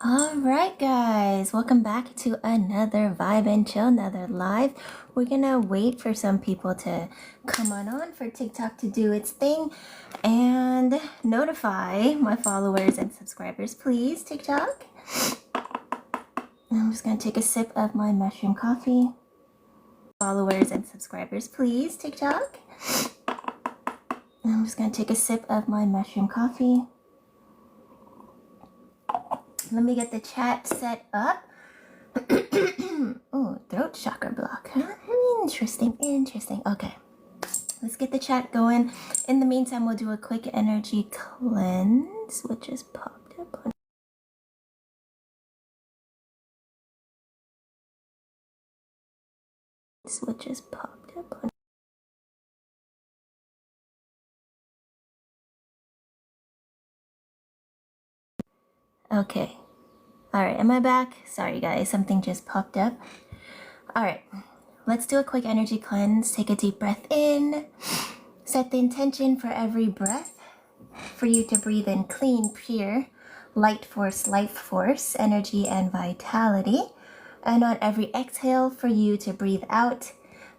All right, guys, welcome back to another Vibe and Chill, another live. We're gonna wait for some people to come on for TikTok to do its thing and notify my followers and subscribers, please, TikTok. I'm just gonna take a sip of my mushroom coffee. Followers and subscribers, please, TikTok. I'm just gonna take a sip of my mushroom coffee. Let me get the chat set up. Oh, throat chakra block. Huh? Interesting. Okay, let's get the chat going. In the meantime, we'll do a quick energy cleanse, which just popped up on. Okay. All right, am I back? Sorry, guys, something just popped up. All right, let's do a quick energy cleanse. Take a deep breath in. Set the intention for every breath for you to breathe in clean, pure, light force, life force, energy, and vitality. And on every exhale, for you to breathe out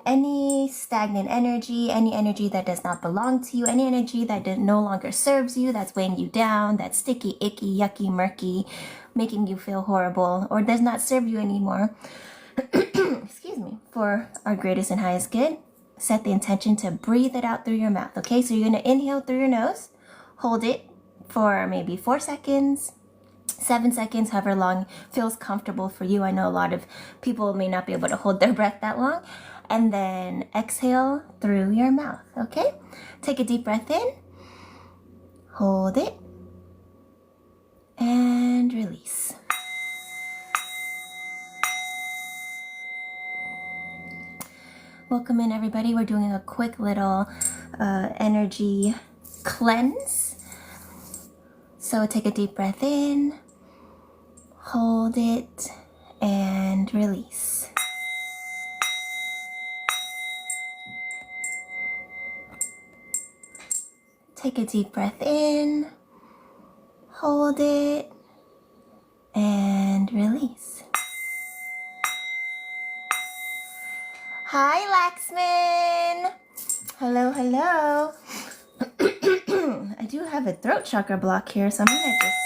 any stagnant energy, any energy that does not belong to you, any energy that no longer serves you, that's weighing you down, that's sticky, icky, yucky, murky, making you feel horrible, or does not serve you anymore. Excuse me. For our greatest and highest good, set the intention to breathe it out through your mouth. Okay, so you're going to inhale through your nose, hold it for maybe 4 seconds, 7 seconds, however long feels comfortable for you. I know a lot of people may not be able to hold their breath that long. And then exhale through your mouth, okay? Take a deep breath in, hold it, and release. Welcome in, everybody. We're doing a quick little energy cleanse. So take a deep breath in, hold it, and release. Take a deep breath in, hold it, and release. Hi, Laxman. Hello. I do have a throat chakra block here, so I'm gonna just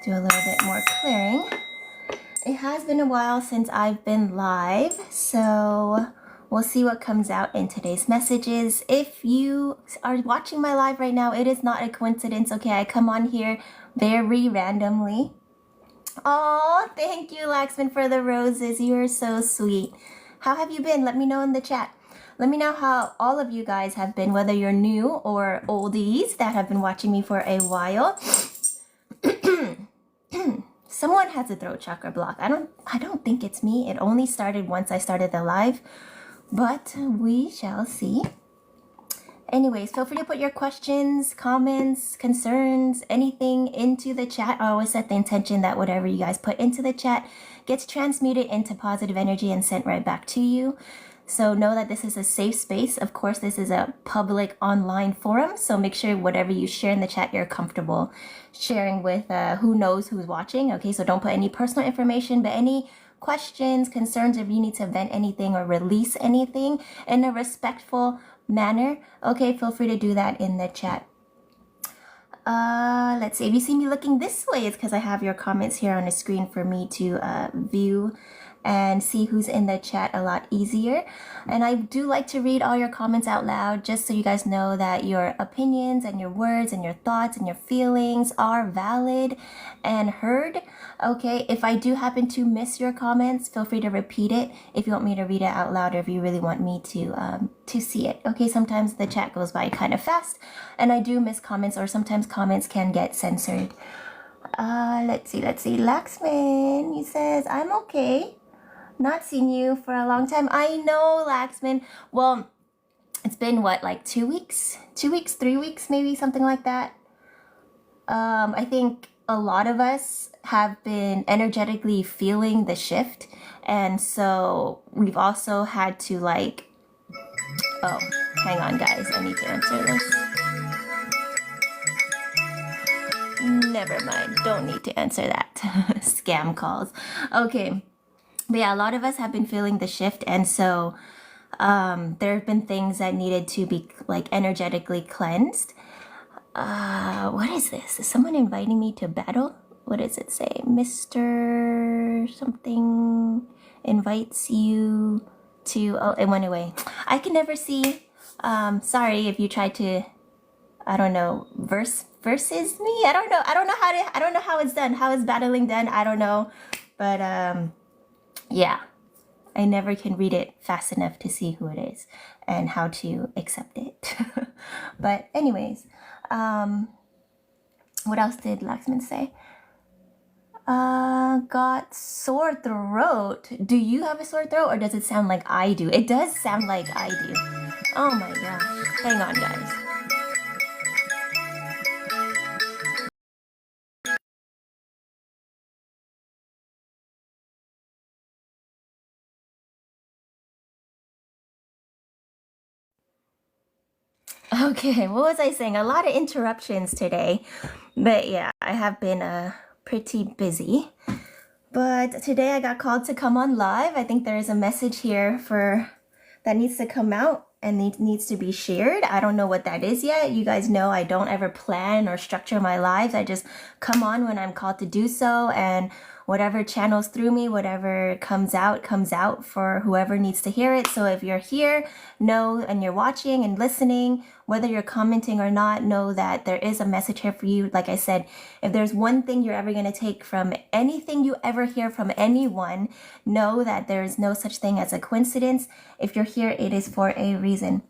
do a little bit more clearing. It has been a while since I've been live, so we'll see what comes out in today's messages. If you are watching my live right now, it is not a coincidence, okay? I come on here very randomly. Oh, thank you, Laxman, for the roses. You are so sweet. How have you been? Let me know in the chat. Let me know how all of you guys have been, whether you're new or oldies that have been watching me for a while. Someone has a throat chakra block. I don't think it's me. It only started once I started the live, but we shall see. Anyways, feel free to put your questions, comments, concerns, anything into the chat. I always set the intention that whatever you guys put into the chat gets transmuted into positive energy and sent right back to you. So know that this is a safe space. Of course, this is a public online forum, so make sure whatever you share in the chat, you're comfortable sharing with who knows who's watching. Okay, so don't put any personal information, but any questions, concerns, if you need to vent anything or release anything in a respectful manner, okay, feel free to do that in the chat. Let's see, if you see me looking this way, it's because I have your comments here on the screen for me to view and see who's in the chat a lot easier. And I do like to read all your comments out loud, just so you guys know that your opinions and your words and your thoughts and your feelings are valid and heard. Okay, if I do happen to miss your comments, feel free to repeat it if you want me to read it out loud, or if you really want me to see it. Okay, sometimes the chat goes by kind of fast and I do miss comments, or sometimes comments can get censored. Let's see. Laxman, he says, I'm okay. Not seen you for a long time. I know, Laxman. Well, it's been what, like 2 weeks? 2 weeks, 3 weeks, maybe, something like that. I think a lot of us have been energetically feeling the shift, and so we've also had to oh, hang on, guys. I need to answer this. Never mind. Don't need to answer that. Scam calls. Okay. But yeah, a lot of us have been feeling the shift, and so there have been things that needed to be like energetically cleansed. What is this? Is someone inviting me to battle? What does it say? Mr. something invites you to. Oh, it went away. I can never see. Sorry if you tried to. I don't know. Versus me. I don't know. I don't know how to. I don't know how it's done. How is battling done? I don't know. But yeah. I never can read it fast enough to see who it is and how to accept it. But anyways, what else did Laxman say? Got sore throat. Do you have a sore throat or does it sound like I do? It does sound like I do. Oh my gosh. Hang on, guys. Okay, what was I saying? A lot of interruptions today. But yeah, I have been pretty busy. But today I got called to come on live. I think there is a message here for that needs to come out and needs to be shared. I don't know what that is yet. You guys know I don't ever plan or structure my lives. I just come on when I'm called to do so, and whatever channels through me, whatever comes out for whoever needs to hear it. So if you're here, know, and you're watching and listening, whether you're commenting or not, know that there is a message here for you. Like I said, if there's one thing you're ever going to take from anything you ever hear from anyone, know that there is no such thing as a coincidence. If you're here, it is for a reason.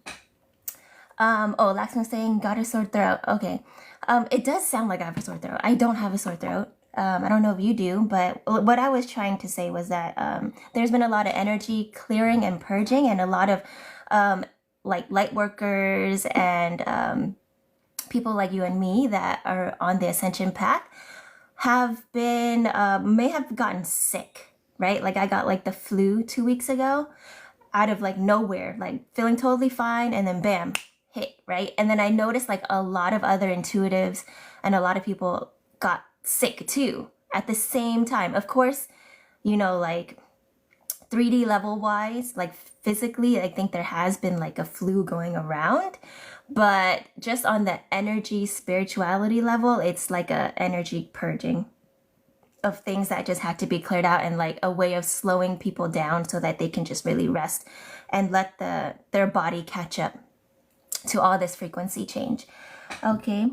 Oh, Laxman's saying got a sore throat. Okay. It does sound like I have a sore throat. I don't have a sore throat. I don't know if you do, but what I was trying to say was that there's been a lot of energy clearing and purging, and a lot of like light workers and people like you and me that are on the ascension path have been may have gotten sick, right? Like I got like the flu 2 weeks ago out of like nowhere, like feeling totally fine, and then bam, hit, right? And then I noticed like a lot of other intuitives and a lot of people got sick too at the same time. Of course, you know, like 3D level wise, like physically, I think there has been like a flu going around, but just on the energy spirituality level, it's like a energy purging of things that just had to be cleared out, and like a way of slowing people down so that they can just really rest and let their body catch up to all this frequency change. Okay.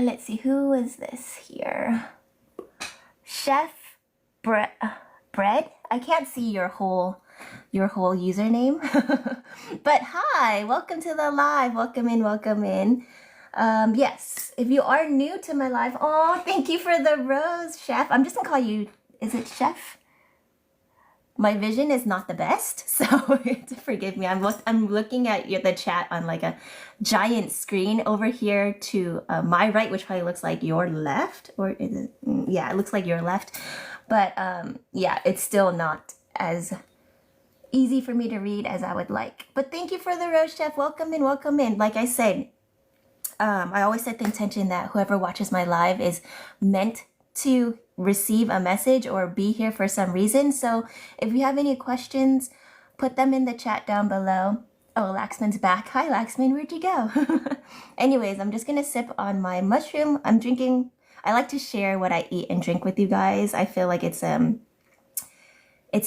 Let's see, who is this here? Chef Bread? I can't see your whole username. But hi, welcome to the live. Welcome in. Yes, if you are new to my live, oh, thank you for the rose, Chef. I'm just gonna call you, is it Chef? My vision is not the best, so forgive me. I'm looking at the chat on like a giant screen over here to my right, which probably looks like your left, or is it? Yeah, it looks like your left. But yeah, it's still not as easy for me to read as I would like. But thank you for the rose, Chef. Welcome in. Like I said, I always set the intention that whoever watches my live is meant to receive a message or be here for some reason. So if you have any questions, put them in the chat down below. Oh, Laxman's back. Hi, Laxman. Where'd you go? Anyways, I'm just going to sip on my mushroom. I'm drinking. I like to share what I eat and drink with you guys. I feel like it's a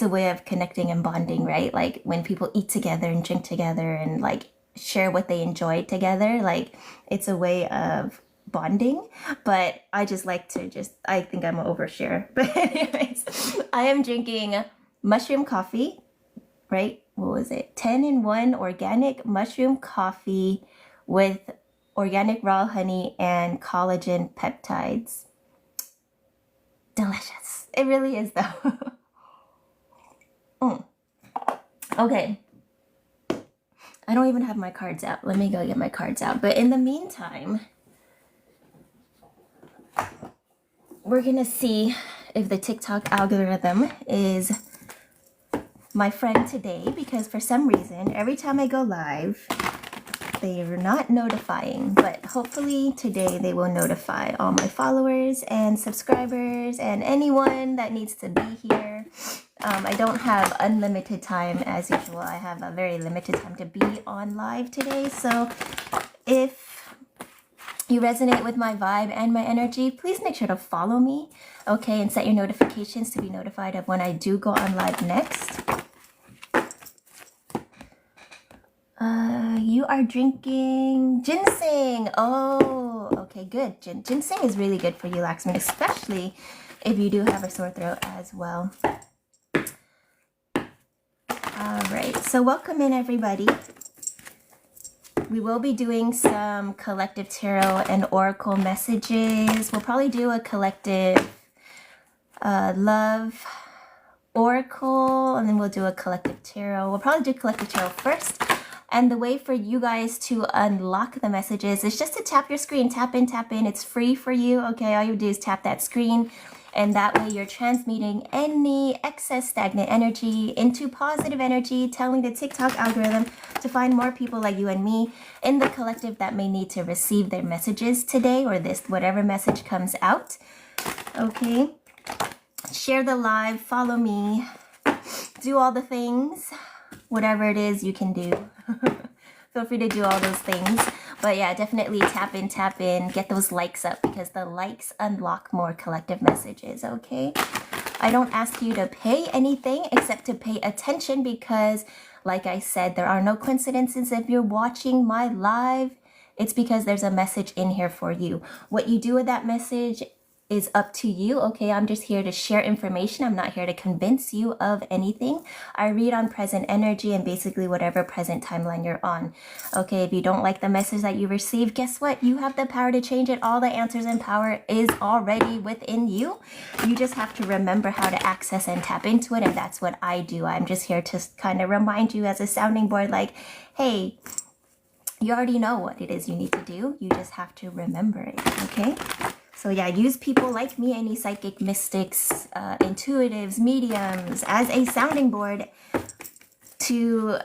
way of connecting and bonding, right? Like when people eat together and drink together and like share what they enjoy together, like it's a way of bonding. But I just like to I think I'm an overshare. But anyways, I am drinking mushroom coffee, right? What was it? 10-in-1 organic mushroom coffee with organic raw honey and collagen peptides. Delicious. It really is though. Okay. I don't even have my cards out. Let me go get my cards out. But in the meantime, we're gonna see if the TikTok algorithm is my friend today, because for some reason, every time I go live, they're not notifying, but hopefully today they will notify all my followers and subscribers and anyone that needs to be here. I don't have unlimited time as usual. I have a very limited time to be on live today. So if you resonate with my vibe and my energy, please make sure to follow me, okay, and set your notifications to be notified of when I do go on live next. You are drinking ginseng. Oh, okay, good. Ginseng is really good for you, Laxman, especially if you do have a sore throat as well. All right, so welcome in, everybody. We will be doing some collective tarot and oracle messages. We'll probably do a collective love oracle, and then we'll do a collective tarot. We'll probably do collective tarot first. And the way for you guys to unlock the messages is just to tap your screen. Tap in, tap in. It's free for you, okay? All you do is tap that screen. And that way you're transmuting any excess stagnant energy into positive energy, telling the TikTok algorithm to find more people like you and me in the collective that may need to receive their messages today, or this, whatever message comes out, okay? Share the live, follow me, do all the things. Whatever it is you can do. Feel free to do all those things. But yeah, definitely tap in, get those likes up, because the likes unlock more collective messages, okay? I don't ask you to pay anything except to pay attention, because like I said, there are no coincidences. If you're watching my live, it's because there's a message in here for you. What you do with that message is up to you, okay? I'm just here to share information. I'm not here to convince you of anything. I read on present energy and basically whatever present timeline you're on, okay? If you don't like the message that you received, guess what? You have the power to change it. All the answers and power is already within you. You just have to remember how to access and tap into it, and that's what I do. I'm just here to kind of remind you as a sounding board, like, hey, you already know what it is you need to do. You just have to remember it, okay? So yeah, use people like me, any psychic, mystics, intuitives, mediums, as a sounding board to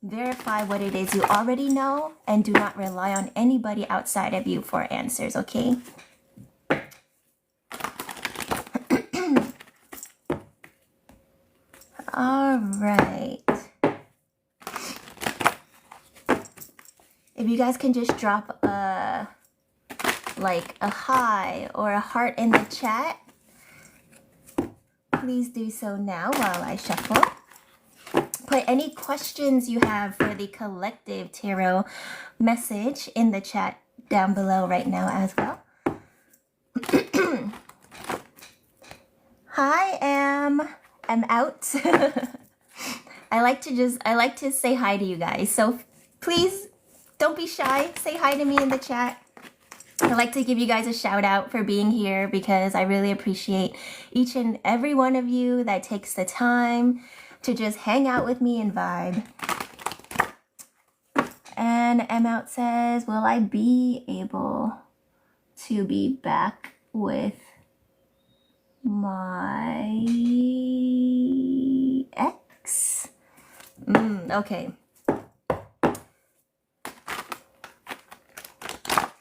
verify what it is you already know, and do not rely on anybody outside of you for answers, okay? All right. If you guys can just drop a hi or a heart in the chat, please do so now while I shuffle. Put any questions you have for the collective tarot message in the chat down below right now as well. Hi, I'm out. I like to say hi to you guys, so please don't be shy. Say hi to me in the chat. I like to give you guys a shout out for being here, because I really appreciate each and every one of you that takes the time to just hang out with me and vibe. And M out says, will I be able to be back with my ex? Okay.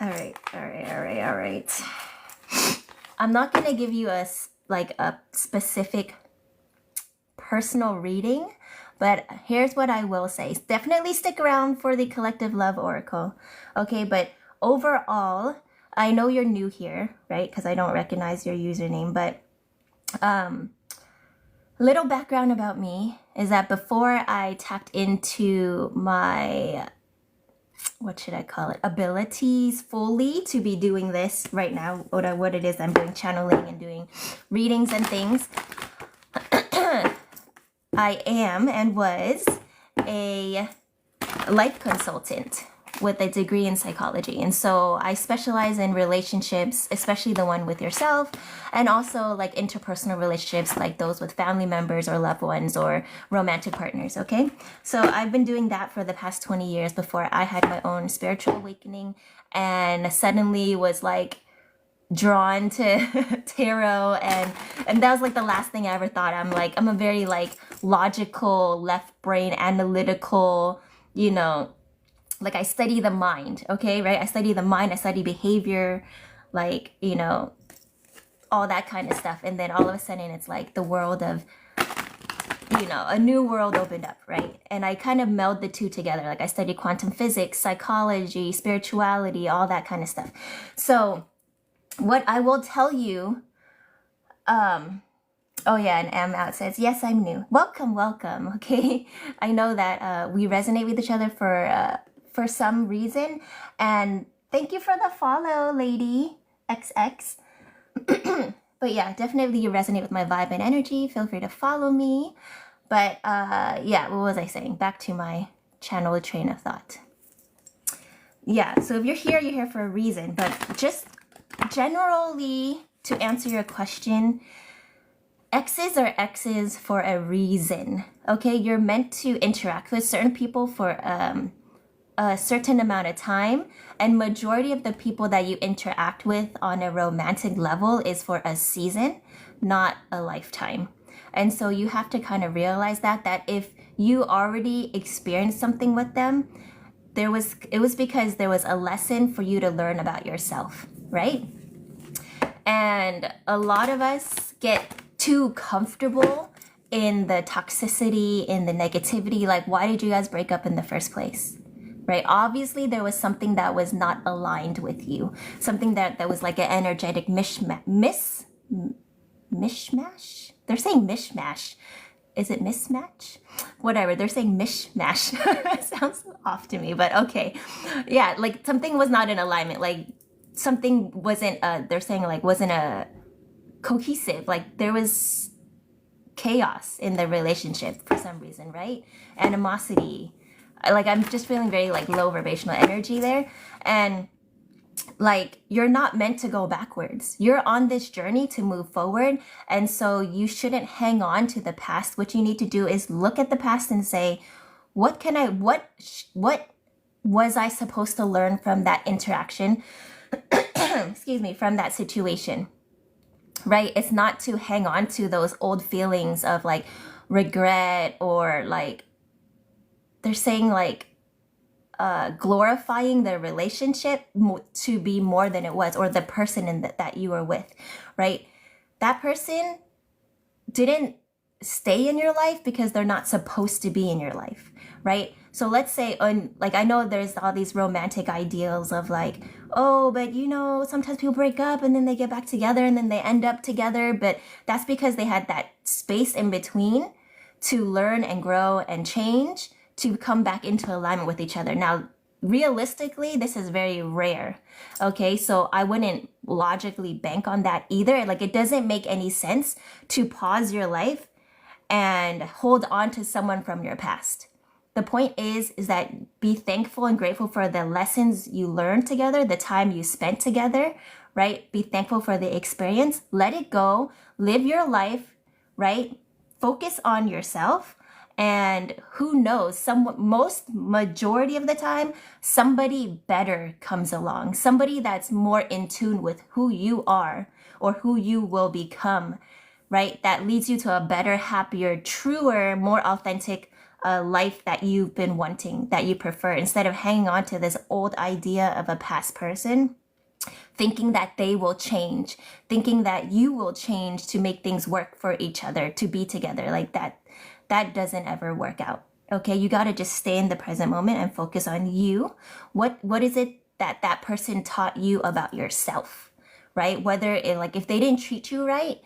All right. I'm not going to give you a specific personal reading, but here's what I will say. Definitely stick around for the collective love oracle. Okay, but overall, I know you're new here, right? Because I don't recognize your username, but little background about me is that before I tapped into my, what should I call it, abilities fully to be doing this right now, what it is I'm doing, channeling and doing readings and things, I am and was a life consultant with a degree in psychology. And so I specialize in relationships, especially the one with yourself, and also like interpersonal relationships, like those with family members or loved ones or romantic partners, okay? So I've been doing that for the past 20 years before I had my own spiritual awakening, and suddenly was like drawn to tarot, and that was like the last thing I ever thought. I'm a very like logical, left brain, analytical, you know, like I study the mind, okay, right? I study the mind, I study behavior, like, you know, all that kind of stuff. And then all of a sudden it's like the world of, you know, a new world opened up, right? And I kind of meld the two together. Like I study quantum physics, psychology, spirituality, all that kind of stuff. So what I will tell you, oh yeah, and M out says, yes, I'm new. Welcome, welcome. Okay. I know that we resonate with each other for some reason. And thank you for the follow, lady XX. But yeah, definitely you resonate with my vibe and energy. Feel free to follow me. But yeah, what was I saying? Back to my channel train of thought. Yeah, so if you're here for a reason. But just generally, to answer your question, X's are X's for a reason. Okay, you're meant to interact with certain people for a certain amount of time, and majority of the people that you interact with on a romantic level is for a season, not a lifetime. And so you have to kind of realize that if you already experienced something with them, it was because there was a lesson for you to learn about yourself, right? And a lot of us get too comfortable in the toxicity, in the negativity. Like, why did you guys break up in the first place? Right? Obviously, there was something that was not aligned with you. Something that was like an energetic mishmash? They're saying mishmash. Is it mismatch? Whatever, they're saying mishmash. Sounds off to me, but okay. Yeah, like something was not in alignment. Like something wasn't, they're saying like wasn't a cohesive. Like there was chaos in the relationship for some reason, right? Animosity. Like I'm just feeling very like low vibrational energy there. And like you're not meant to go backwards. You're on this journey to move forward. And so you shouldn't hang on to the past. What you need to do is look at the past and say, what was I supposed to learn from that interaction? Excuse me, from that situation, right? It's not to hang on to those old feelings of like regret, or like they're saying like glorifying the relationship to be more than it was, or the person that you were with, right? That person didn't stay in your life because they're not supposed to be in your life, right? So let's say, like, I know there's all these romantic ideals of like, oh, but you know, sometimes people break up and then they get back together and then they end up together. But that's because they had that space in between to learn and grow and change, to come back into alignment with each other. Now, realistically, this is very rare. Okay, so I wouldn't logically bank on that either. Like, it doesn't make any sense to pause your life and hold on to someone from your past. The point is that be thankful and grateful for the lessons you learned together, the time you spent together, right? Be thankful for the experience. Let it go. Live your life, right? Focus on yourself. And who knows, majority of the time, somebody better comes along. Somebody that's more in tune with who you are or who you will become, right? That leads you to a better, happier, truer, more authentic life that you've been wanting, that you prefer, instead of hanging on to this old idea of a past person, thinking that they will change, thinking that you will change to make things work for each other, to be together. Like that doesn't ever work out. Okay, you got to just stay in the present moment and focus on you. What is it that person taught you about yourself, right? Whether if they didn't treat you right,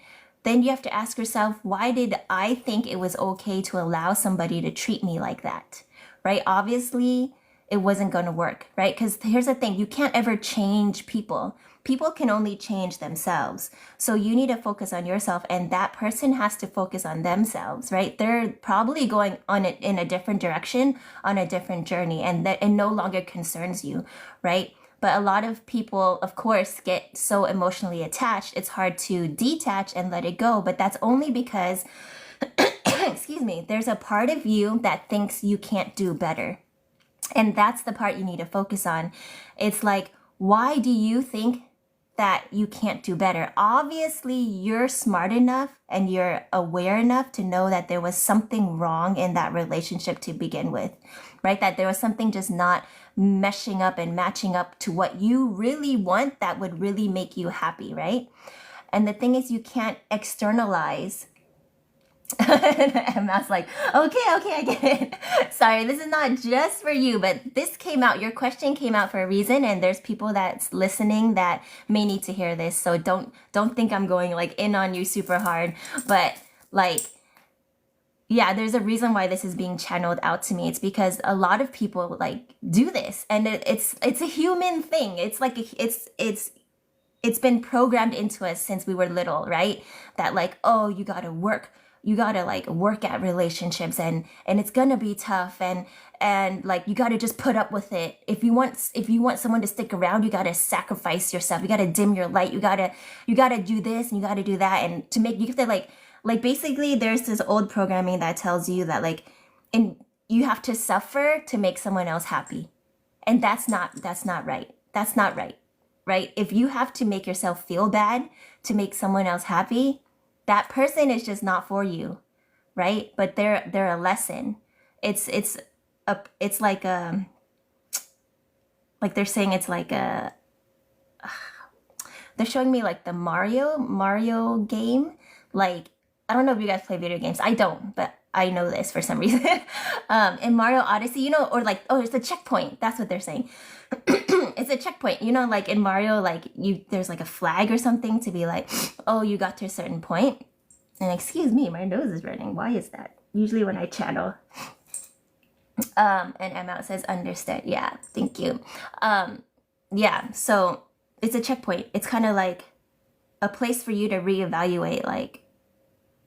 then you have to ask yourself, why did I think it was okay to allow somebody to treat me like that, right? Obviously, it wasn't going to work, right? Because here's the thing, you can't ever change people. People can only change themselves. So you need to focus on yourself, and that person has to focus on themselves, right? They're probably going on it in a different direction, on a different journey, and that it no longer concerns you, right? But a lot of people, of course, get so emotionally attached, it's hard to detach and let it go. But that's only because, excuse me, there's a part of you that thinks you can't do better. And that's the part you need to focus on. It's like, why do you think that you can't do better? Obviously, you're smart enough and you're aware enough to know that there was something wrong in that relationship to begin with, right? That there was something just not meshing up and matching up to what you really want that would really make you happy, right? And the thing is, you can't externalize. And I was like, okay, I get it. Sorry, this is not just for you, but this came out, your question came out for a reason, and there's people that's listening that may need to hear this. So don't think I'm going like in on you super hard, but like, yeah, there's a reason why this is being channeled out to me. It's because a lot of people like do this, and it's a human thing. It's like it's been programmed into us since we were little, right? That like, oh, you gotta work at relationships, and it's gonna be tough, and like you gotta just put up with it. If you want someone to stick around, you gotta sacrifice yourself. You gotta dim your light. You gotta do this and you gotta do that, and to make you have to like basically there's this old programming that tells you that like, and you have to suffer to make someone else happy, and that's not right. That's not right, right? If you have to make yourself feel bad to make someone else happy, that person is just not for you, right? But they're a lesson. It's like they're saying it's like a, they're showing me like the Mario game. Like, I don't know if you guys play video games. I don't, but I know this for some reason. In Mario Odyssey, you know, or like, oh, it's a checkpoint. That's what they're saying. It's a checkpoint, you know, like in Mario, like there's like a flag or something to be like, oh, you got to a certain point. And excuse me, my nose is running. Why is that? Usually when I channel. And Emma says, understood. Yeah, thank you. Yeah, so it's a checkpoint. It's kind of like a place for you to reevaluate like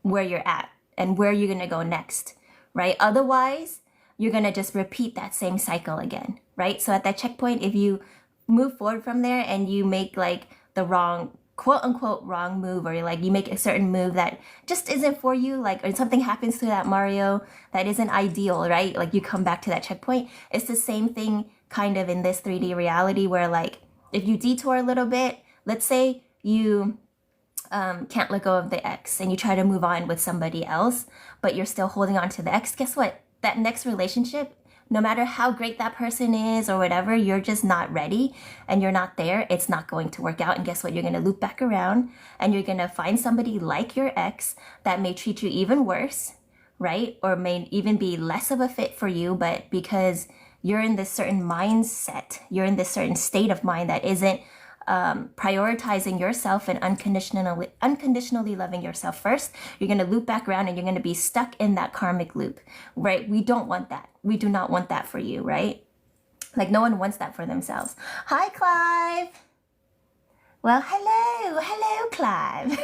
where you're at and where you're going to go next, right? Otherwise, you're going to just repeat that same cycle again, right? So at that checkpoint, if you move forward from there and you make like the wrong, quote unquote, wrong move, or like you make a certain move that just isn't for you, like, or something happens to that Mario that isn't ideal, right? Like you come back to that checkpoint. It's the same thing kind of in this 3D reality where like, if you detour a little bit, let's say you can't let go of the ex and you try to move on with somebody else, but you're still holding on to the ex, guess what? That next relationship, no matter how great that person is or whatever, you're just not ready and you're not there. It's not going to work out. And guess what? You're going to loop back around and you're going to find somebody like your ex that may treat you even worse, right? Or may even be less of a fit for you, but because you're in this certain mindset, you're in this certain state of mind that isn't prioritizing yourself and unconditionally loving yourself first, you're going to loop back around and you're going to be stuck in that karmic loop, right? We don't want that. We do not want that for you, right? Like no one wants that for themselves. Hi, Clive. Well, hello, Clive.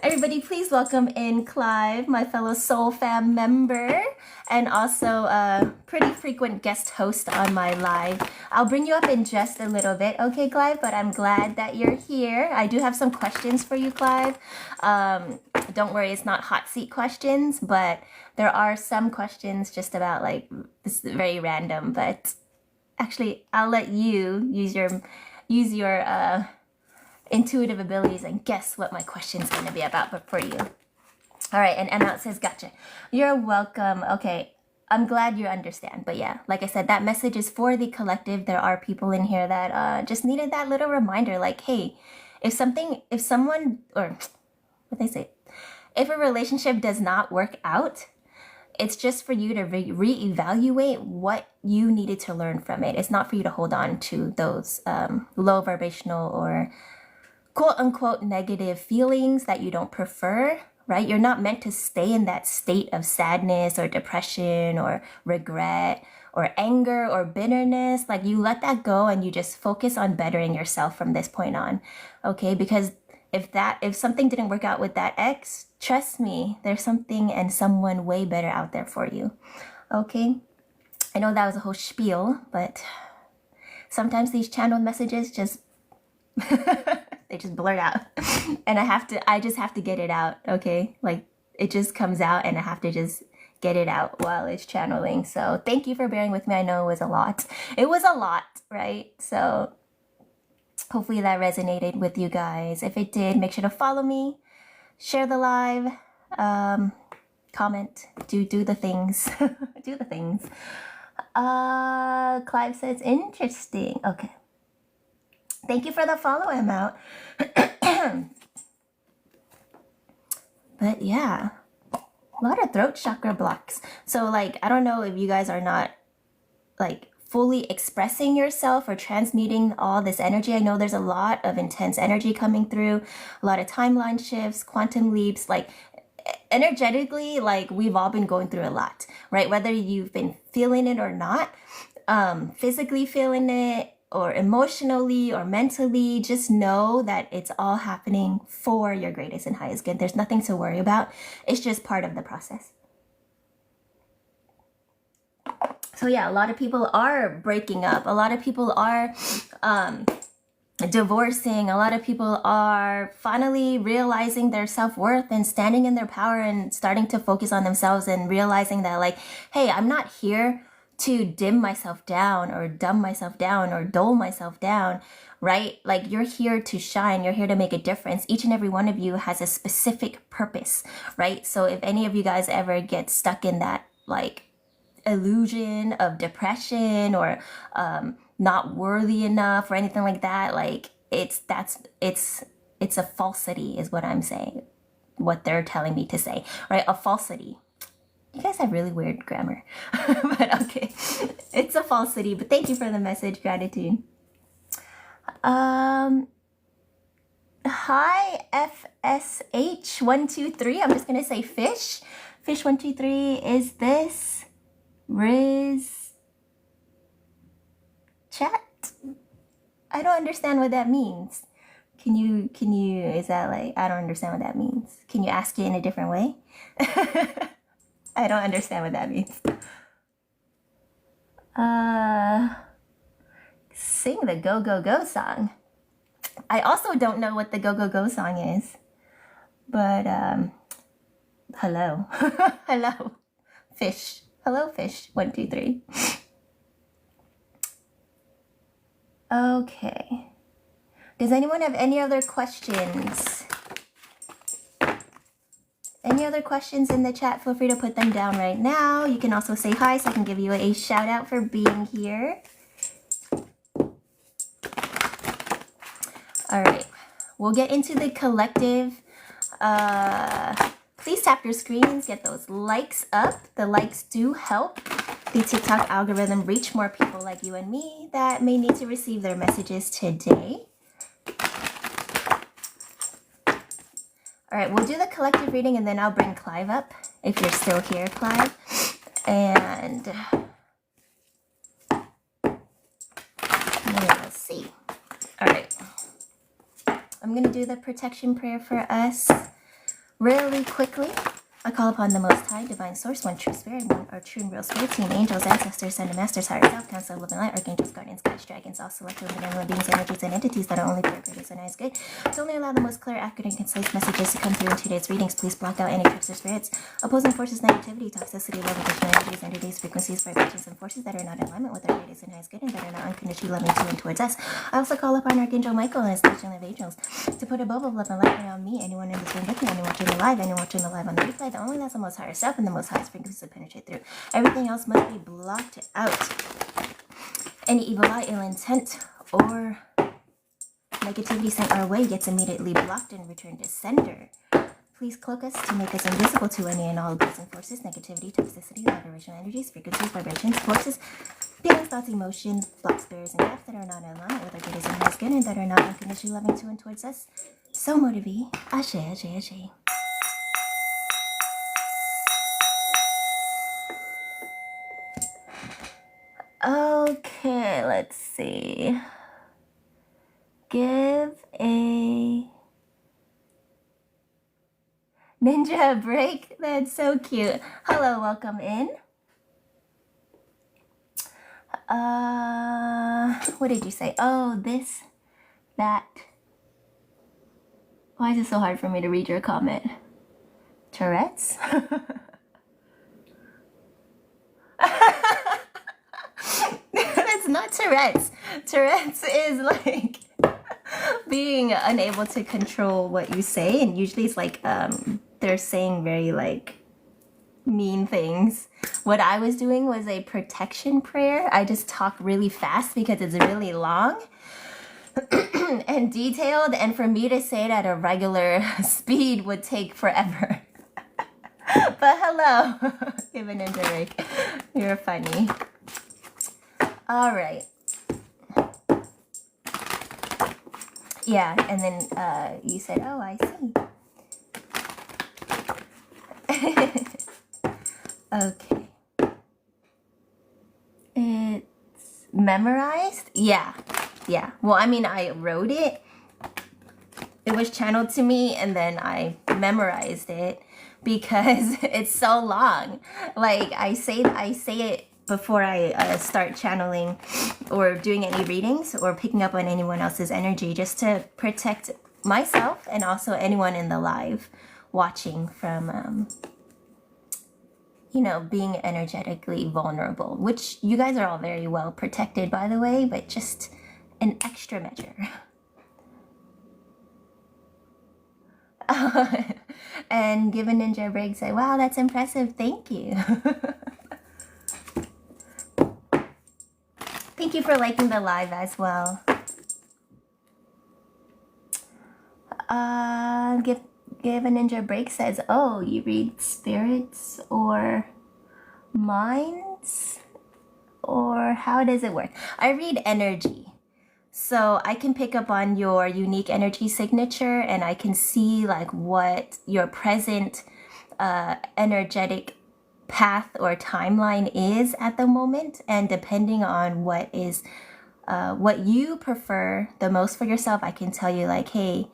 Everybody, please welcome in Clive, my fellow Soul Fam member, and also a pretty frequent guest host on my live. I'll bring you up in just a little bit, okay, Clive? But I'm glad that you're here. I do have some questions for you, Clive. Don't worry, it's not hot seat questions, but there are some questions just about like, this is very random, but actually, I'll let you use your intuitive abilities and guess what my question's going to be about, but for you. All right, and Emma says, gotcha. You're welcome. Okay, I'm glad you understand. But yeah, like I said, that message is for the collective. There are people in here that just needed that little reminder, like, hey, if a relationship does not work out, it's just for you to reevaluate what you needed to learn from it. It's not for you to hold on to those low vibrational or quote unquote negative feelings that you don't prefer, right? You're not meant to stay in that state of sadness or depression or regret or anger or bitterness. Like you let that go and you just focus on bettering yourself from this point on, okay? Because if something didn't work out with that ex, trust me, there's something and someone way better out there for you, okay? I know that was a whole spiel, but sometimes these channeled messages just they just blurt out and I just have to get it out, okay? Like it just comes out and I have to just get it out while it's channeling. So thank you for bearing with me. I know it was a lot, right? So hopefully that resonated with you guys. If it did, make sure to follow me, share the live, comment, do the things. Do the things. Clive says interesting. Okay. Thank you for the follow, I'm out. But yeah, a lot of throat chakra blocks. So like, I don't know if you guys are not like fully expressing yourself or transmuting all this energy. I know there's a lot of intense energy coming through, a lot of timeline shifts, quantum leaps, like energetically, like we've all been going through a lot, right? Whether you've been feeling it or not, physically feeling it or emotionally or mentally, just know that it's all happening for your greatest and highest good. There's nothing to worry about. It's just part of the process. So yeah, a lot of people are breaking up. A lot of people are divorcing. A lot of people are finally realizing their self-worth and standing in their power and starting to focus on themselves and realizing that like, hey, I'm not here to dim myself down or dumb myself down or dull myself down, right? Like you're here to shine. You're here to make a difference. Each and every one of you has a specific purpose, right? So if any of you guys ever get stuck in that like illusion of depression or not worthy enough or anything like that, like it's a falsity is what I'm saying, what they're telling me to say, right? A falsity. You guys have really weird grammar. But okay, it's a falsity. But thank you for the message. Gratitude. Hi FSH123. I'm just gonna say fish 123. Is this Riz chat? I don't understand what that means. Can you is that like, I don't understand what that means. Can you ask it in a different way? I don't understand what that means. Sing the Go Go Go song. I also don't know what the Go Go Go song is. But hello. Hello. Fish. Hello, fish. 123. Okay. Does anyone have any other questions? Any other questions in the chat? Feel free to put them down right now. You can also say hi so I can give you a shout out for being here. All right. We'll get into the collective. Please tap your screens, get those likes up. The likes do help the TikTok algorithm reach more people like you and me that may need to receive their messages today. All right, we'll do the collective reading and then I'll bring Clive up if you're still here, Clive. And let's see. All right, I'm gonna do the protection prayer for us really quickly. I call upon the Most High, Divine Source, One True Spirit, One our true and real spirit team, angels, ancestors, and masters, higher self, council, love and light, archangels, guardians, guides, dragons, all selected benevolent beings, energies, and entities that are only for your greatest and highest good. To only allow the most clear, accurate, and concise messages to come through in today's readings. Please block out any trickster spirits, opposing forces, negativity, toxicity, love, additional energies, entities, frequencies, vibrations, and forces that are not in alignment with our greatest and highest good and that are not unconditionally loving to and towards us. I also call upon Archangel Michael and his legion of angels to put a bubble of love and light around me, anyone in this room with me, anyone watching the live, anyone watching the live on the replay, that only allows the most higher self and the most highest frequencies to penetrate through. Everything else must be blocked out. Any evil eye, ill intent, or negativity sent our way gets immediately blocked and returned to sender. Please cloak us to make us invisible to any and all opposing forces, negativity, toxicity, vibrational energies, frequencies, vibrations, forces, feelings, thoughts, emotions, blocks, barriers, and gaps that are not in alignment with our greatest and highest good and that are not unconditionally loving to and towards us. So mote be. Ashe, ashe, ashe. Okay, let's see. Give a ninja a break. That's so cute. Hello, welcome in. What did you say? Oh, this, that. Why is it so hard for me to read your comment? Tourette's? That's not Tourette's. Tourette's is like being unable to control what you say, and usually it's like they're saying very like mean things. What I was doing was a protection prayer. I just talk really fast because it's really long and detailed, and for me to say it at a regular speed would take forever. But hello, give an ninja break. You're funny. All right. Yeah, and then you said, oh, I see. Okay. It's memorized? Yeah. Yeah. Well, I mean, I wrote it. It was channeled to me, and then I memorized it because it's so long. Like I say it before I start channeling or doing any readings or picking up on anyone else's energy, just to protect myself and also anyone in the live watching from you know, being energetically vulnerable, which you guys are all very well protected, by the way, but just an extra measure. And give a ninja a break, say, wow, that's impressive, thank you. Thank you for liking the live as well. Give a ninja a break says, oh, you read spirits or minds, or how does it work? I read energy. So I can pick up on your unique energy signature, and I can see like what your present energetic path or timeline is at the moment. And depending on what is what you prefer the most for yourself, I can tell you like, hey,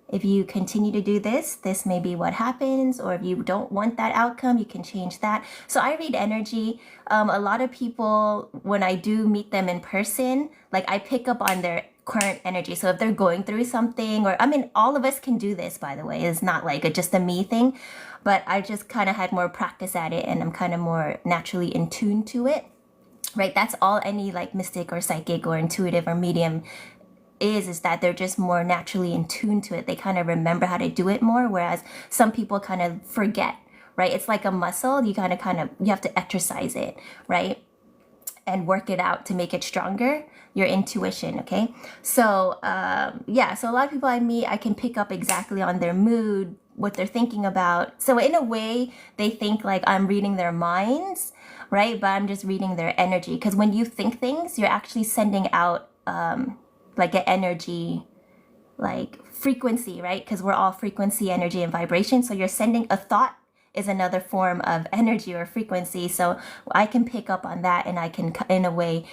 if you continue to do this, this may be what happens, or if you don't want that outcome, you can change that. So I read energy. A lot of people, when I do meet them in person, like I pick up on their current energy. So if they're going through something, or I mean, all of us can do this, by the way. It's not like just a me thing, but I just kind of had more practice at it, and I'm kind of more naturally in tune to it, right? That's all any like mystic or psychic or intuitive or medium is that they're just more naturally in tune to it. They kind of remember how to do it more, whereas some people kind of forget, right? It's like a muscle. You you have to exercise it, right? And work it out to make it stronger, your intuition, okay? So yeah, so a lot of people I meet, I can pick up exactly on their mood, what they're thinking about. So in a way, they think like I'm reading their minds, right? But I'm just reading their energy, because when you think things, you're actually sending out like an energy, like frequency, right? Because we're all frequency, energy, and vibration. So you're sending a thought is another form of energy or frequency. So I can pick up on that, and I can, in a way,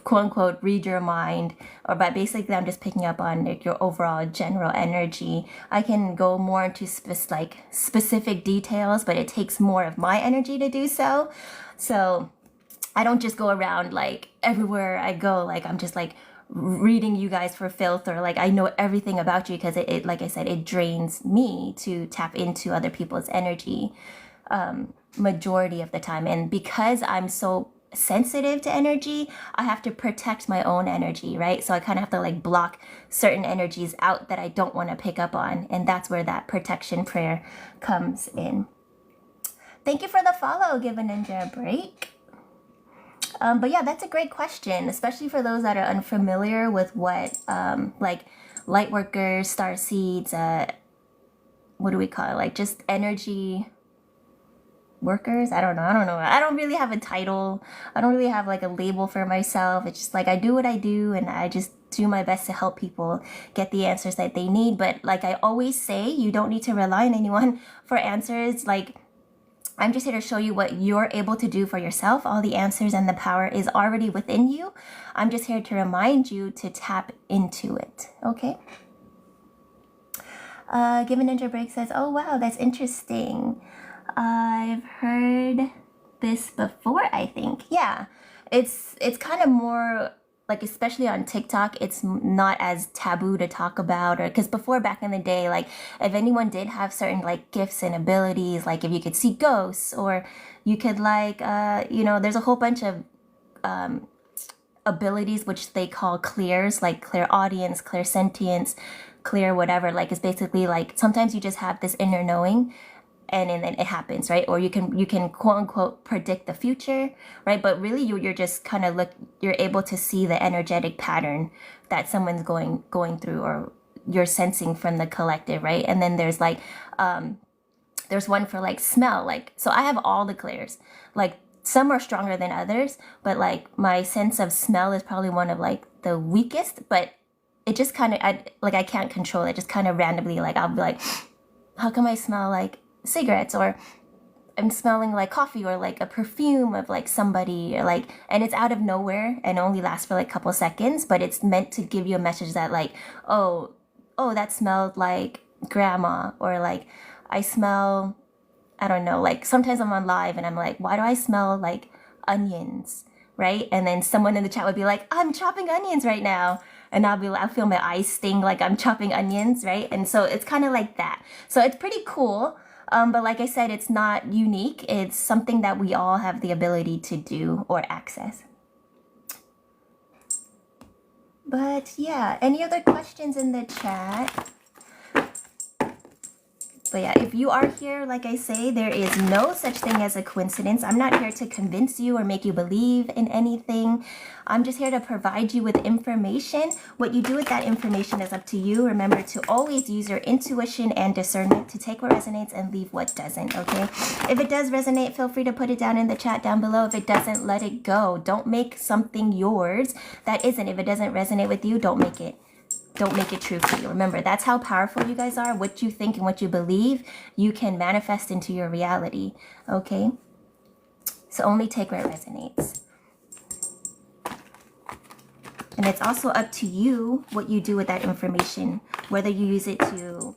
quote unquote, read your mind. Or by basically, I'm just picking up on like your overall general energy. I can go more into specific details, but it takes more of my energy to do so. So I don't just go around like everywhere I go, like I'm just like reading you guys for filth, or like I know everything about you, because it like I said, it drains me to tap into other people's energy majority of the time. And because I'm so sensitive to energy, I have to protect my own energy, right? So I kind of have to like block certain energies out that I don't want to pick up on, and that's where that protection prayer comes in. Thank you for the follow. Give a ninja a break. But yeah, that's a great question, especially for those that are unfamiliar with what like light workers, star seeds, what do we call it? Like just energy workers? I don't know. I don't really have a title. I don't really have like a label for myself. It's just like I do what I do, and I just do my best to help people get the answers that they need. But like I always say, you don't need to rely on anyone for answers. Like I'm just here to show you what you're able to do for yourself. All the answers and the power is already within you. I'm just here to remind you to tap into it, okay? Give a ninja break says, oh wow, that's interesting. I've heard this before, I think. Yeah, it's kind of more like, especially on TikTok, it's not as taboo to talk about, or because before, back in the day, like if anyone did have certain like gifts and abilities, like if you could see ghosts, or you could like you know, there's a whole bunch of abilities which they call clears, like clairaudience, clairsentience, clear whatever. Like it's basically like sometimes you just have this inner knowing, and then it happens, right? Or you can quote unquote predict the future, right? But really you're just kind of you're able to see the energetic pattern that someone's going through, or you're sensing from the collective, right? And then there's like there's one for like smell, like, so I have all the clairs, like some are stronger than others, but like my sense of smell is probably one of like the weakest, but it just kind of, I can't control it, just kind of randomly, like I'll be like, how come I smell like cigarettes, or I'm smelling like coffee, or like a perfume of like somebody, or like, and it's out of nowhere and only lasts for like a couple seconds, but it's meant to give you a message that like, oh, that smelled like grandma, or like I smell, I don't know, like sometimes I'm on live and I'm like, why do I smell like onions, right? And then someone in the chat would be like, I'm chopping onions right now. And I'll feel my eyes sting like I'm chopping onions, right? And so it's kind of like that. So it's pretty cool. But like I said, it's not unique. It's something that we all have the ability to do or access. But yeah, any other questions in the chat? But yeah, if you are here, like I say, there is no such thing as a coincidence. I'm not here to convince you or make you believe in anything. I'm just here to provide you with information. What you do with that information is up to you. Remember to always use your intuition and discernment to take what resonates and leave what doesn't, okay? If it does resonate, feel free to put it down in the chat down below. If it doesn't, let it go. Don't make something yours that isn't. If it doesn't resonate with you, don't make it. Don't make it true for you. Remember, that's how powerful you guys are. What you think and what you believe, you can manifest into your reality, okay? So only take where it resonates. And it's also up to you what you do with that information, whether you use it to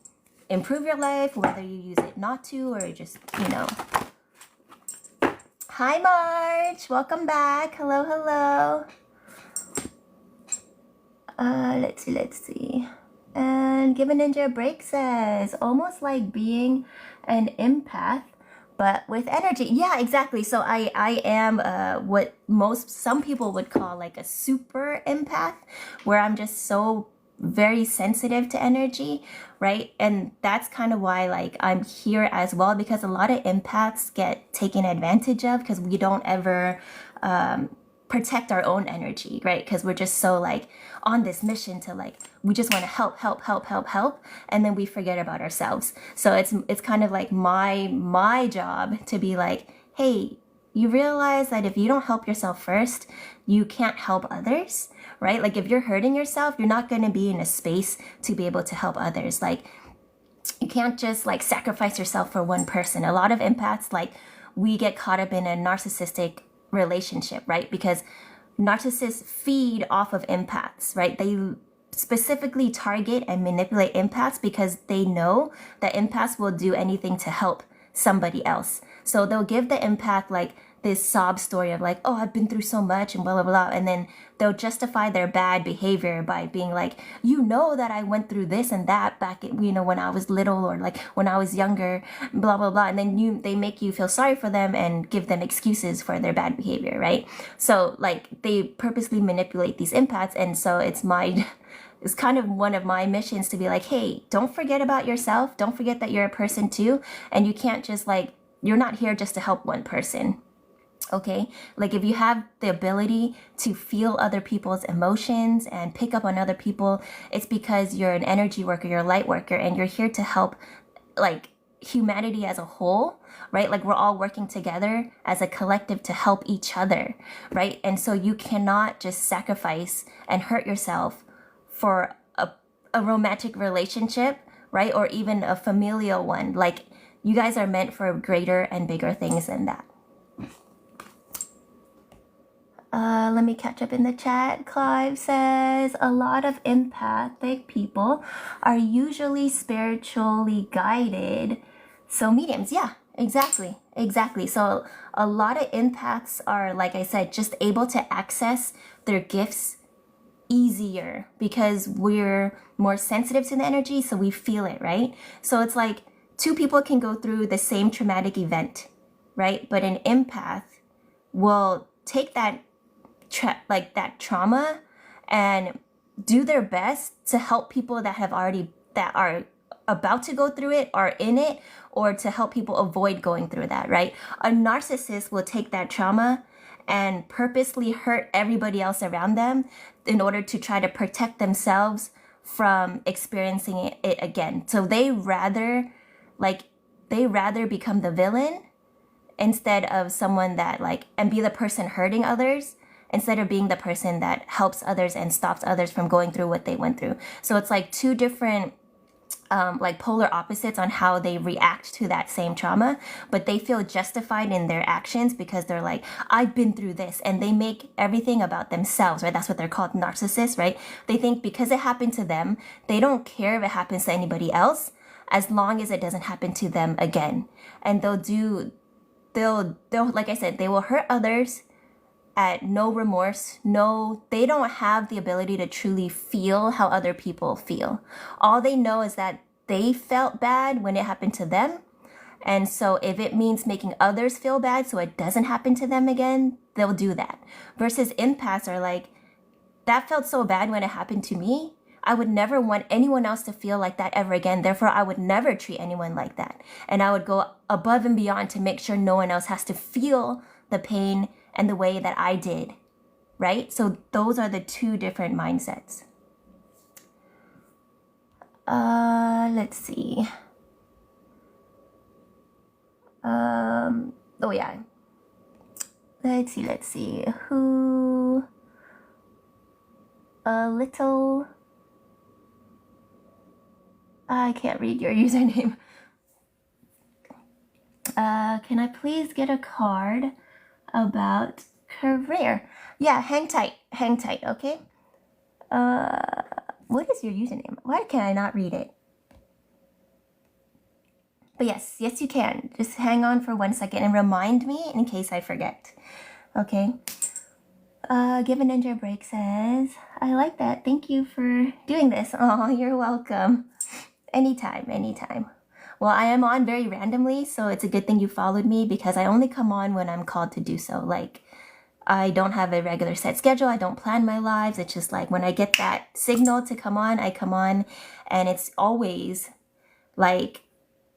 improve your life, whether you use it not to, or just, you know. Hi, March. Welcome back. Hello, hello. Let's see. And Give a Ninja a Break says, almost like being an empath, but with energy. Yeah, exactly. So I am what some people would call like a super empath, where I'm just so very sensitive to energy, right? And that's kind of why like I'm here as well, because a lot of empaths get taken advantage of because we don't ever protect our own energy, right? Because we're just so like on this mission to like, we just want to help, and then we forget about ourselves. So it's kind of like my job to be like, hey, you realize that if you don't help yourself first, you can't help others, right? Like if you're hurting yourself, you're not going to be in a space to be able to help others. Like you can't just like sacrifice yourself for one person. A lot of empaths, like we get caught up in a narcissistic relationship, right? Because narcissists feed off of empaths, right? They specifically target and manipulate empaths because they know that empaths will do anything to help somebody else. So they'll give the empath like this sob story of like, oh, I've been through so much and blah, blah, blah. And then they'll justify their bad behavior by being like, you know that I went through this and that back, when I was little, or like when I was younger, blah, blah, blah. And then they make you feel sorry for them and give them excuses for their bad behavior, right? So like they purposely manipulate these empaths. And so it's kind of one of my missions to be like, hey, don't forget about yourself. Don't forget that you're a person too. And you can't just like, you're not here just to help one person. Okay, like if you have the ability to feel other people's emotions and pick up on other people, it's because you're an energy worker, you're a light worker, and you're here to help like humanity as a whole, right? Like we're all working together as a collective to help each other, right? And so you cannot just sacrifice and hurt yourself for a romantic relationship, right? Or even a familial one. Like you guys are meant for greater and bigger things than that. Let me catch up in the chat. Clive says, a lot of empathic people are usually spiritually guided. So mediums, yeah, exactly. So a lot of empaths are, like I said, just able to access their gifts easier because we're more sensitive to the energy, so we feel it, right? So it's like two people can go through the same traumatic event, right? But an empath will take that trauma and do their best to help people that are about to go through it, are in it, or to help people avoid going through that, right? A narcissist will take that trauma and purposely hurt everybody else around them in order to try to protect themselves from experiencing it again. So they rather become the villain instead of someone that and be the person hurting others instead of being the person that helps others and stops others from going through what they went through. So it's like two different polar opposites on how they react to that same trauma, but they feel justified in their actions because they're like, I've been through this, and they make everything about themselves, right? That's what they're called, narcissists, right? They think because it happened to them, they don't care if it happens to anybody else as long as it doesn't happen to them again. And they'll like I said, they will hurt others at no remorse. No, they don't have the ability to truly feel how other people feel. All they know is that they felt bad when it happened to them. And so if it means making others feel bad so it doesn't happen to them again, they'll do that. Versus empaths are like, that felt so bad when it happened to me. I would never want anyone else to feel like that ever again. Therefore, I would never treat anyone like that. And I would go above and beyond to make sure no one else has to feel the pain and the way that I did, right? So those are the two different mindsets. Let's see. Oh yeah. Let's see. Who? I can't read your username. Can I please get a card about career? Yeah, hang tight, okay? What is your username? Why can I not read it? But yes, you can. Just hang on for 1 second and remind me in case I forget. Okay. Give a ninja a break says, I like that. Thank you for doing this. Oh, you're welcome. Anytime. Well, I am on very randomly, so it's a good thing you followed me because I only come on when I'm called to do so. Like, I don't have a regular set schedule. I don't plan my lives. It's just like when I get that signal to come on, I come on. And it's always like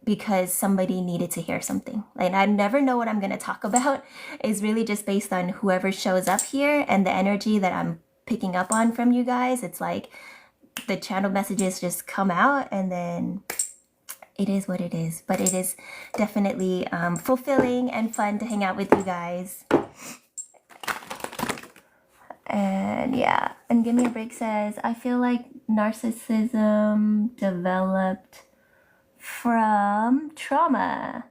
because somebody needed to hear something. And I never know what I'm going to talk about. It's really just based on whoever shows up here and the energy that I'm picking up on from you guys. It's like the channel messages just come out and then it is what it is. But it is definitely fulfilling and fun to hang out with you guys. And yeah, and Give Me a Break says, I feel like narcissism developed from trauma.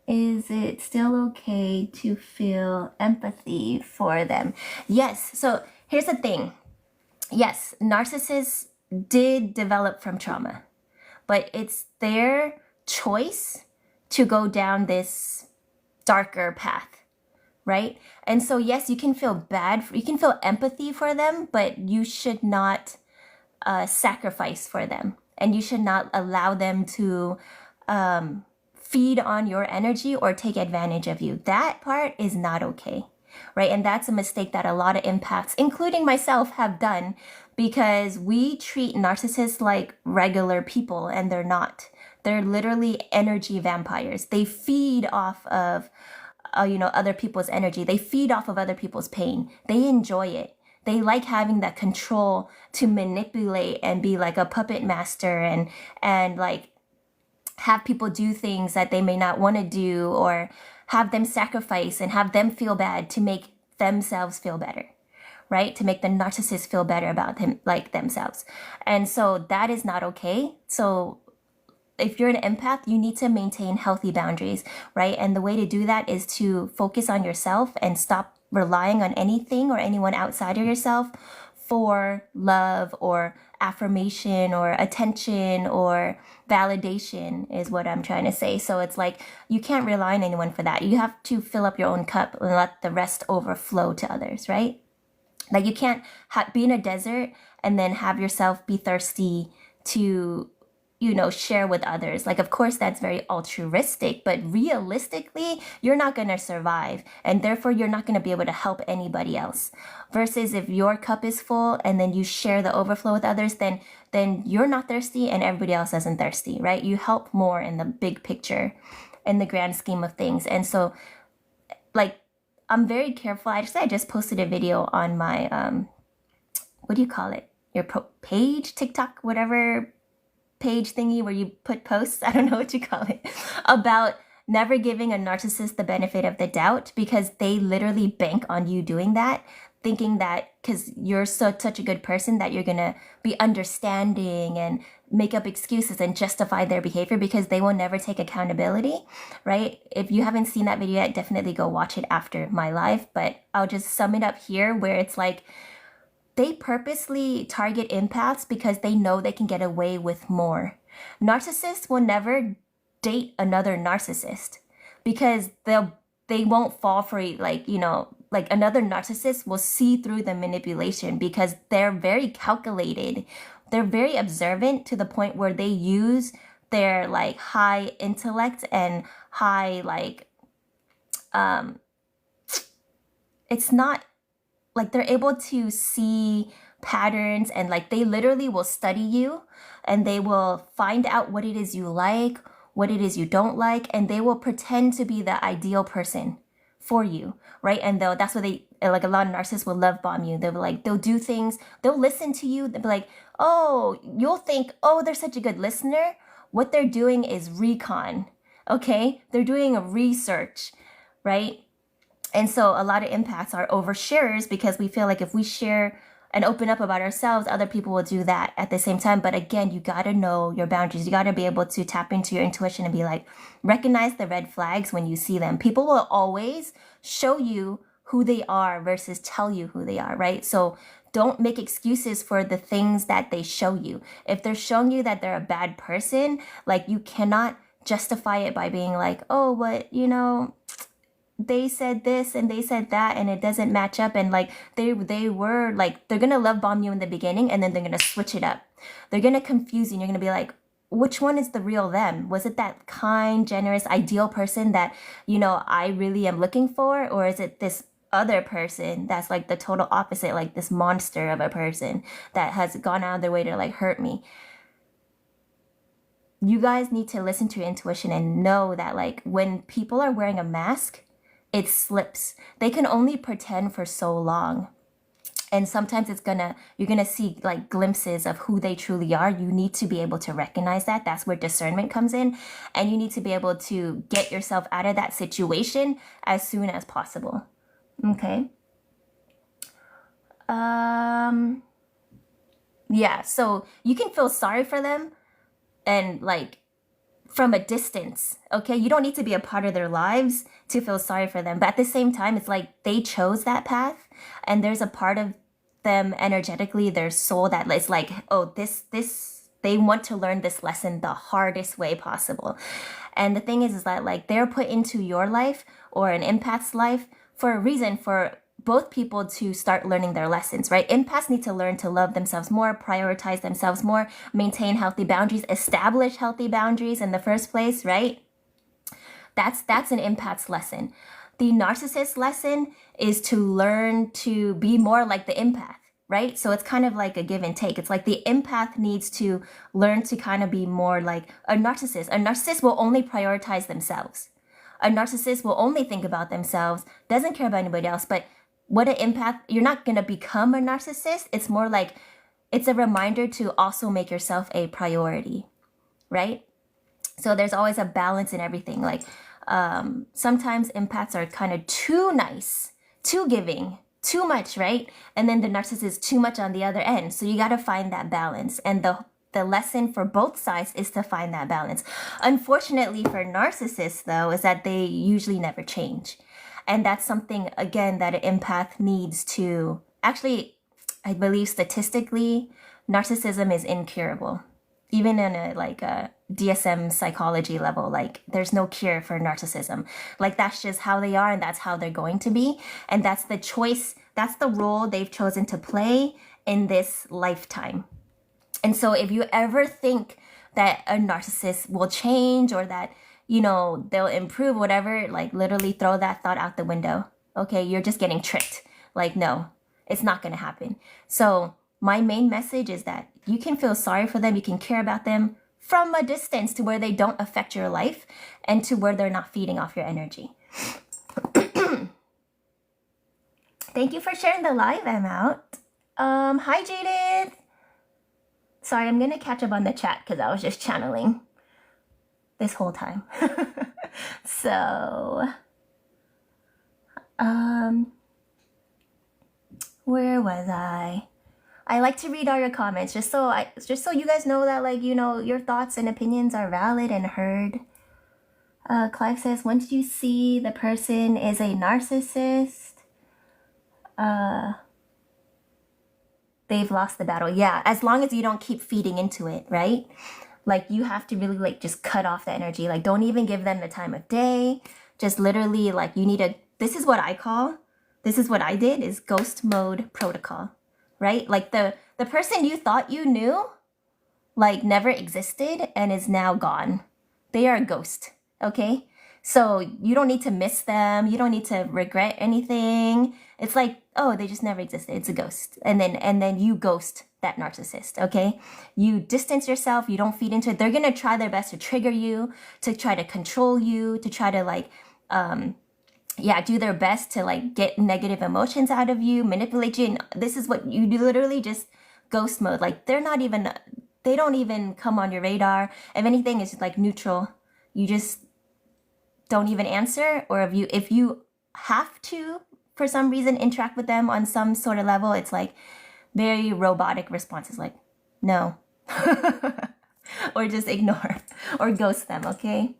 Is it still okay to feel empathy for them? Yes. So here's the thing. Yes, narcissists did develop from trauma, but it's their choice to go down this darker path, right? And so yes, you can feel bad, you can feel empathy for them, but you should not sacrifice for them. And you should not allow them to feed on your energy or take advantage of you. That part is not okay, right? And that's a mistake that a lot of empaths, including myself, have done because we treat narcissists like regular people and they're not. They're literally energy vampires. They feed off of, other people's energy. They feed off of other people's pain. They enjoy it. They like having that control to manipulate and be like a puppet master and like have people do things that they may not want to do or have them sacrifice and have them feel bad to make themselves feel better, right? To make the narcissist feel better about them, like themselves. And so that is not okay. So if you're an empath, you need to maintain healthy boundaries, right? And the way to do that is to focus on yourself and stop relying on anything or anyone outside of yourself for love or affirmation or attention or validation is what I'm trying to say. So it's like you can't rely on anyone for that. You have to fill up your own cup and let the rest overflow to others, right? Like you can't be in a desert and then have yourself be thirsty to share with others. Like, of course, that's very altruistic, but realistically, you're not going to survive. And therefore, you're not going to be able to help anybody else. Versus if your cup is full and then you share the overflow with others, then you're not thirsty and everybody else isn't thirsty, right? You help more in the big picture, in the grand scheme of things. And so, like, I'm very careful. I just posted a video on my, what do you call it? Your page, TikTok, whatever page thingy where you put posts, I don't know what you call it, about never giving a narcissist the benefit of the doubt, because they literally bank on you doing that, thinking that because you're such a good person that you're gonna be understanding and make up excuses and justify their behavior, because they will never take accountability, right? If you haven't seen that video yet, definitely go watch it after my live, but I'll just sum it up here, where it's like, they purposely target empaths because they know they can get away with more. Narcissists will never date another narcissist because they won't fall for it. Like another narcissist will see through the manipulation because they're very calculated. They're very observant to the point where they use their like high intellect and high it's not like they're able to see patterns, and like they literally will study you and they will find out what it is you like, what it is you don't like, and they will pretend to be the ideal person for you, right? And that's what they, like a lot of narcissists will love bomb you. They'll do things, they'll listen to you, they'll be like, oh, you'll think, oh, they're such a good listener. What they're doing is recon, okay? They're doing a research, right? And so a lot of empaths are oversharers because we feel like if we share and open up about ourselves, other people will do that at the same time. But again, you got to know your boundaries. You got to be able to tap into your intuition and be like, recognize the red flags when you see them. People will always show you who they are versus tell you who they are, right? So don't make excuses for the things that they show you. If they're showing you that they're a bad person, like you cannot justify it by being like, oh, but they said this and they said that and it doesn't match up, and like they were like, they're gonna love bomb you in the beginning and then they're gonna switch it up. They're gonna confuse you and you're gonna be like, which one is the real them? Was it that kind, generous, ideal person that I really am looking for, or is it this other person that's like the total opposite, like this monster of a person that has gone out of their way to like hurt me? You guys need to listen to your intuition and know that like when people are wearing a mask, it slips. They can only pretend for so long. And sometimes you're gonna see like glimpses of who they truly are. You need to be able to recognize that. That's where discernment comes in. And you need to be able to get yourself out of that situation as soon as possible. Okay. Yeah, so you can feel sorry for them and like from a distance, okay? You don't need to be a part of their lives to feel sorry for them. But at the same time, it's like they chose that path, and there's a part of them energetically, their soul, that is like, oh, this they want to learn this lesson the hardest way possible. And the thing is that like they're put into your life or an empath's life for a reason, for both people to start learning their lessons, right? Empaths need to learn to love themselves more, prioritize themselves more, maintain healthy boundaries, establish healthy boundaries in the first place, right? That's an empath's lesson. The narcissist lesson is to learn to be more like the empath, right? So it's kind of like a give and take. It's like the empath needs to learn to kind of be more like a narcissist. A narcissist will only prioritize themselves. A narcissist will only think about themselves, doesn't care about anybody else. But what an empath, you're not going to become a narcissist. It's more like it's a reminder to also make yourself a priority, right? So there's always a balance in everything. Like sometimes empaths are kind of too nice, too giving, too much, right? And then the narcissist is too much on the other end. So you got to find that balance. And the lesson for both sides is to find that balance. Unfortunately for narcissists, though, is that they usually never change. And that's something, again, that an empath needs to... Actually, I believe statistically, narcissism is incurable. Even in a DSM psychology level, like there's no cure for narcissism. Like that's just how they are and that's how they're going to be. And that's the choice, that's the role they've chosen to play in this lifetime. And so if you ever think that a narcissist will change or that, you know, they'll improve, whatever. Like, literally throw that thought out the window. Okay, you're just getting tricked. Like, no, it's not going to happen. So my main message is that you can feel sorry for them. You can care about them from a distance to where they don't affect your life and to where they're not feeding off your energy. Thank you for sharing the live. I'm out. Hi, Judith. Sorry, I'm going to catch up on the chat because I was just channeling this whole time. So, where was I? I like to read all your comments just so you guys know that, like, you know, your thoughts and opinions are valid and heard. Clive says, once you see the person is a narcissist, they've lost the battle. Yeah, as long as you don't keep feeding into it, right? Like, you have to really, like, just cut off the energy. Like, don't even give them the time of day. Just literally, like, you need a, this is what I did, is ghost mode protocol, right? Like, the person you thought you knew, like, never existed and is now gone. They are a ghost, okay? So you don't need to miss them. You don't need to regret anything. It's like, oh, they just never existed. It's a ghost. And then you ghost that narcissist, okay? You distance yourself. You don't feed into it. They're going to try their best to trigger you, to try to control you, to try to, like, do their best to, like, get negative emotions out of you, manipulate you. And this is what you do, literally just ghost mode. Like, they don't even come on your radar. If anything, it's just, like, neutral. You just don't even answer. Or if you have to, for some reason, interact with them on some sort of level, it's like very robotic responses, like, no. Or just ignore or ghost them, okay?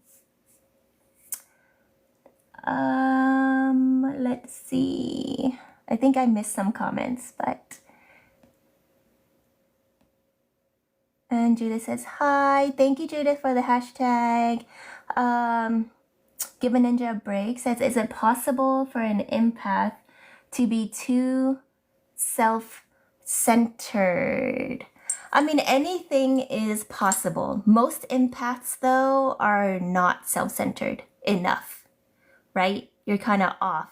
Let's see. I think I missed some comments, but... And Judith says, hi. Thank you, Judith, for the hashtag. Give a Ninja a Break says, is it possible for an empath to be too self-centered? I mean, anything is possible. Most empaths, though, are not self-centered enough, right? You're kind of off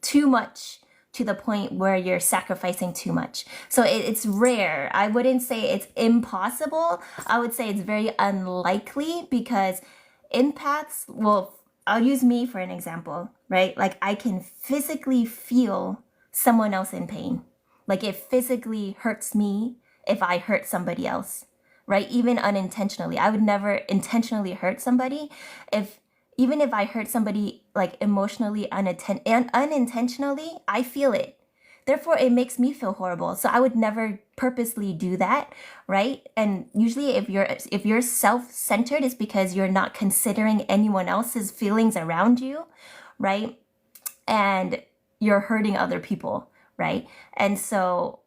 too much to the point where you're sacrificing too much. So it's rare. I wouldn't say it's impossible. I would say it's very unlikely because empaths, well, I'll use me for an example, right? Like, I can physically feel someone else in pain. Like, it physically hurts me if I hurt somebody else, right? Even unintentionally. I would never intentionally hurt somebody. Even if I hurt somebody, like, emotionally unintentionally, I feel it. Therefore, it makes me feel horrible. So I would never purposely do that, right? And usually if you're self-centered, it's because you're not considering anyone else's feelings around you, right? And you're hurting other people, right? And so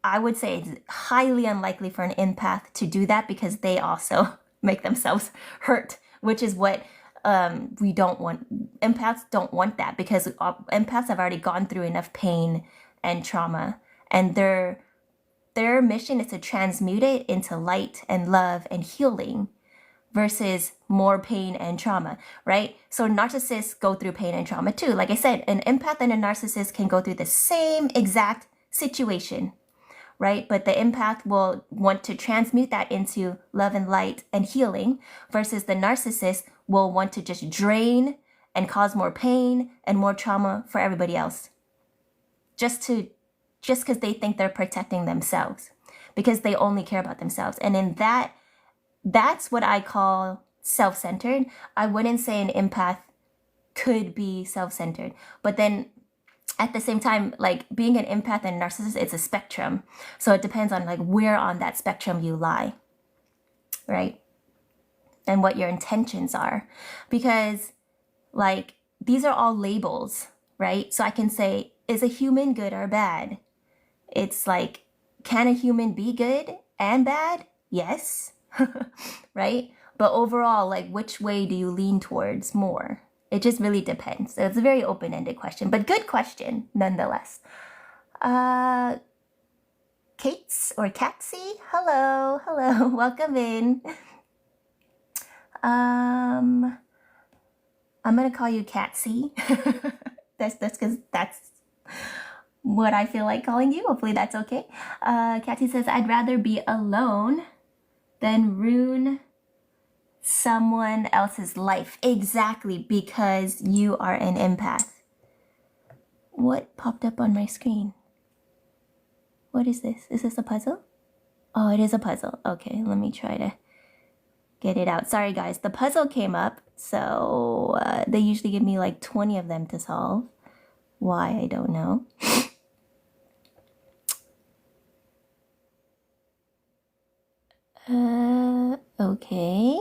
I would say it's highly unlikely for an empath to do that because they also make themselves hurt, which is what we don't want. Empaths don't want that because empaths have already gone through enough pain and trauma, and their mission is to transmute it into light and love and healing versus more pain and trauma, right? So narcissists go through pain and trauma too. Like I said, an empath and a narcissist can go through the same exact situation, right? But the empath will want to transmute that into love and light and healing versus the narcissist will want to just drain and cause more pain and more trauma for everybody else. Just because they think they're protecting themselves, because they only care about themselves. And in that's what I call self-centered. I wouldn't say an empath could be self-centered, but then at the same time, like, being an empath and narcissist, it's a spectrum. So it depends on, like, where on that spectrum you lie, right? And what your intentions are, because, like, these are all labels, right? So I can say, is a human good or bad? It's like, can a human be good and bad? Yes, right? But overall, like, which way do you lean towards more? It just really depends. So it's a very open-ended question, but good question nonetheless. Kates or Katsy, hello, welcome in. I'm gonna call you Catsy. that's because that's what I feel like calling you. Hopefully that's okay. Catsy says, I'd rather be alone than ruin someone else's life. Exactly, because you are an empath. What popped up on my screen? What is this? Is this a puzzle? Oh, it is a puzzle. Okay, let me try to get it out. Sorry guys, the puzzle came up, so they usually give me like 20 of them to solve. Why, I don't know. Okay.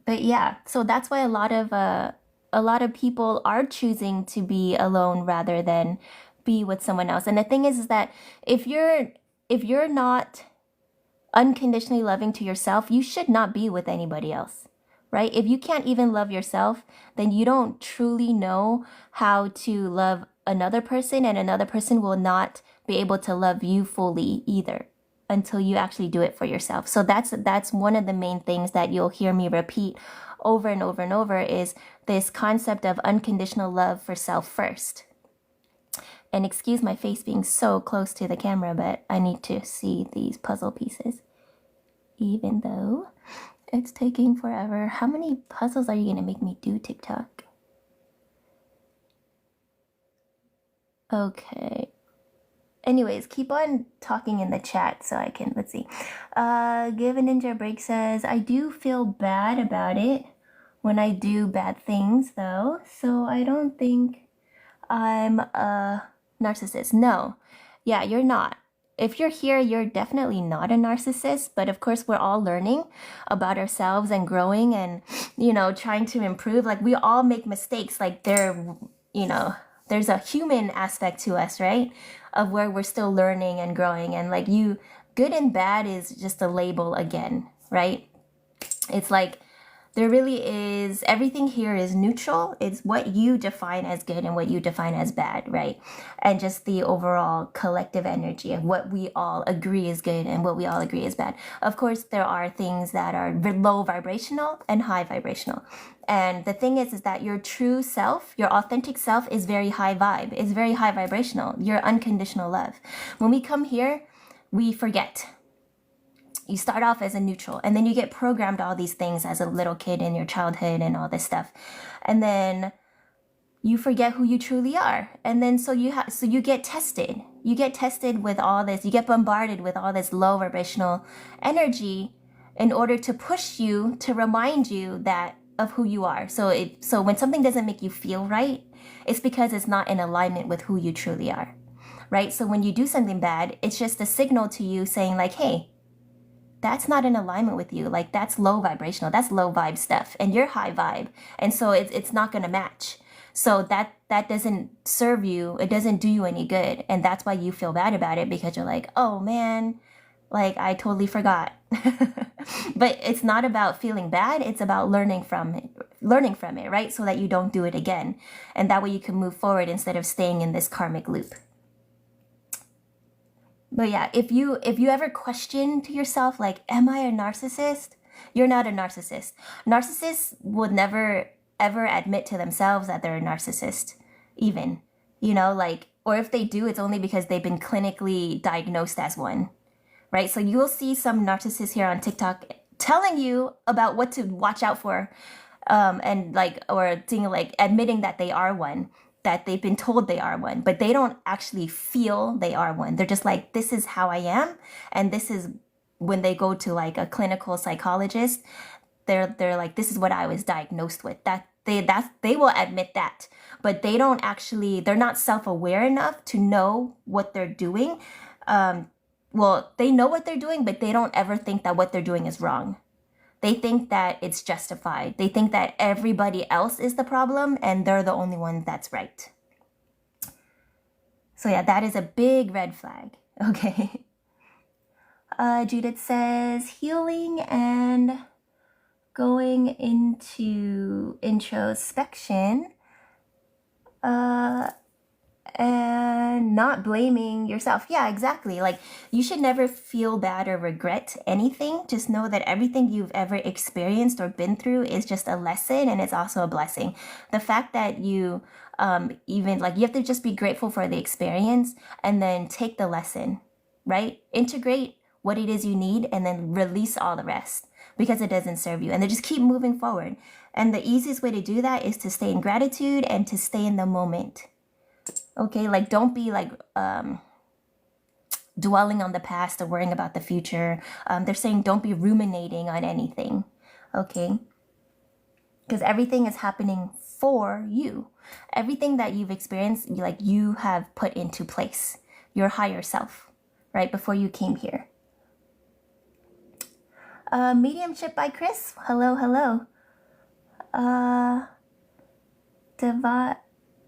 But yeah, so that's why a lot of people are choosing to be alone rather than be with someone else. And the thing is that if you're not unconditionally loving to yourself, you should not be with anybody else, right? If you can't even love yourself, then you don't truly know how to love another person, and another person will not be able to love you fully either until you actually do it for yourself. So that's one of the main things that you'll hear me repeat over and over and over, is this concept of unconditional love for self first. And excuse my face being so close to the camera, but I need to see these puzzle pieces, even though it's taking forever. How many puzzles are you gonna make me do, TikTok? Okay. Anyways, keep on talking in the chat so I can, let's see. Give a Ninja a Break says, I do feel bad about it when I do bad things though, so I don't think I'm a narcissist. No, yeah, you're not. If you're here, you're definitely not a narcissist, but of course we're all learning about ourselves and growing and, trying to improve. Like, we all make mistakes. Like, there's a human aspect to us, right? Of where we're still learning and growing. And like, good and bad is just a label again, right? It's like, there really is, everything here is neutral. It's what you define as good and what you define as bad, right? And just the overall collective energy of what we all agree is good and what we all agree is bad. Of course, there are things that are low vibrational and high vibrational. And the thing is that your true self, your authentic self, is very high vibe. It's very high vibrational. Your unconditional love. When we come here, we forget. You start off as a neutral, and then you get programmed all these things as a little kid in your childhood and all this stuff. And then you forget who you truly are. And then so you get tested. You get tested with all this. You get bombarded with all this low vibrational energy in order to push you, to remind you that of who you are. So when something doesn't make you feel right, it's because it's not in alignment with who you truly are. Right? So when you do something bad, it's just a signal to you saying like, hey, that's not in alignment with you. Like, that's low vibrational. That's low vibe stuff. And you're high vibe. And so it's not going to match. So that doesn't serve you. It doesn't do you any good. And that's why you feel bad about it, because you're like, oh man, like I totally forgot. But it's not about feeling bad. It's about learning from it, right? So that you don't do it again. And that way you can move forward instead of staying in this karmic loop. But yeah, if you ever question to yourself, like, am I a narcissist? You're not a narcissist. Narcissists would never, ever admit to themselves that they're a narcissist, even. Or if they do, it's only because they've been clinically diagnosed as one, right? So you'll see some narcissists here on TikTok telling you about what to watch out for, or admitting that they are one, that they've been told they are one, but they don't actually feel they are one. They're just like, this is how I am. And this is when they go to like a clinical psychologist, they're like, this is what I was diagnosed with. They will admit that, but they're not self-aware enough to know what they're doing. They know what they're doing, but they don't ever think that what they're doing is wrong. They think that it's justified. They think that everybody else is the problem and they're the only one that's right. So yeah, that is a big red flag. Okay. Judith says, healing and going into introspection And not blaming yourself. Yeah, exactly. Like, you should never feel bad or regret anything. Just know that everything you've ever experienced or been through is just a lesson, and it's also a blessing. The fact that you even like, you have to just be grateful for the experience and then take the lesson, right? Integrate what it is you need and then release all the rest because it doesn't serve you, and then just keep moving forward. And the easiest way to do that is to stay in gratitude and to stay in the moment. Okay, like, don't be like dwelling on the past or worrying about the future. They're saying don't be ruminating on anything. Okay, because everything is happening for you. Everything that you've experienced, like, you have put into place your higher self, right, before you came here. Mediumship by Chris. Hello, hello.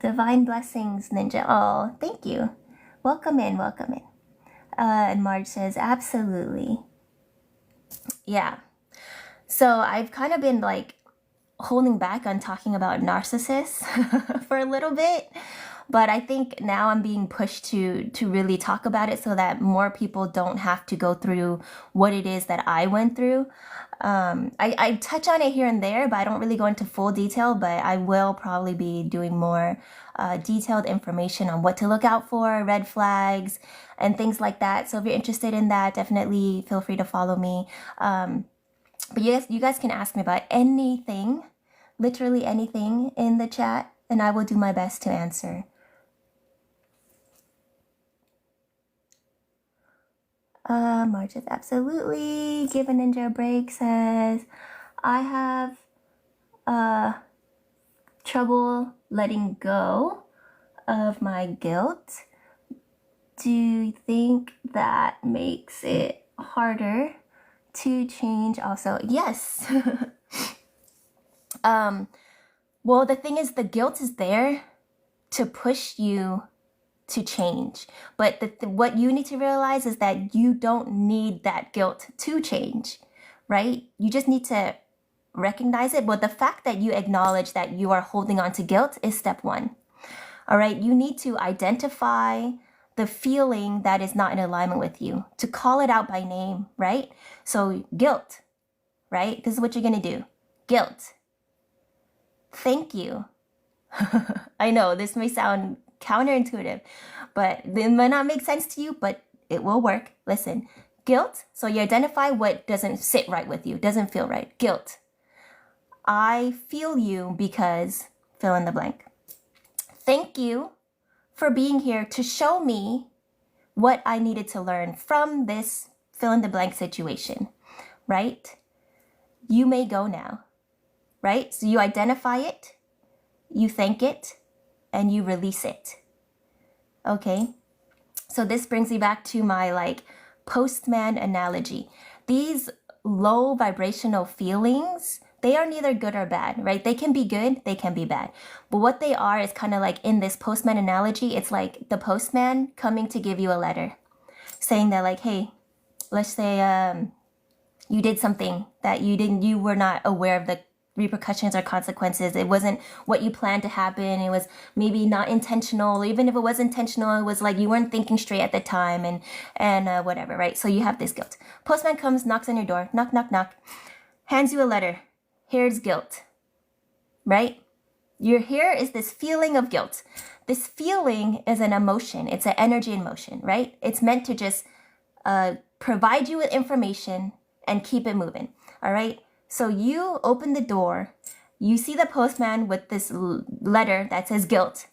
Divine blessings, Ninja. Oh, thank you. Welcome in, welcome in. And Marge says, absolutely. Yeah. So I've kind of been like holding back on talking about narcissists for a little bit, but I think now I'm being pushed to really talk about it so that more people don't have to go through what it is that I went through. I touch on it here and there, but I don't really go into full detail, but I will probably be doing more detailed information on what to look out for, red flags, and things like that. So if you're interested in that, definitely feel free to follow me. But you guys can ask me about anything, literally anything in the chat, and I will do my best to answer. March is absolutely. Give a Ninja a break says, I have trouble letting go of my guilt. Do you think that makes it harder to change also? Yes. Well, the thing is, the guilt is there to push you to change. But what you need to realize is that you don't need that guilt to change, right? You just need to recognize it. But the fact that you acknowledge that you are holding on to guilt is step one. All right. You need to identify the feeling that is not in alignment with you, to call it out by name, right? So guilt, right? This is what you're going to do. Guilt. Thank you. I know this may sound counterintuitive, but it might not make sense to you, but it will work. Listen, guilt. So you identify what doesn't sit right with you, doesn't feel right. Guilt. I feel you because fill in the blank. Thank you for being here to show me what I needed to learn from this fill in the blank situation, right? You may go now, right? So you identify it, you thank it, and you release it. Okay? So this brings me back to my like postman analogy. These low vibrational feelings, they are neither good or bad, right? They can be good, they can be bad. But what they are is kind of like, in this postman analogy, it's like the postman coming to give you a letter saying that, like, hey, let's say you did something that you were not aware of the repercussions or consequences. It wasn't what you planned to happen. It was maybe not intentional. Even if it was intentional, it was like you weren't thinking straight at the time and whatever, right? So you have this guilt. Postman comes, knocks on your door, knock, knock, knock, hands you a letter. Here's guilt, right? Here is this feeling of guilt. This feeling is an emotion. It's an energy in motion, right? It's meant to just provide you with information and keep it moving, all right? So you open the door, you see the postman with this letter that says guilt,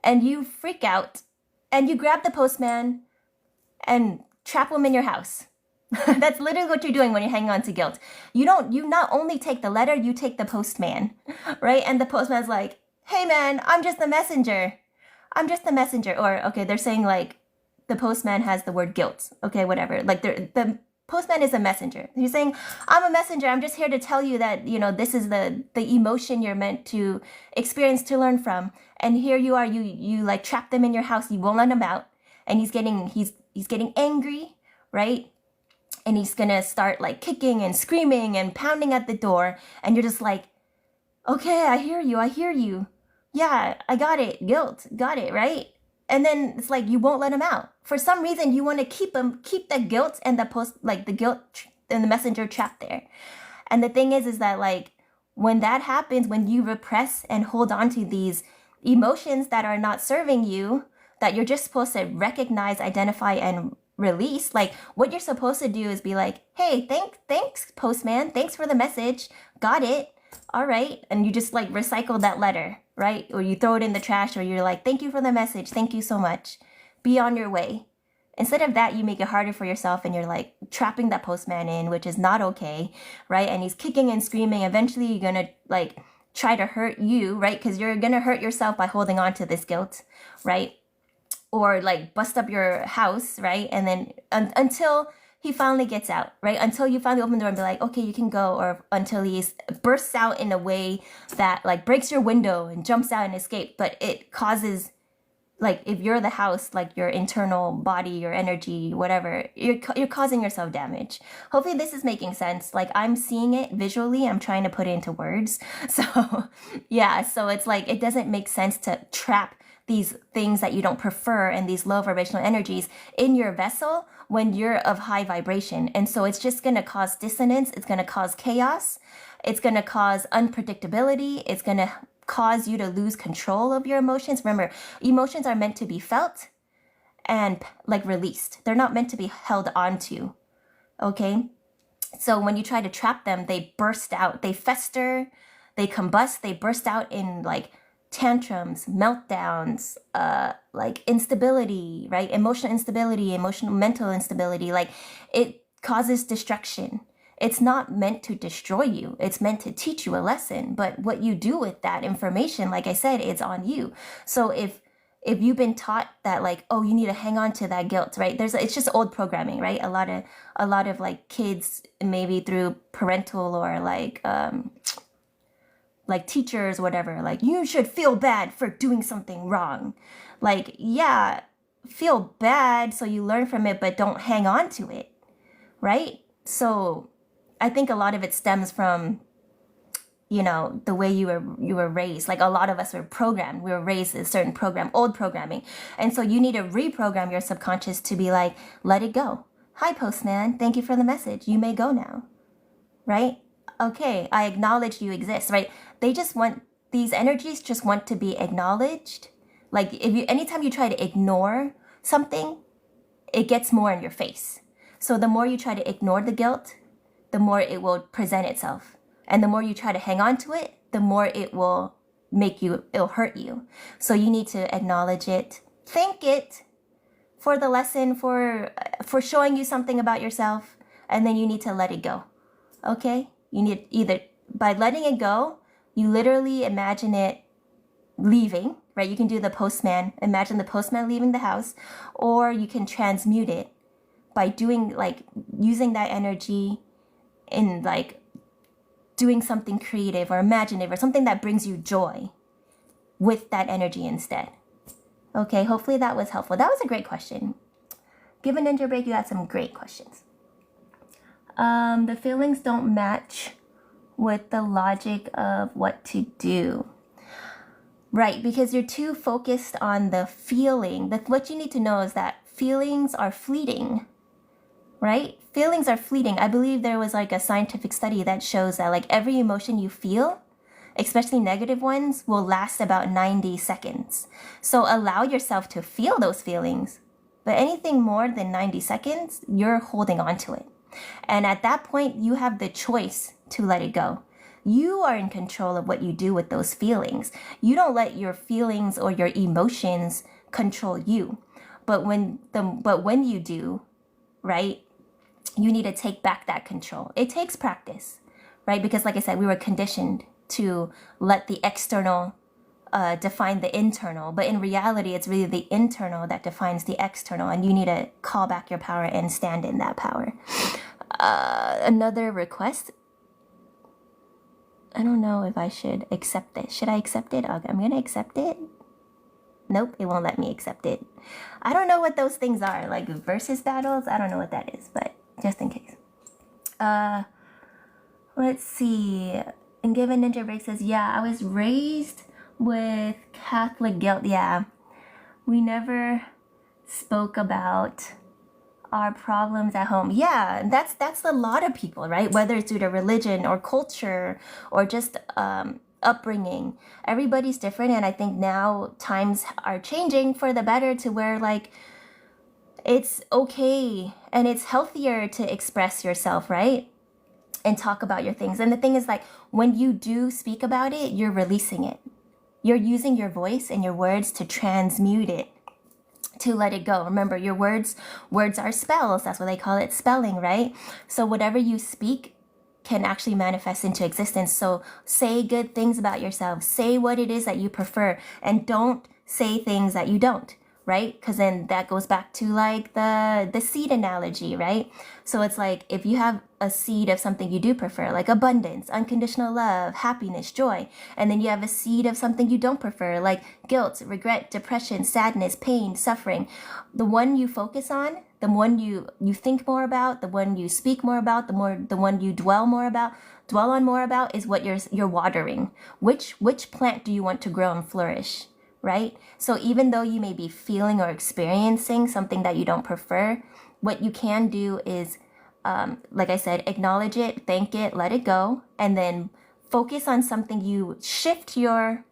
and you freak out, and you grab the postman and trap him in your house. That's literally what you're doing when you're hanging on to guilt. You not only take the letter, you take the postman, right? And the postman's like, hey man, I'm just the messenger. I'm just the messenger. Or, okay, they're saying like the postman has the word guilt. Okay, whatever. Like the postman is a messenger. He's saying, I'm a messenger. I'm just here to tell you that, this is the emotion you're meant to experience, to learn from. And here you are, you like trap them in your house. You won't let them out. And he's getting angry, right? And he's gonna start like kicking and screaming and pounding at the door. And you're just like, okay, I hear you. Yeah, I got it. Guilt. Got it, right? And then it's like you won't let him out. For some reason, you want to keep the guilt and the guilt and the messenger trapped there. And the thing is that like when that happens, when you repress and hold on to these emotions that are not serving you, that you're just supposed to recognize, identify, and release, like what you're supposed to do is be like, hey, thanks, postman. Thanks for the message. Got it. All right. And you just like recycle that letter, right? Or you throw it in the trash, or you're like, thank you for the message. Thank you so much. Be on your way. Instead of that, you make it harder for yourself and you're like trapping that postman in, which is not okay, right? And he's kicking and screaming. Eventually, you're going to like try to hurt you, right? Because you're going to hurt yourself by holding on to this guilt, right? Or like bust up your house, right? And then until he finally gets out, right? Until you finally open the door and be like, okay, you can go. Or until he bursts out in a way that like breaks your window and jumps out and escapes. But it causes, like if you're the house, like your internal body, your energy, whatever, you're causing yourself damage. Hopefully this is making sense. Like I'm seeing it visually. I'm trying to put it into words. So yeah, so it's like, it doesn't make sense to trap these things that you don't prefer and these low vibrational energies in your vessel when you're of high vibration. And so it's just going to cause dissonance. It's going to cause chaos. It's going to cause unpredictability. It's going to cause you to lose control of your emotions. Remember, emotions are meant to be felt and like released. They're not meant to be held onto. Okay? So when you try to trap them, they burst out. They fester, they combust, they burst out in like tantrums, meltdowns, like instability, right? Emotional instability, mental instability. Like it causes destruction. It's not meant to destroy you. It's meant to teach you a lesson. But what you do with that information, like I said, it's on you. So if you've been taught that like, oh, you need to hang on to that guilt, right? It's just old programming, right? A lot of like kids, maybe through parental or like teachers, whatever, like you should feel bad for doing something wrong. Like, yeah, feel bad so you learn from it, but don't hang on to it, right? So I think a lot of it stems from, you know, the way you were raised. Like a lot of us were programmed. We were raised in a certain program, old programming. And so you need to reprogram your subconscious to be like, let it go. Hi, postman. Thank you for the message. You may go now. Right? Okay, I acknowledge you exist, right? These energies just want to be acknowledged. Like anytime you try to ignore something, it gets more in your face. So the more you try to ignore the guilt, the more it will present itself. And the more you try to hang on to it, the more it will it'll hurt you. So you need to acknowledge it, thank it for the lesson, for showing you something about yourself, and then you need to let it go. Okay? You need either, by letting it go, you literally imagine it leaving, right? You can do the postman, imagine the postman leaving the house, or you can transmute it by doing like using that energy in like doing something creative or imaginative or something that brings you joy with that energy instead. Okay, hopefully that was helpful. That was a great question. Given Ninja Break, you had some great questions. The feelings don't match with the logic of what to do. Right, because you're too focused on the feeling. What you need to know is that feelings are fleeting, right? Feelings are fleeting. I believe there was like a scientific study that shows that like every emotion you feel, especially negative ones, will last about 90 seconds. So allow yourself to feel those feelings, but anything more than 90 seconds, you're holding on to it. And at that point, you have the choice to let it go. You are in control of what you do with those feelings. You don't let your feelings or your emotions control you. But when you do, right, you need to take back that control. It takes practice, right? Because like I said, we were conditioned to let the external define the internal. But in reality, it's really the internal that defines the external. And you need to call back your power and stand in that power. Another request. I don't know if I should accept it. Should I accept it? Okay, I'm going to accept it. Nope, it won't let me accept it. I don't know what those things are. Like versus battles? I don't know what that is, but just in case. Let's see. And Given Ninja Break says, yeah, I was raised with Catholic guilt. Yeah. we never spoke about our problems at home. Yeah, that's a lot of people, right? Whether it's due to religion or culture or just upbringing, everybody's different. And I think now times are changing for the better to where like it's okay and it's healthier to express yourself, right? And talk about your things. And the thing is, like, when you do speak about it, you're releasing it. You're using your voice and your words to transmute it, to let it go. Remember, your words are spells. That's what they call it, spelling, right? So whatever you speak can actually manifest into existence. So say good things about yourself. Say what it is that you prefer, and don't say things that you don't, right? Because then that goes back to like the seed analogy, right? So it's like if you have a seed of something you do prefer, like abundance, unconditional love, happiness, joy, and then you have a seed of something you don't prefer, like guilt, regret, depression, sadness, pain, suffering, the one you focus on, the one you think more about, the one you speak more about, the one you dwell on more about is what you're watering. Which plant do you want to grow and flourish? Right? So even though you may be feeling or experiencing something that you don't prefer, what you can do is, like I said, acknowledge it, thank it, let it go, and then focus on something you shift your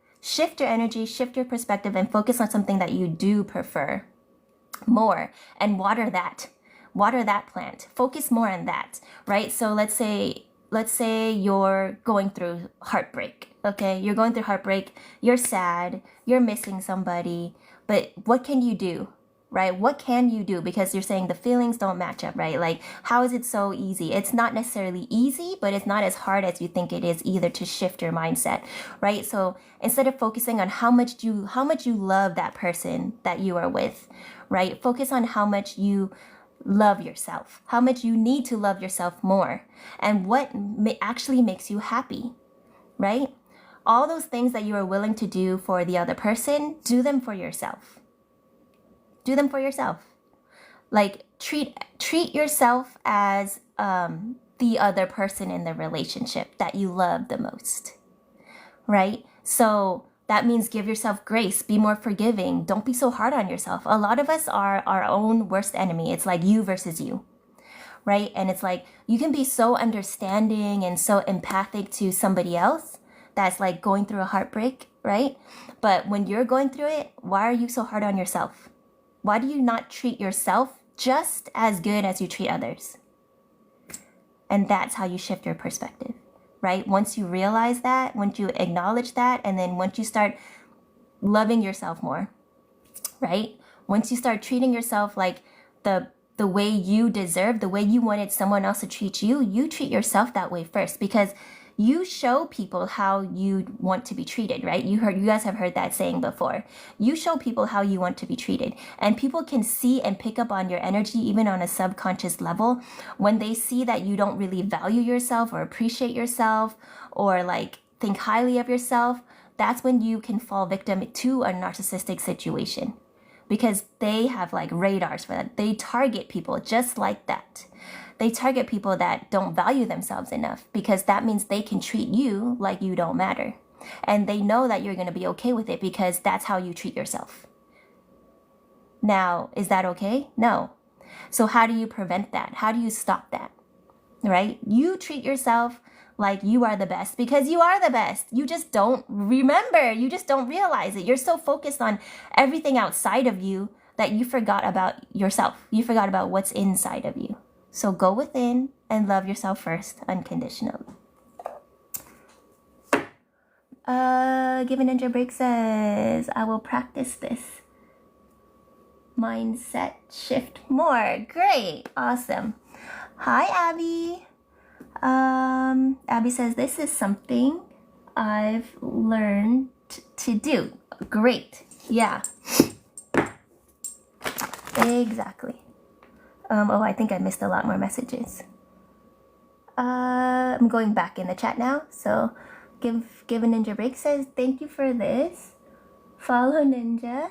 energy, shift your perspective, and focus on something that you do prefer more, and water that plant. Focus more on that, right? So let's say you're going through heartbreak. Okay, you're going through heartbreak, you're sad, you're missing somebody, but what can you do, right? What can you do? Because you're saying the feelings don't match up, right? Like, how is it so easy? It's not necessarily easy, but it's not as hard as you think it is either to shift your mindset, right? So instead of focusing on how much you love that person that you are with, right? Focus on how much you love yourself, how much you need to love yourself more, and what actually makes you happy, right? All those things that you are willing to do for the other person, do them for yourself. Do them for yourself. Like treat yourself as the other person in the relationship that you love the most, right? So that means give yourself grace, be more forgiving. Don't be so hard on yourself. A lot of us are our own worst enemy. It's like you versus you, right? And it's like you can be so understanding and so empathic to somebody else that's like going through a heartbreak, right? But when you're going through it, why are you so hard on yourself? Why do you not treat yourself just as good as you treat others? And that's how you shift your perspective, right? Once you realize that, once you acknowledge that, and then once you start loving yourself more, right? Once you start treating yourself like the way you deserve, the way you wanted someone else to treat you, you treat yourself that way first, because you show people how you want to be treated, right? You guys have heard that saying before. You show people how you want to be treated, and people can see and pick up on your energy even on a subconscious level when they see that you don't really value yourself or appreciate yourself or like think highly of yourself. That's when you can fall victim to a narcissistic situation, because they have like radars for that. They target people just like that. They target people that don't value themselves enough, because that means they can treat you like you don't matter. And they know that you're going to be okay with it because that's how you treat yourself. Now, is that okay? No. So how do you prevent that? How do you stop that? Right? You treat yourself like you are the best, because you are the best. You just don't remember. You just don't realize it. You're so focused on everything outside of you that you forgot about yourself. You forgot about what's inside of you. So go within and love yourself first, unconditionally. Given Ninja Break says, I will practice this mindset shift more. Great. Awesome. Hi, Abby. Abby says, this is something I've learned to do. Great. Yeah. Exactly. Oh, I think I missed a lot more messages. I'm going back in the chat now. So, Give a Ninja Break says, thank you for this. Follow Ninja.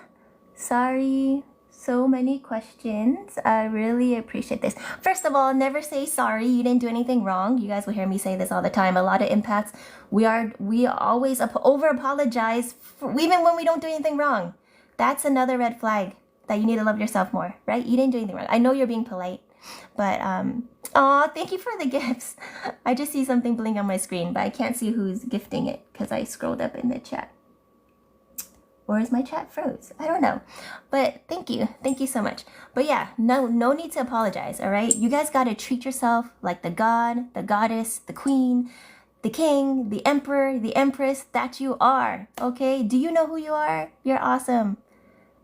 Sorry, so many questions. I really appreciate this. First of all, never say sorry. You didn't do anything wrong. You guys will hear me say this all the time. A lot of empaths, we always over apologize even when we don't do anything wrong. that's another red flag that you need to love yourself more, right? You didn't do anything wrong. I know you're being polite, but oh, thank you for the gifts. I just see something blink on my screen, but I can't see who's gifting it because I scrolled up in the chat. Or is my chat froze? I don't know. But thank you so much. But yeah, no need to apologize, all right? You guys got to treat yourself like the god, the goddess, the queen, the king, the emperor, the empress that you are, okay? Do you know who you are? You're awesome.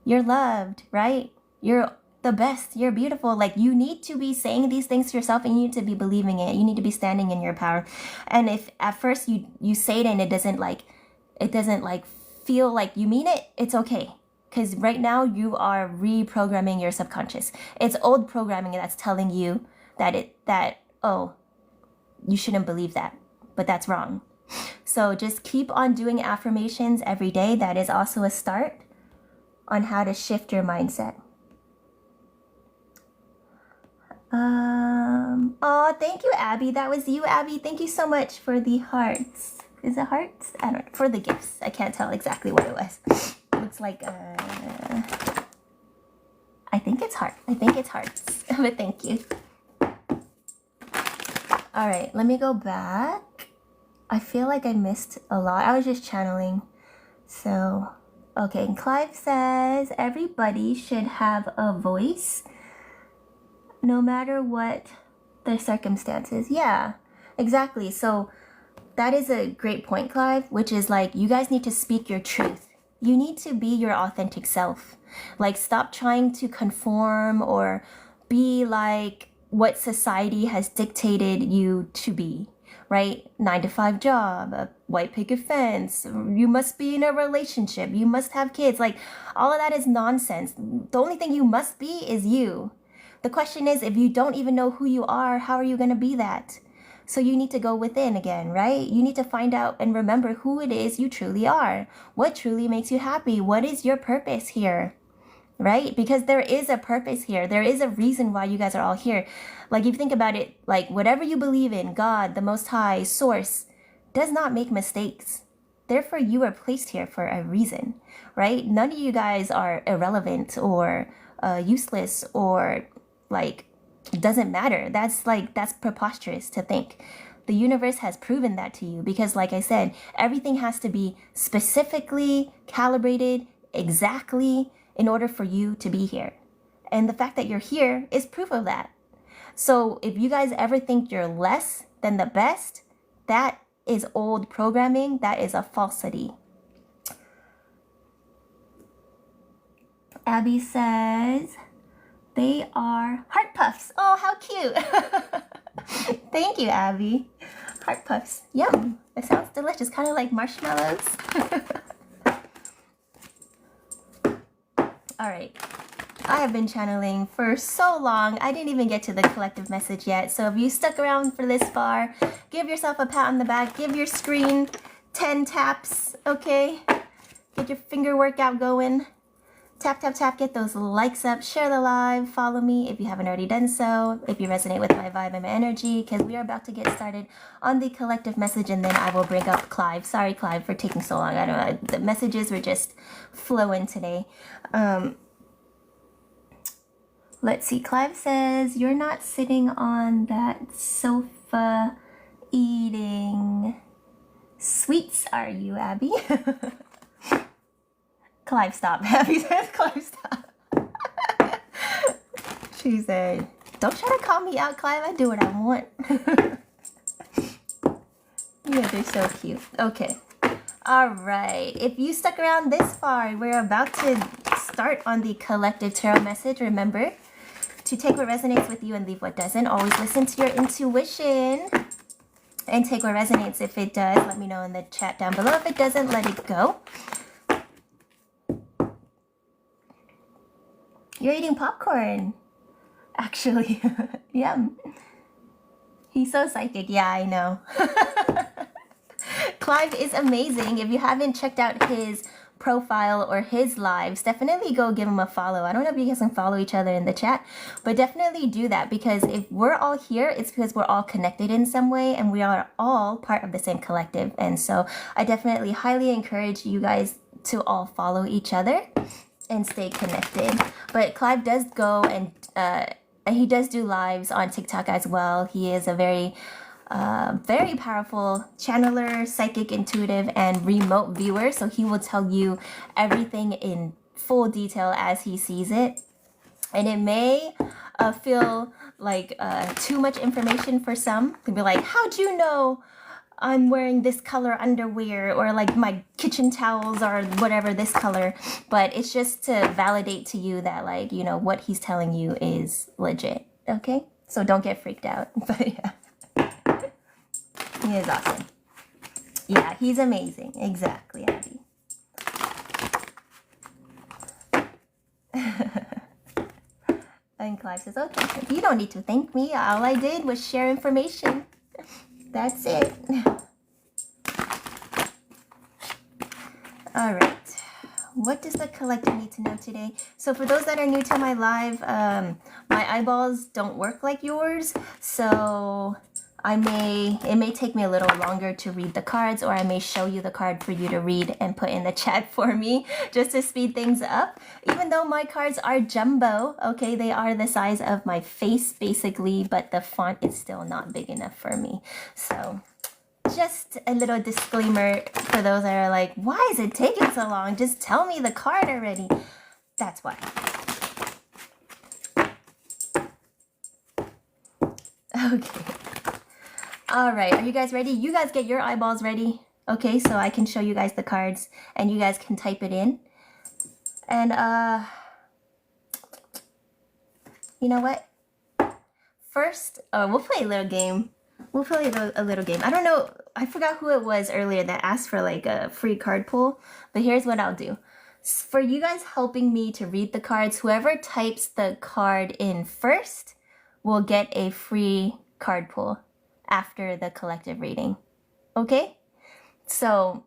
You're loved, right? You're the best. You're beautiful. Like, you need to be saying these things to yourself, and you need to be believing it. You need to be standing in your power. And if at first you say it and it doesn't feel like you mean it, it's okay. Because right now you are reprogramming your subconscious. It's old programming that's telling you that oh, you shouldn't believe that, but that's wrong. So just keep on doing affirmations every day. That is also a start on how to shift your mindset. Oh, thank you, Abby. That was you, Abby. Thank you so much for the hearts. Is it hearts? I don't know. For the gifts. I can't tell exactly what it was. Looks like, I think it's heart. I think it's hearts. But thank you. All right, let me go back. I feel like I missed a lot. I was just channeling. So, okay. And Clive says, everybody should have a voice no matter what the circumstances. Yeah, exactly. So, that is a great point, Clive, which is like, you guys need to speak your truth. You need to be your authentic self. Like, stop trying to conform or be like what society has dictated you to be, right? 9-to-5 job, a white picket fence, you must be in a relationship, you must have kids. Like, all of that is nonsense. The only thing you must be is you. The question is, if you don't even know who you are, how are you going to be that? So you need to go within again, right? You need to find out and remember who it is you truly are. What truly makes you happy? What is your purpose here, right? Because there is a purpose here. There is a reason why you guys are all here. Like, if you think about it, like, whatever you believe in, God, the Most High, Source, does not make mistakes. Therefore, you are placed here for a reason, right? None of you guys are irrelevant or useless or like, doesn't matter. That's preposterous to think. The universe has proven that to you because, like I said, everything has to be specifically calibrated exactly in order for you to be here. And the fact that you're here is proof of that. So if you guys ever think you're less than the best, that is old programming. That is a falsity. Abby says, they are heart puffs. Oh, how cute. Thank you, Abby. Heart puffs. Yum. It sounds delicious. Kind of like marshmallows. All right. I have been channeling for so long. I didn't even get to the collective message yet. So if you stuck around for this far, give yourself a pat on the back. Give your screen 10 taps, okay? Get your finger workout going. Tap, tap, tap, get those likes up, share the live, follow me if you haven't already done so, if you resonate with my vibe and my energy, because we are about to get started on the collective message, and then I will bring up Clive. Sorry, Clive, for taking so long. I don't know, the messages were just flowing today. Let's see, Clive says, you're not sitting on that sofa eating sweets, are you, Abby? Clive, stop. Abby says, Clive, stop. She said, don't try to call me out, Clive. I do what I want. Yeah, they're so cute. Okay. All right. If you stuck around this far, we're about to start on the collective tarot message. Remember to take what resonates with you and leave what doesn't. Always listen to your intuition and take what resonates. If it does, let me know in the chat down below. If it doesn't, let it go. You're eating popcorn, actually. Yum. He's so psychic. Yeah, I know. Clive is amazing. If you haven't checked out his profile or his lives, definitely go give him a follow. I don't know if you guys can follow each other in the chat, but definitely do that, because if we're all here, it's because we're all connected in some way and we are all part of the same collective. And so I definitely highly encourage you guys to all follow each other. and stay connected. But Clive does go and he does do lives on TikTok as well. He is a very powerful channeler, psychic, intuitive, and remote viewer. So he will tell you everything in full detail as he sees it. And it may feel like too much information for some. They'll be like, how'd you know I'm wearing this color underwear, or like my kitchen towels are whatever this color? But it's just to validate to you that, like, you know, what he's telling you is legit. Okay? So don't get freaked out. But yeah. He is awesome. Yeah, he's amazing. Exactly, Abby. And Clive says, okay, you don't need to thank me. All I did was share information. That's it. All right. What does the collective need to know today? So for those that are new to my live, my eyeballs don't work like yours. So it may take me a little longer to read the cards, or I may show you the card for you to read and put in the chat for me just to speed things up. Even though my cards are jumbo, okay, they are the size of my face basically, but the font is still not big enough for me. So just a little disclaimer for those that are like, why is it taking so long? Just tell me the card already. That's why. Okay. All right, are you guys ready? You guys get your eyeballs ready, okay, so I can show you guys the cards and you guys can type it in. And you know what? First, we'll play a little game. We'll play a little game. I don't know, I forgot who it was earlier that asked for like a free card pull, but here's what I'll do. For you guys helping me to read the cards, whoever types the card in first will get a free card pull after the collective reading. Okay? So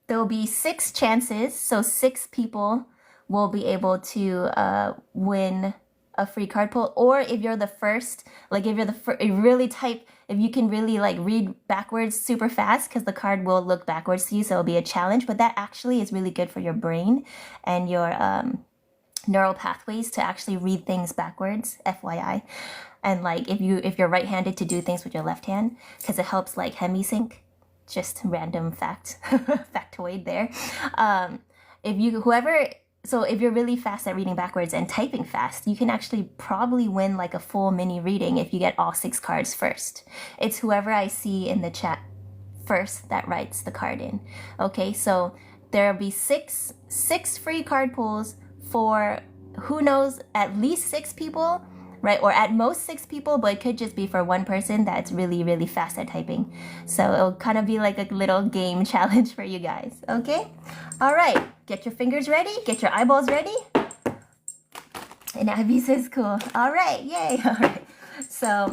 there'll be 6 chances, so 6 people will be able to win a free card pull. Or if you're the first, like if you're the first, if you can really like read backwards super fast, because the card will look backwards to you, so it'll be a challenge. But that actually is really good for your brain and your neural pathways to actually read things backwards, FYI. And like if you're right-handed, to do things with your left hand, because it helps like hemisync. Just random fact, factoid there. If you're really fast at reading backwards and typing fast, you can actually probably win like a full mini reading if you get all 6 cards first. It's whoever I see in the chat first that writes the card in. Okay, so there'll be six free card pulls for, who knows, at least 6 people, right? Or at most 6 people, but it could just be for one person that's really, really fast at typing. So it'll kind of be like a little game challenge for you guys, okay? All right, get your fingers ready, get your eyeballs ready. And Abby says cool. All right, yay, all right. So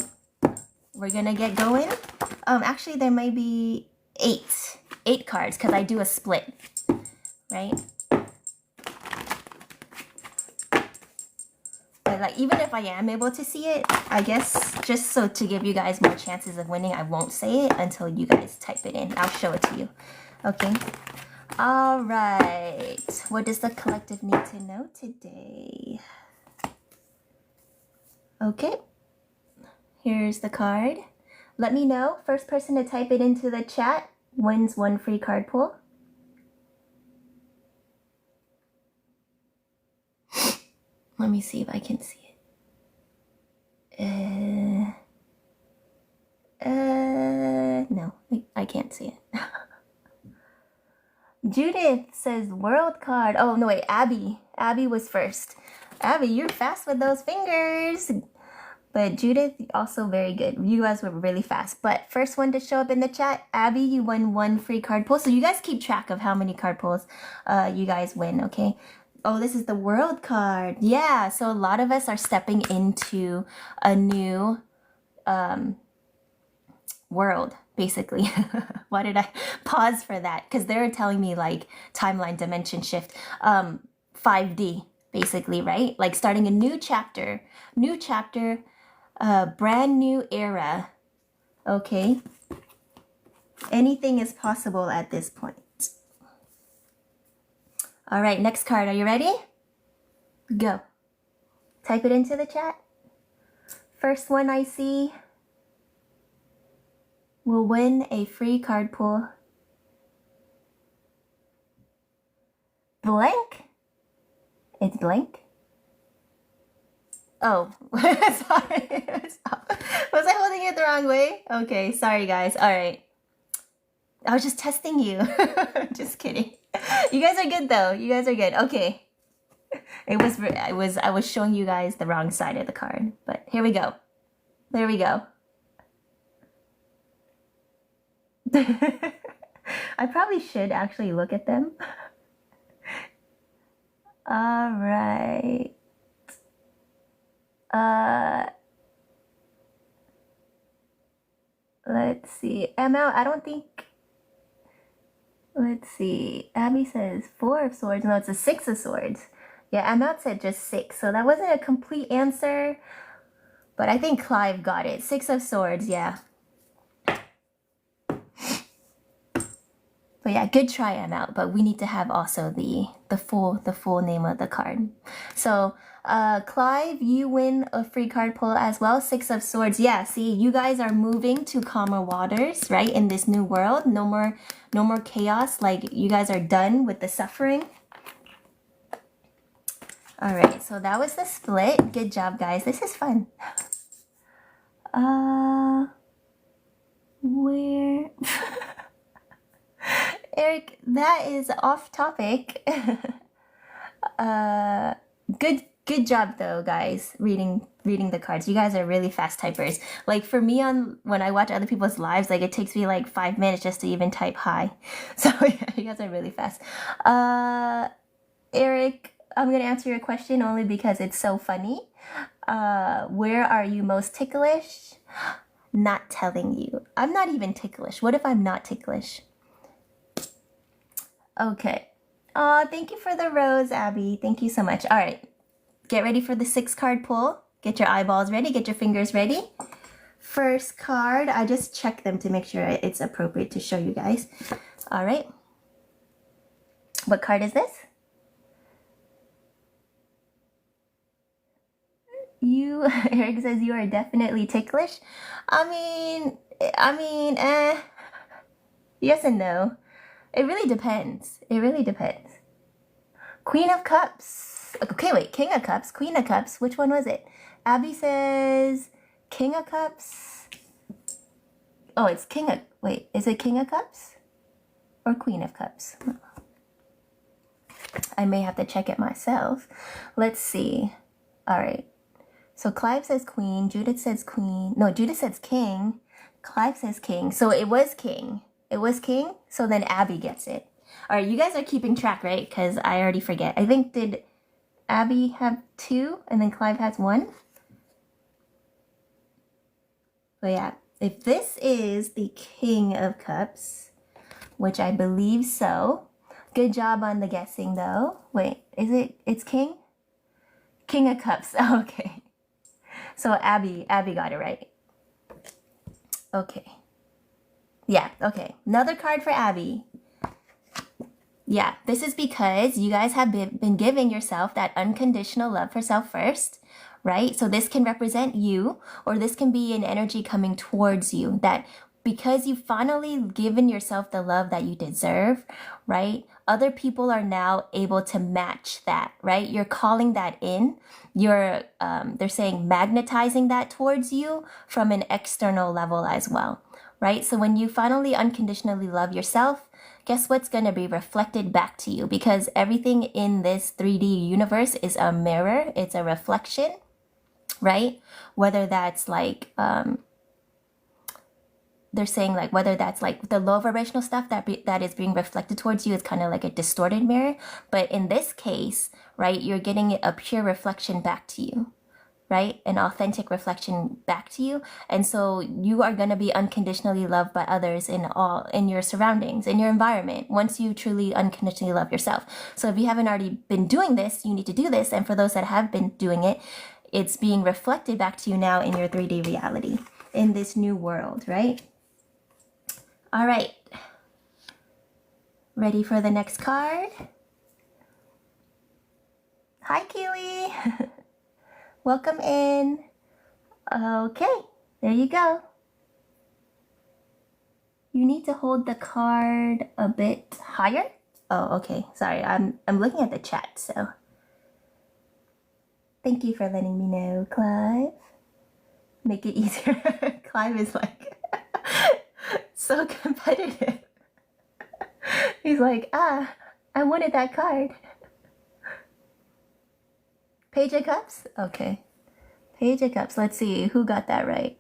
we're gonna get going. Actually, there may be 8 cards, because I do a split, right? But like, even if I am able to see it, I guess just so to give you guys more chances of winning, I won't say it until you guys type it in. I'll show it to you. Okay. All right. What does the collective need to know today? Okay. Here's the card. Let me know. First person to type it into the chat wins 1 free card pull. Let me see if I can see it. No, I can't see it. Judith says world card. Oh, no, wait, Abby. Abby was first. Abby, you're fast with those fingers. But Judith, also very good. You guys were really fast. But first one to show up in the chat, Abby, you won 1 free card pull. So you guys keep track of how many card pulls you guys win, okay? Oh, this is the world card. Yeah, so a lot of us are stepping into a new world, basically. Why did I pause for that? Because they're telling me like timeline dimension shift, 5D, basically, right? Like starting a new chapter, brand new era. Okay. Anything is possible at this point. All right, next card. Are you ready? Go. Type it into the chat. First one I see will win a free card pull. Blank? It's blank? Oh, sorry. Was I holding it the wrong way? Okay, sorry guys. All right. I was just testing you. Just kidding. You guys are good though. You guys are good. Okay. I was showing you guys the wrong side of the card, but here we go. There we go. I probably should actually look at them. All right. Let's see. ML, I don't think. Let's see. Abby says 4 of swords. No, it's a 6 of swords. Yeah, ML said just 6. So that wasn't a complete answer. But I think Clive got it. 6 of swords, yeah. But yeah, good try, ML. But we need to have also the full name of the card. So Clive, you win a free card pull as well. 6 of swords. Yeah, see, you guys are moving to calmer waters, right? In this new world. No more chaos. Like, you guys are done with the suffering. All right, so that was the split. Good job, guys. This is fun. Where? Eric, that is off topic. Good job though, guys. Reading the cards. You guys are really fast typers. Like for me, when I watch other people's lives, like it takes me like 5 minutes just to even type hi. So yeah, you guys are really fast. Eric, I'm gonna answer your question only because it's so funny. Where are you most ticklish? Not telling you. I'm not even ticklish. What if I'm not ticklish? Okay. Thank you for the rose, Abby. Thank you so much. All right. Get ready for the 6 card pull. Get your eyeballs ready. Get your fingers ready. First card. I just checked them to make sure it's appropriate to show you guys. All right. What card is this? Eric says you are definitely ticklish. I mean, yes and no. It really depends. It really depends. Queen of Cups. Okay, wait. King of Cups. Queen of Cups. Which one was it? Abby says King of Cups. Oh, it's King of... Wait, is it King of Cups? Or Queen of Cups? I may have to check it myself. Let's see. All right. So Clive says Queen. Judith says Queen. No, Judith says King. Clive says King. So it was King. It was King, so then Abby gets it. All right, you guys are keeping track, right? Because I already forget. I think, did Abby have 2 and then Clive has 1? So yeah, if this is the King of Cups, which I believe so. Good job on the guessing though. Wait, it's King? King of Cups, okay. So Abby got it right. Okay. Yeah, okay. Another card for Abby. Yeah, this is because you guys have been giving yourself that unconditional love for self first, right? So this can represent you, or this can be an energy coming towards you that because you've finally given yourself the love that you deserve, right? Other people are now able to match that, right? You're calling that in. You're, they're saying magnetizing that towards you from an external level as well, right? So when you finally unconditionally love yourself, guess what's going to be reflected back to you? Because everything in this 3D universe is a mirror. It's a reflection, right? Whether that's like, they're saying like whether that's like the low vibrational stuff that is being reflected towards you is kind of like a distorted mirror. But in this case, right, you're getting a pure reflection back to you, right? An authentic reflection back to you. And so you are going to be unconditionally loved by others in your surroundings, in your environment, once you truly unconditionally love yourself. So if you haven't already been doing this, you need to do this. And for those that have been doing it, it's being reflected back to you now in your 3D reality, in this new world, right? All right. Ready for the next card? Hi, Keely. Welcome in. Okay, there you go. You need to hold the card a bit higher. Oh, okay. Sorry, I'm looking at the chat, so thank you for letting me know, Clive. Make it easier. Clive is like so competitive. He's like, I wanted that card. Page of Cups? Okay. Page of Cups. Let's see who got that right.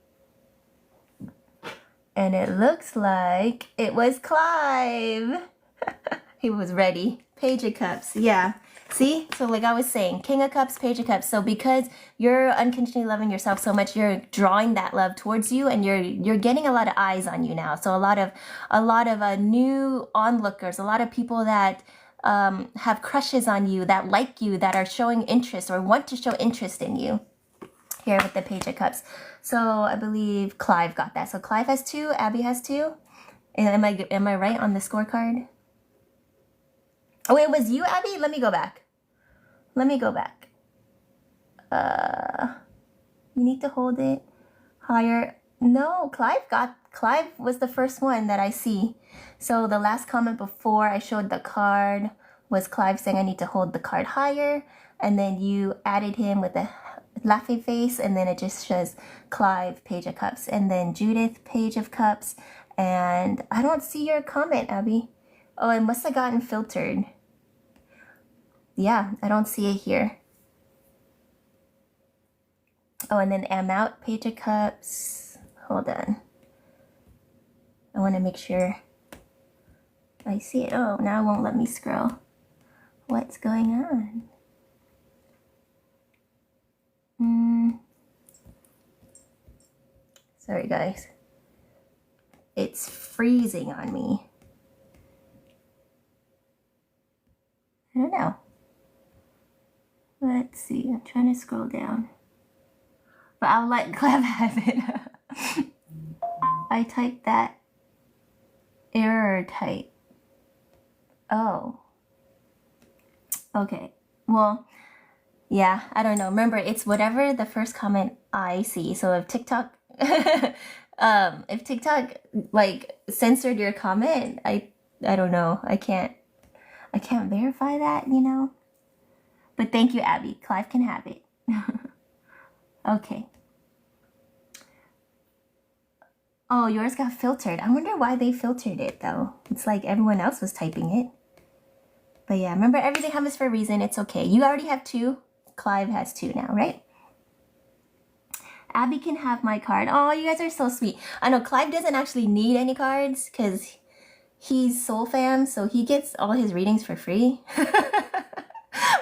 And it looks like it was Clive. He was ready. Page of Cups. Yeah. See? So like I was saying, King of Cups, Page of Cups. So because you're unconditionally loving yourself so much, you're drawing that love towards you, and you're getting a lot of eyes on you now. So a lot of new onlookers, a lot of people that have crushes on you, that like you, that are showing interest or want to show interest in you. Here with the Page of Cups. So I believe Clive got that. So Clive has 2, Abby has 2. And am I right on the scorecard? Oh, it was you, Abby? Let me go back. You need to hold it higher. No, Clive was the first one that I see. So the last comment before I showed the card was Clive saying I need to hold the card higher, and then you added him with a laughing face, and then it just says Clive, Page of Cups, and then Judith, Page of Cups, and I don't see your comment, Abby. Oh, it must have gotten filtered. Yeah, I don't see it here. Oh, and then I'm out, Page of Cups. Hold on. I want to make sure I see it. Oh, now it won't let me scroll. What's going on? Sorry, guys. It's freezing on me. I don't know. Let's see. I'm trying to scroll down. But I'll let Clem have it. I typed that error type. Oh. Okay. Well, yeah, I don't know. Remember, it's whatever the first comment I see. So if TikTok like censored your comment, I don't know. I can't verify that, you know. But thank you, Abby. Clive can have it. Okay. Oh, yours got filtered. I wonder why they filtered it though. It's like everyone else was typing it. But yeah, remember, everything happens for a reason. It's okay. You already have 2. Clive has 2 now, right? Abby can have my card. Oh, you guys are so sweet. I know Clive doesn't actually need any cards because he's Soul Fam, so he gets all his readings for free.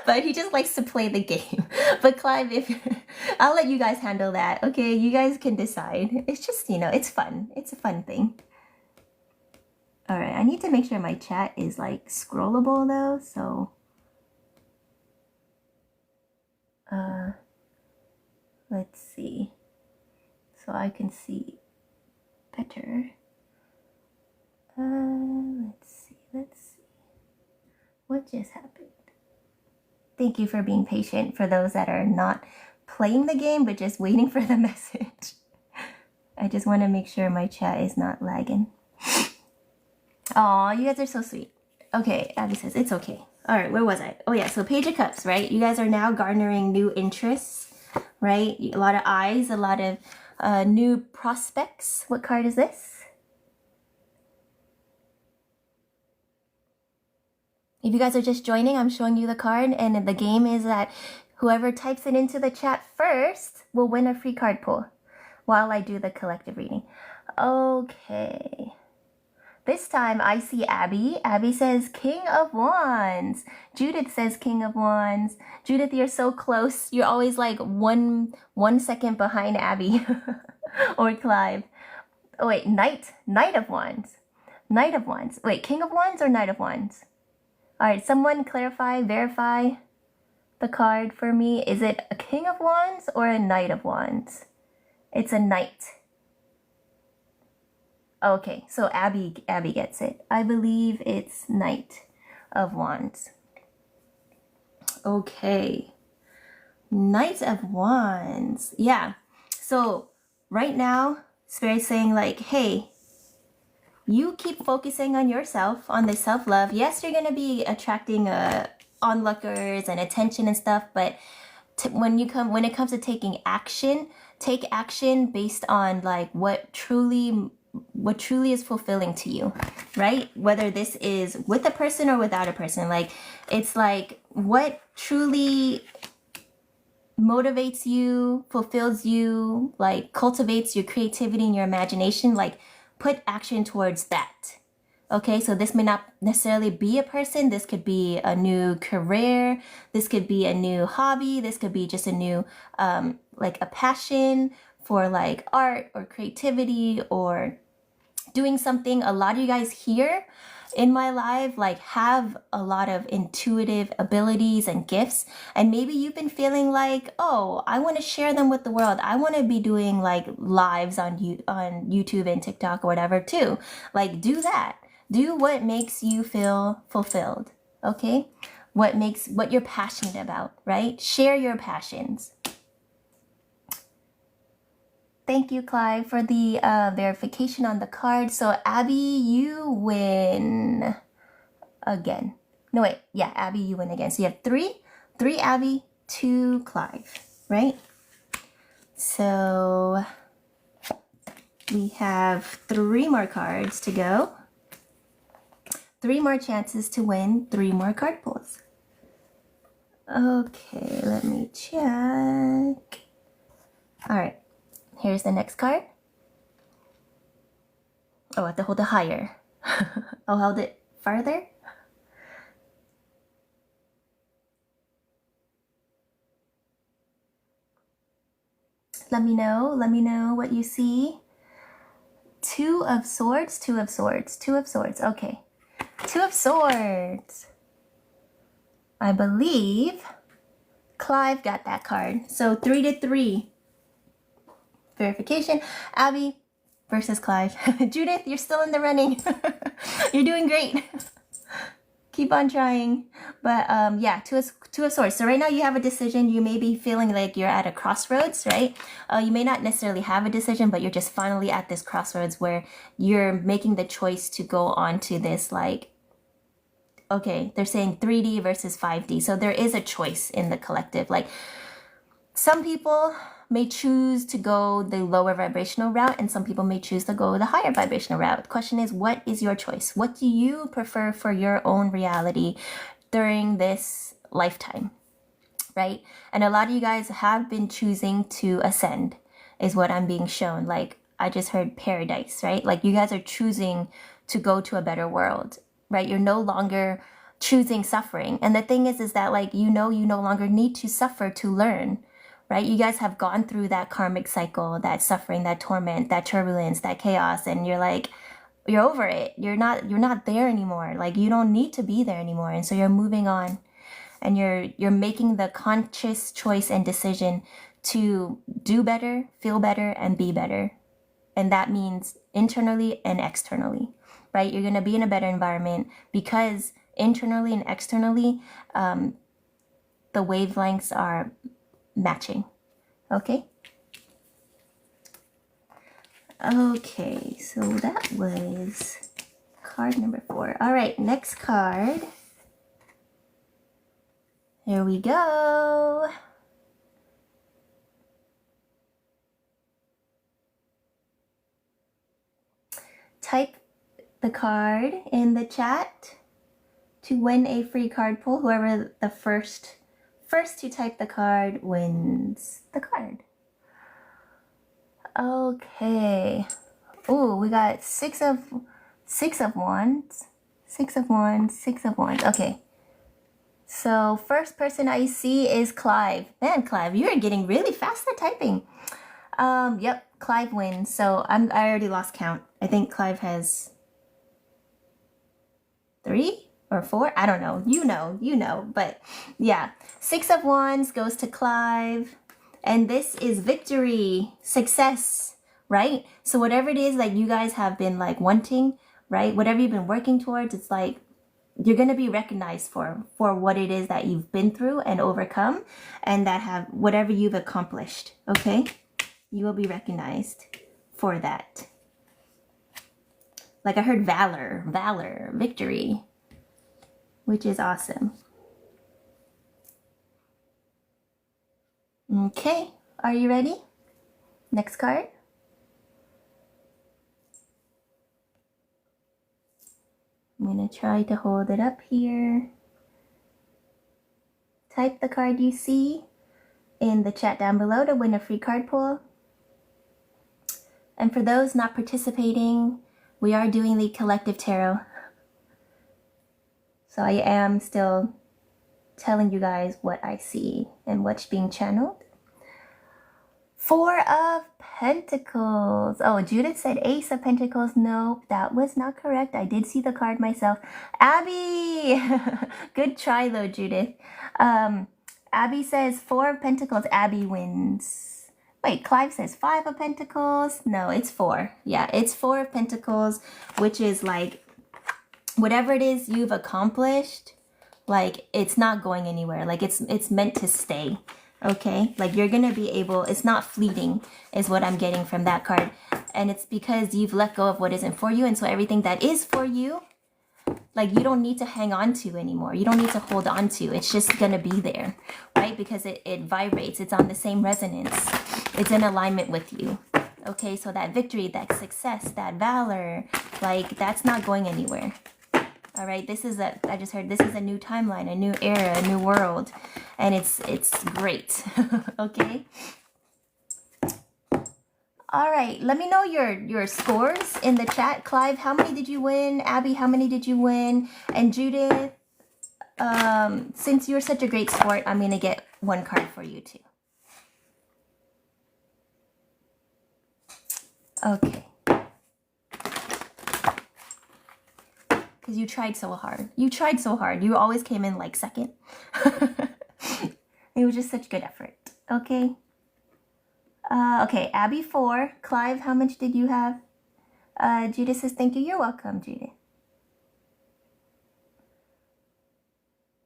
But he just likes to play the game. But Clive, I'll let you guys handle that, okay? You guys can decide. It's just, you know, it's fun. It's a fun thing. All right, I need to make sure my chat is like scrollable though, so let's see. So I can see better. Let's see. What just happened? Thank you for being patient for those that are not playing the game but just waiting for the message. I just want to make sure my chat is not lagging. Aw, you guys are so sweet. Okay, Abby says it's okay. All right, where was I? Oh yeah, so Page of Cups, right? You guys are now garnering new interests, right? A lot of eyes, a lot of new prospects. What card is this? If you guys are just joining, I'm showing you the card, and the game is that whoever types it into the chat first will win a free card pull while I do the collective reading. Okay. This time I see Abby. Abby says King of Wands. Judith says King of Wands. Judith, you're so close. You're always like one second behind Abby or Clive. Oh wait, Knight of Wands. Knight of Wands. Wait, King of Wands or Knight of Wands? All right, someone verify the card for me. Is it a King of Wands or a Knight of Wands? It's a Knight. Okay, so Abby gets it. I believe it's Knight of Wands. Okay. Knight of Wands. Yeah. So right now, Spirit's saying like, hey, you keep focusing on yourself, on the self-love. Yes, you're going to be attracting onlookers and attention and stuff, but when it comes to taking action, take action based on like what truly is fulfilling to you, right? Whether this is with a person or without a person, like it's like what truly motivates you, fulfills you, like cultivates your creativity and your imagination, like put action towards that. Okay, so this may not necessarily be a person. This could be a new career. This could be a new hobby. This could be just a new, like a passion for like art or creativity or doing something. A lot of you guys here in my live like have a lot of intuitive abilities and gifts, and maybe you've been feeling like, oh, I want to share them with the world. I want to be doing like lives on YouTube and TikTok or whatever too. Like do that. Do what makes you feel fulfilled, okay? What you're passionate about, right? Share your passions. Thank you, Clive, for the verification on the card. So, Abby, you win again. No, wait. Yeah, Abby, you win again. So you have three Abby, 2 Clive, right? So we have 3 more cards to go. 3 more chances to win, 3 more card pulls. Okay, let me check. All right, here's the next card. Oh, I have to hold it higher. I'll hold it farther. Let me know what you see. 2 of Swords, 2 of Swords, 2 of Swords. Okay. 2 of Swords. I believe Clive got that card. So 3-3. Verification. Abby versus Clive. Judith, you're still in the running. You're doing great. Keep on trying. But yeah, 2 of Swords. So right now you have a decision. You may be feeling like you're at a crossroads, right? You may not necessarily have a decision, but you're just finally at this crossroads where you're making the choice to go on to this, like, okay, they're saying 3D versus 5D. So there is a choice in the collective. Like some people may choose to go the lower vibrational route and some people may choose to go the higher vibrational route. The question is, what is your choice? What do you prefer for your own reality during this lifetime, right? And a lot of you guys have been choosing to ascend is what I'm being shown. Like I just heard paradise, right? Like you guys are choosing to go to a better world, right? You're no longer choosing suffering. And the thing is that like, you no longer need to suffer to learn, right? You guys have gone through that karmic cycle, that suffering, that torment, that turbulence, that chaos, and you're like, you're over it. You're not there anymore. Like you don't need to be there anymore. And so you're moving on and you're making the conscious choice and decision to do better, feel better, and be better. And that means internally and externally, right? You're going to be in a better environment because internally and externally, the wavelengths are matching. Okay. Okay, so that was card number 4. All right, next card. Here we go. Type the card in the chat to win a free card pull. Whoever the first to type the card wins the card. Okay. Oh, we got 6 of wands. 6 of wands, 6 of wands. Okay. So first person I see is Clive. Man, Clive, you are getting really fast at typing. Yep, Clive wins. So I already lost count. I think Clive has 3 or 4. I don't know. You know. But yeah, 6 of wands goes to Clive. And this is victory, success, right? So whatever it is that you guys have been like wanting, right? Whatever you've been working towards, it's like you're going to be recognized for what it is that you've been through and overcome, and that have whatever you've accomplished. Okay, you will be recognized for that. Like I heard valor, victory, which is awesome. Okay, are you ready? Next card. I'm gonna try to hold it up here. Type the card you see in the chat down below to win a free card pull. And for those not participating, we are doing the collective tarot. So I am still telling you guys what I see and what's being channeled. Four of Pentacles. Oh, Judith said Ace of Pentacles. Nope, that was not correct. I did see the card myself. Abby! Good try though, Judith. Abby says Four of Pentacles. Abby wins. Wait, Clive says Five of Pentacles. No, it's four. Yeah, it's Four of Pentacles, which is like whatever it is you've accomplished, like it's not going anywhere. Like it's meant to stay. Okay, like you're gonna be able, it's not fleeting is what I'm getting from that card. And it's because you've let go of what isn't for you, and so everything that is for you, like you don't need to hang on to anymore. You don't need to hold on to. It's just gonna be there, right? Because it vibrates. It's on the same resonance. It's in alignment with you. Okay, so that victory, that success, that valor, like that's not going anywhere. All right, this is I just heard this is a new timeline, a new era, a new world, and it's great. Okay. All right, let me know your scores in the chat. Clive, how many did you win? Abby, how many did you win? And Judith, since you're such a great sport, I'm gonna get one card for you too. Okay. Because you tried so hard. You tried so hard. You always came in like second. It was just such good effort. Okay. Okay, Abby 4. Clive, how much did you have? Judith says, thank you. You're welcome, Judith.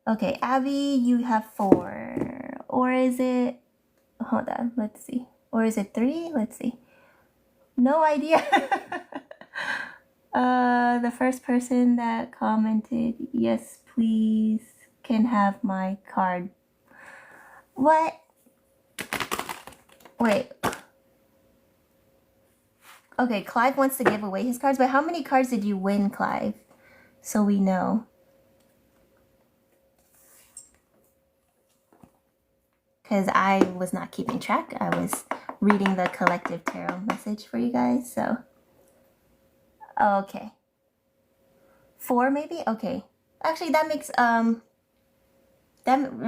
Okay, Abby, you have 4. Or is it... Hold on, let's see. Or is it 3? Let's see. No idea. The first person that commented, yes, please, can have my card. What? Wait. Okay, Clive wants to give away his cards, but how many cards did you win, Clive? So we know. Because I was not keeping track. I was reading the collective tarot message for you guys, so... Okay. 4 maybe? Okay. Actually, that makes, well,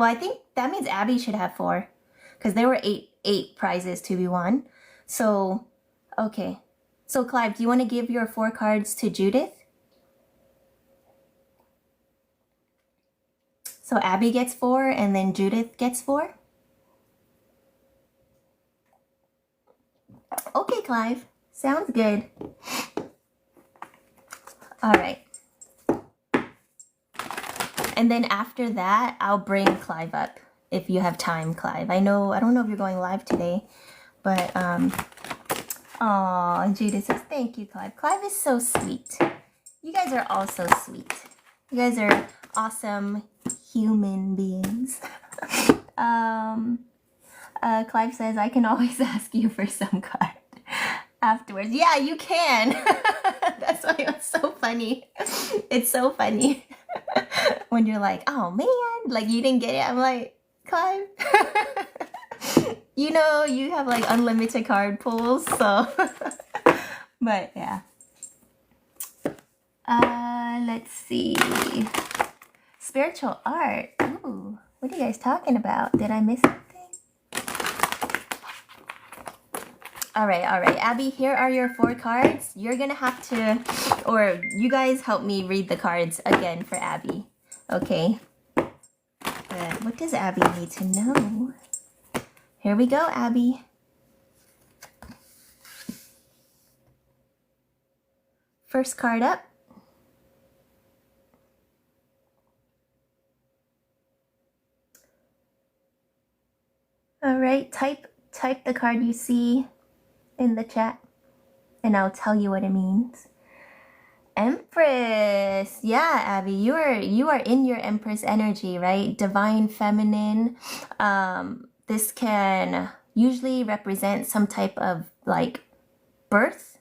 I think that means Abby should have 4. Because there were 8 prizes to be won. So, okay. So, Clive, do you want to give your 4 cards to Judith? So, Abby gets 4 and then Judith gets 4? Okay, Clive. Sounds good. All right. And then after that, I'll bring Clive up if you have time, Clive. I don't know if you're going live today, but, aw, Judith says, thank you, Clive. Clive is so sweet. You guys are all so sweet. You guys are awesome human beings. Clive says, I can always ask you for some card afterwards. Yeah, you can. That's why it's so funny. It's so funny. When you're like, oh man, like you didn't get it. I'm like, Clive, you know, you have like unlimited card pulls, so. But yeah. Let's see. Spiritual art. Ooh, what are you guys talking about? Did I miss something? All right. Abby, here are your 4 cards. You're gonna have to, or you guys help me read the cards again for Abby. Okay. But what does Abby need to know? Here we go, Abby. First card up. All right, type the card you see in the chat and I'll tell you what it means. Empress. Yeah, Abby, you are in your Empress energy, right? Divine feminine. This can usually represent some type of like birth,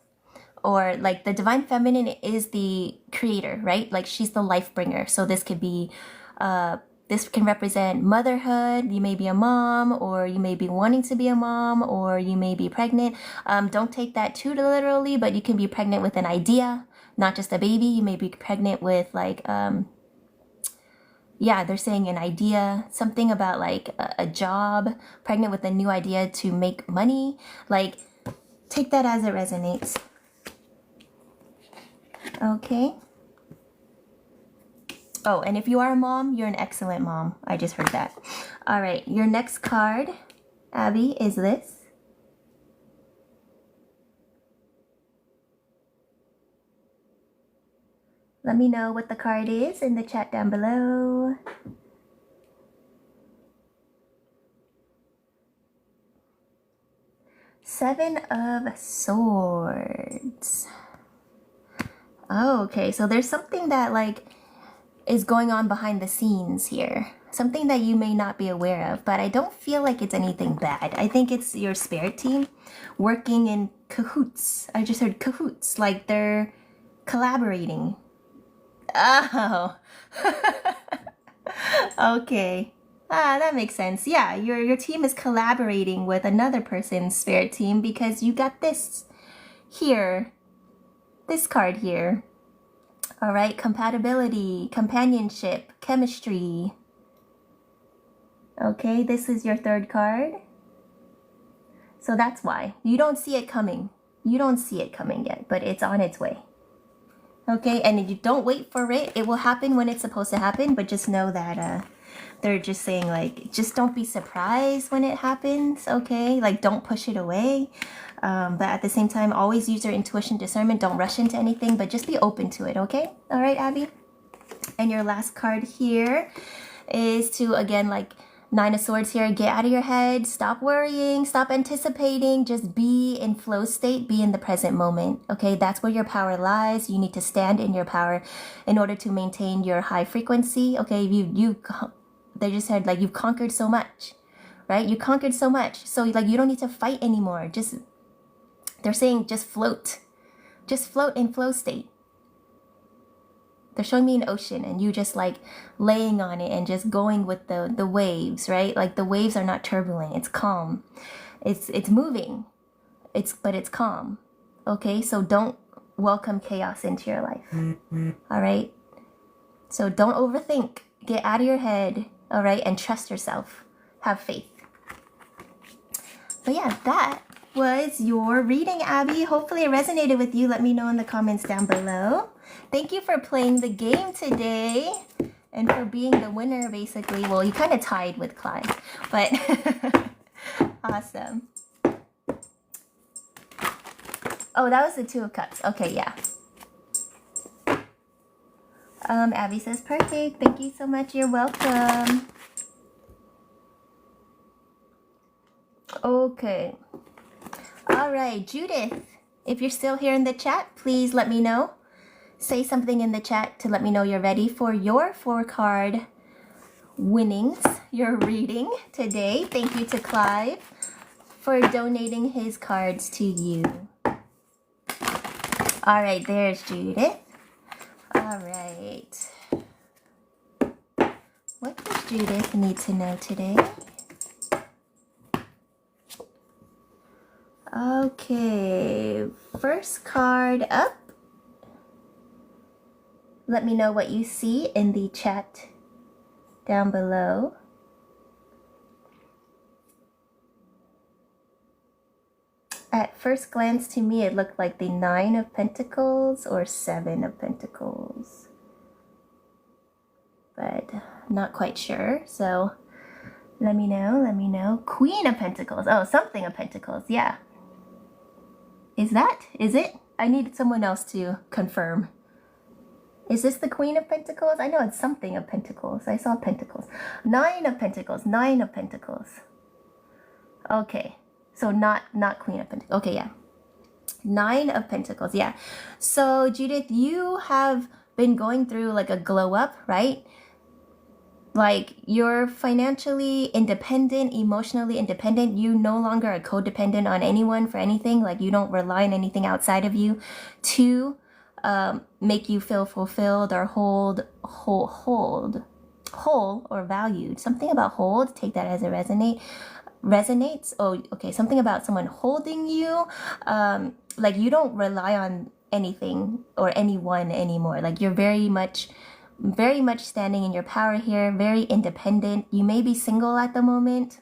or like the divine feminine is the creator, right? Like she's the life bringer. So this could be this can represent motherhood. You may be a mom, or you may be wanting to be a mom, or you may be pregnant. Don't take that too literally, but you can be pregnant with an idea, not just a baby. You may be pregnant with like, yeah, they're saying an idea, something about like a job, pregnant with a new idea to make money. Like, take that as it resonates. Okay. Oh, and if you are a mom, you're an excellent mom. I just heard that. All right, your next card, Abby, is this. Let me know what the card is in the chat down below. Seven of Swords. Oh, okay, so there's something that like is going on behind the scenes here. Something that you may not be aware of, but I don't feel like it's anything bad. I think it's your spirit team working in cahoots. I just heard cahoots, like they're collaborating. Oh. Okay. Ah, that makes sense. Yeah, your team is collaborating with another person's spirit team because you got this here. This card here. All right, compatibility, companionship, chemistry. Okay, this is your third card. So that's why. You don't see it coming. You don't see it coming yet, but it's on its way. Okay, and if you don't wait for it, it will happen when it's supposed to happen, but just know that they're just saying like, just don't be surprised when it happens, okay? Like, don't push it away. But at the same time, always use your intuition, discernment. Don't rush into anything, but just be open to it, okay? All right, Abby? And your last card here is to, again, like, Nine of Swords here. Get out of your head. Stop worrying. Stop anticipating. Just be in flow state. Be in the present moment, okay? That's where your power lies. You need to stand in your power in order to maintain your high frequency, okay? They just said, like, you've conquered so much, right? You conquered so much. So, like, you don't need to fight anymore. They're saying just float. Just float in flow state. They're showing me an ocean and you just like laying on it and just going with the waves, right? Like the waves are not turbulent. It's calm. It's moving. But it's calm. Okay? So don't welcome chaos into your life. All right? So don't overthink. Get out of your head, all right? And trust yourself. Have faith. But yeah, that was your reading, Abby. Hopefully it resonated with you. Let me know in the comments down below. Thank you for playing the game today and for being the winner, basically. Well, you kind of tied with Clyde, but awesome. Oh, that was the Two of Cups. Okay, yeah. Abby says, perfect. Thank you so much. You're welcome. Okay. All right, Judith, if you're still here in the chat, please let me know. Say something in the chat to let me know you're ready for your 4-card winnings, your reading today. Thank you to Clive for donating his cards to you. All right, there's Judith. All right. What does Judith need to know today? Okay, first card up. Let me know what you see in the chat down below. At first glance to me, it looked like the 9 of Pentacles or 7 of Pentacles, but not quite sure. So let me know. Queen of Pentacles. Oh, something of Pentacles. Yeah. Is it? I need someone else to confirm. Is this the Queen of Pentacles? I know it's something of Pentacles. I saw Pentacles. 9 of Pentacles. 9 of Pentacles. Okay, so not Queen of Pentacles. Okay, yeah. 9 of Pentacles, yeah. So Judith, you have been going through like a glow up, right? Like you're financially independent, emotionally independent. You no longer are codependent on anyone for anything. Like you don't rely on anything outside of you to make you feel fulfilled or whole or valued. Something about hold, take that as a resonates. Oh, okay, something about someone holding you. Like you don't rely on anything or anyone anymore. Like you're very much standing in your power here, very independent. You may be single at the moment,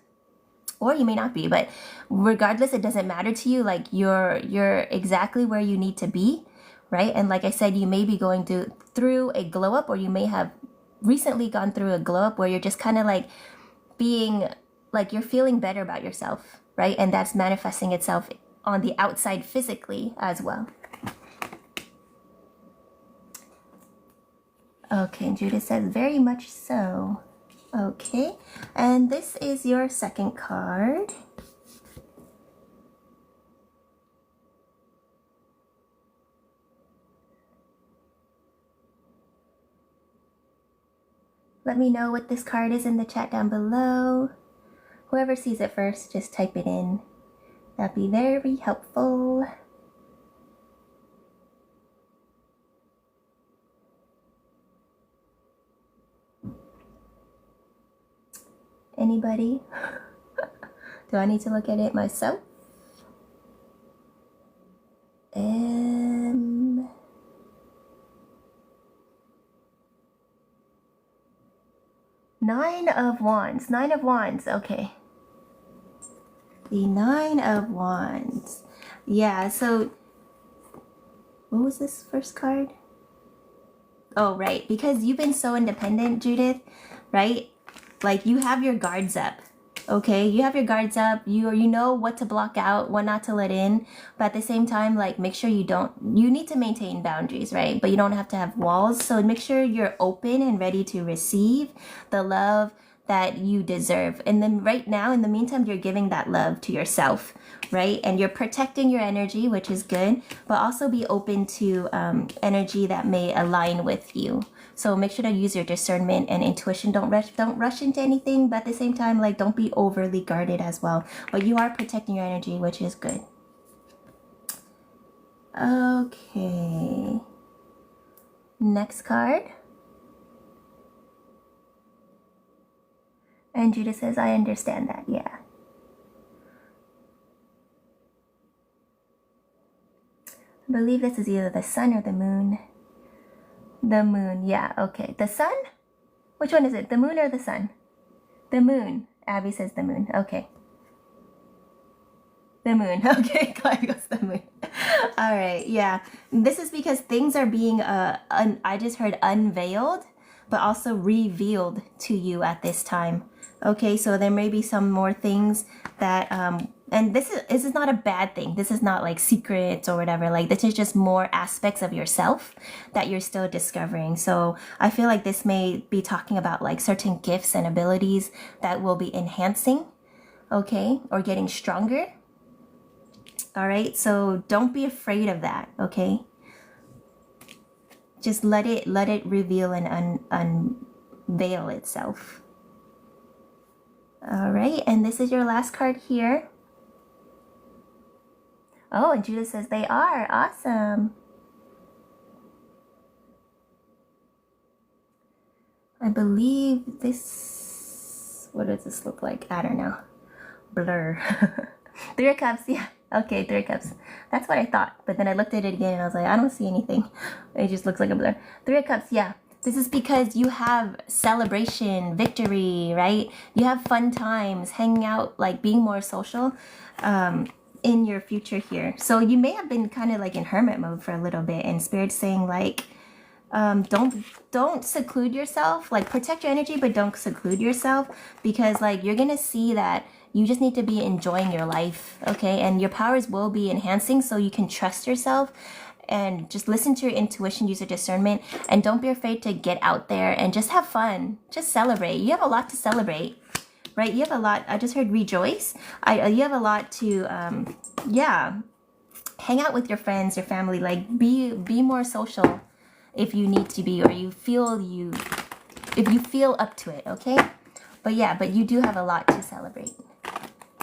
or you may not be, but regardless, it doesn't matter to you. Like you're exactly where you need to be, right? And like I said, you may be going through a glow up, or you may have recently gone through a glow up where you're just kind of like being like, you're feeling better about yourself, right? And that's manifesting itself on the outside physically as well. Okay, and Judith says, very much so. Okay, and this is your second card. Let me know what this card is in the chat down below. Whoever sees it first, just type it in. That'd be very helpful. Anybody? Do I need to look at it myself? 9 of Wands. 9 of Wands. Okay. The 9 of Wands. Yeah, so what was this first card? Oh, right. Because you've been so independent, Judith, right? Like you have your guards up. Okay, you have your guards up. You know what to block out, what not to let in. But at the same time, like make sure you need to maintain boundaries, right? But you don't have to have walls. So make sure you're open and ready to receive the love that you deserve. And then right now, in the meantime, you're giving that love to yourself, right? And you're protecting your energy, which is good, but also be open to energy that may align with you. So make sure to use your discernment and intuition. Don't rush into anything, but at the same time, like don't be overly guarded as well. But you are protecting your energy, which is good. Okay. Next card. And Judah says, I understand that, yeah. I believe this is either the sun or the moon. The moon, yeah, okay. The sun? Which one is it? The moon or the sun? The moon. Abby says the moon, okay. The moon, okay, Clyde goes the moon. All right, yeah. This is because things are being, I just heard unveiled, but also revealed to you at this time. Okay, so there may be some more things that, and this is not a bad thing. This is not like secrets or whatever. Like this is just more aspects of yourself that you're still discovering. So I feel like this may be talking about like certain gifts and abilities that will be enhancing, okay, or getting stronger. All right, so don't be afraid of that, okay? Just let it reveal and unveil itself. All right, and this is your last card here. Oh, and Judith says they are. Awesome. I believe this, what does this look like? I don't know. Blur. 3 of Cups, yeah. Okay, 3 of Cups. That's what I thought. But then I looked at it again and I was like, I don't see anything. It just looks like a blur. 3 of Cups, yeah. This is because you have celebration, victory, right? You have fun times, hanging out, like being more social in your future here. So you may have been kind of like in hermit mode for a little bit, and Spirit's saying like, don't seclude yourself. Like protect your energy, but don't seclude yourself, because like you're gonna see that you just need to be enjoying your life, okay? And your powers will be enhancing, so you can trust yourself and just listen to your intuition, use your discernment, and don't be afraid to get out there and just have fun. Just celebrate. You have a lot to celebrate, right? You have a lot. I just heard rejoice. You have a lot to, yeah, hang out with your friends, your family. Like be more social if you need to be, or if you feel up to it. Okay, but yeah, but you do have a lot to celebrate.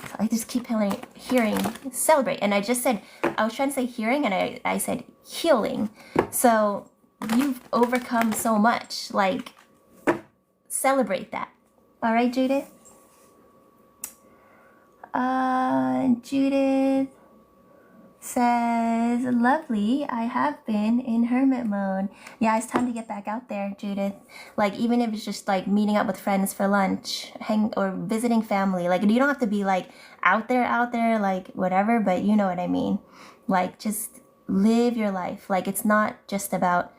So I just keep hearing celebrate, and I just said I was trying to say hearing, and I said healing. So you've overcome so much. Like celebrate that. All right, Judith. Judith says, lovely, I have been in hermit mode. Yeah, it's time to get back out there, Judith. Like, even if it's just like meeting up with friends for lunch, or visiting family. Like, you don't have to be like out there, like whatever, but you know what I mean. Like, just live your life. Like, it's not just about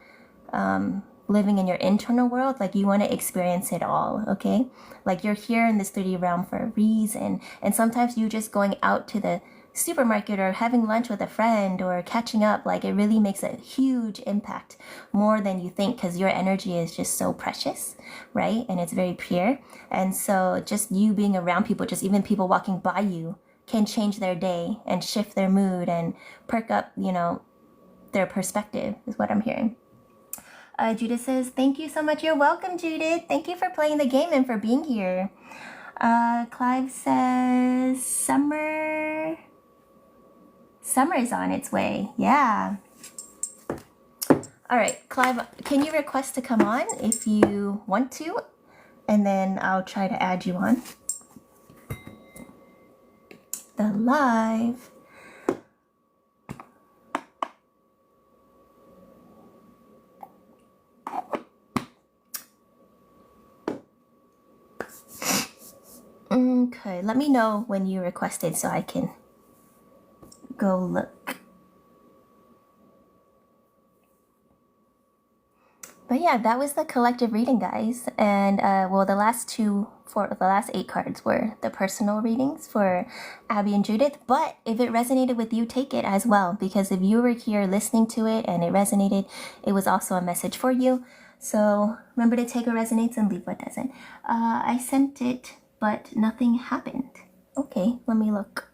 living in your internal world. Like, you want to experience it all, okay? Like, you're here in this 3D realm for a reason, and sometimes you just going out to the supermarket or having lunch with a friend or catching up, like, it really makes a huge impact, more than you think, because your energy is just so precious, right? And it's very pure. And so just you being around people, just even people walking by you, can change their day and shift their mood and perk up, you know, their perspective, is what I'm hearing. Judith says, thank you so much. You're welcome, Judith. Thank you for playing the game and for being here. Clive says, summer is on its way. Yeah. All right, Clive, can you request to come on if you want to? And then I'll try to add you on the live. Okay, let me know when you requested so I can go look. But yeah, that was the collective reading, guys. And well, the last 8 cards were the personal readings for Abby and Judith. But if it resonated with you, take it as well. Because if you were here listening to it and it resonated, it was also a message for you. So remember to take what resonates and leave what doesn't. I sent it, but nothing happened. Okay, let me look.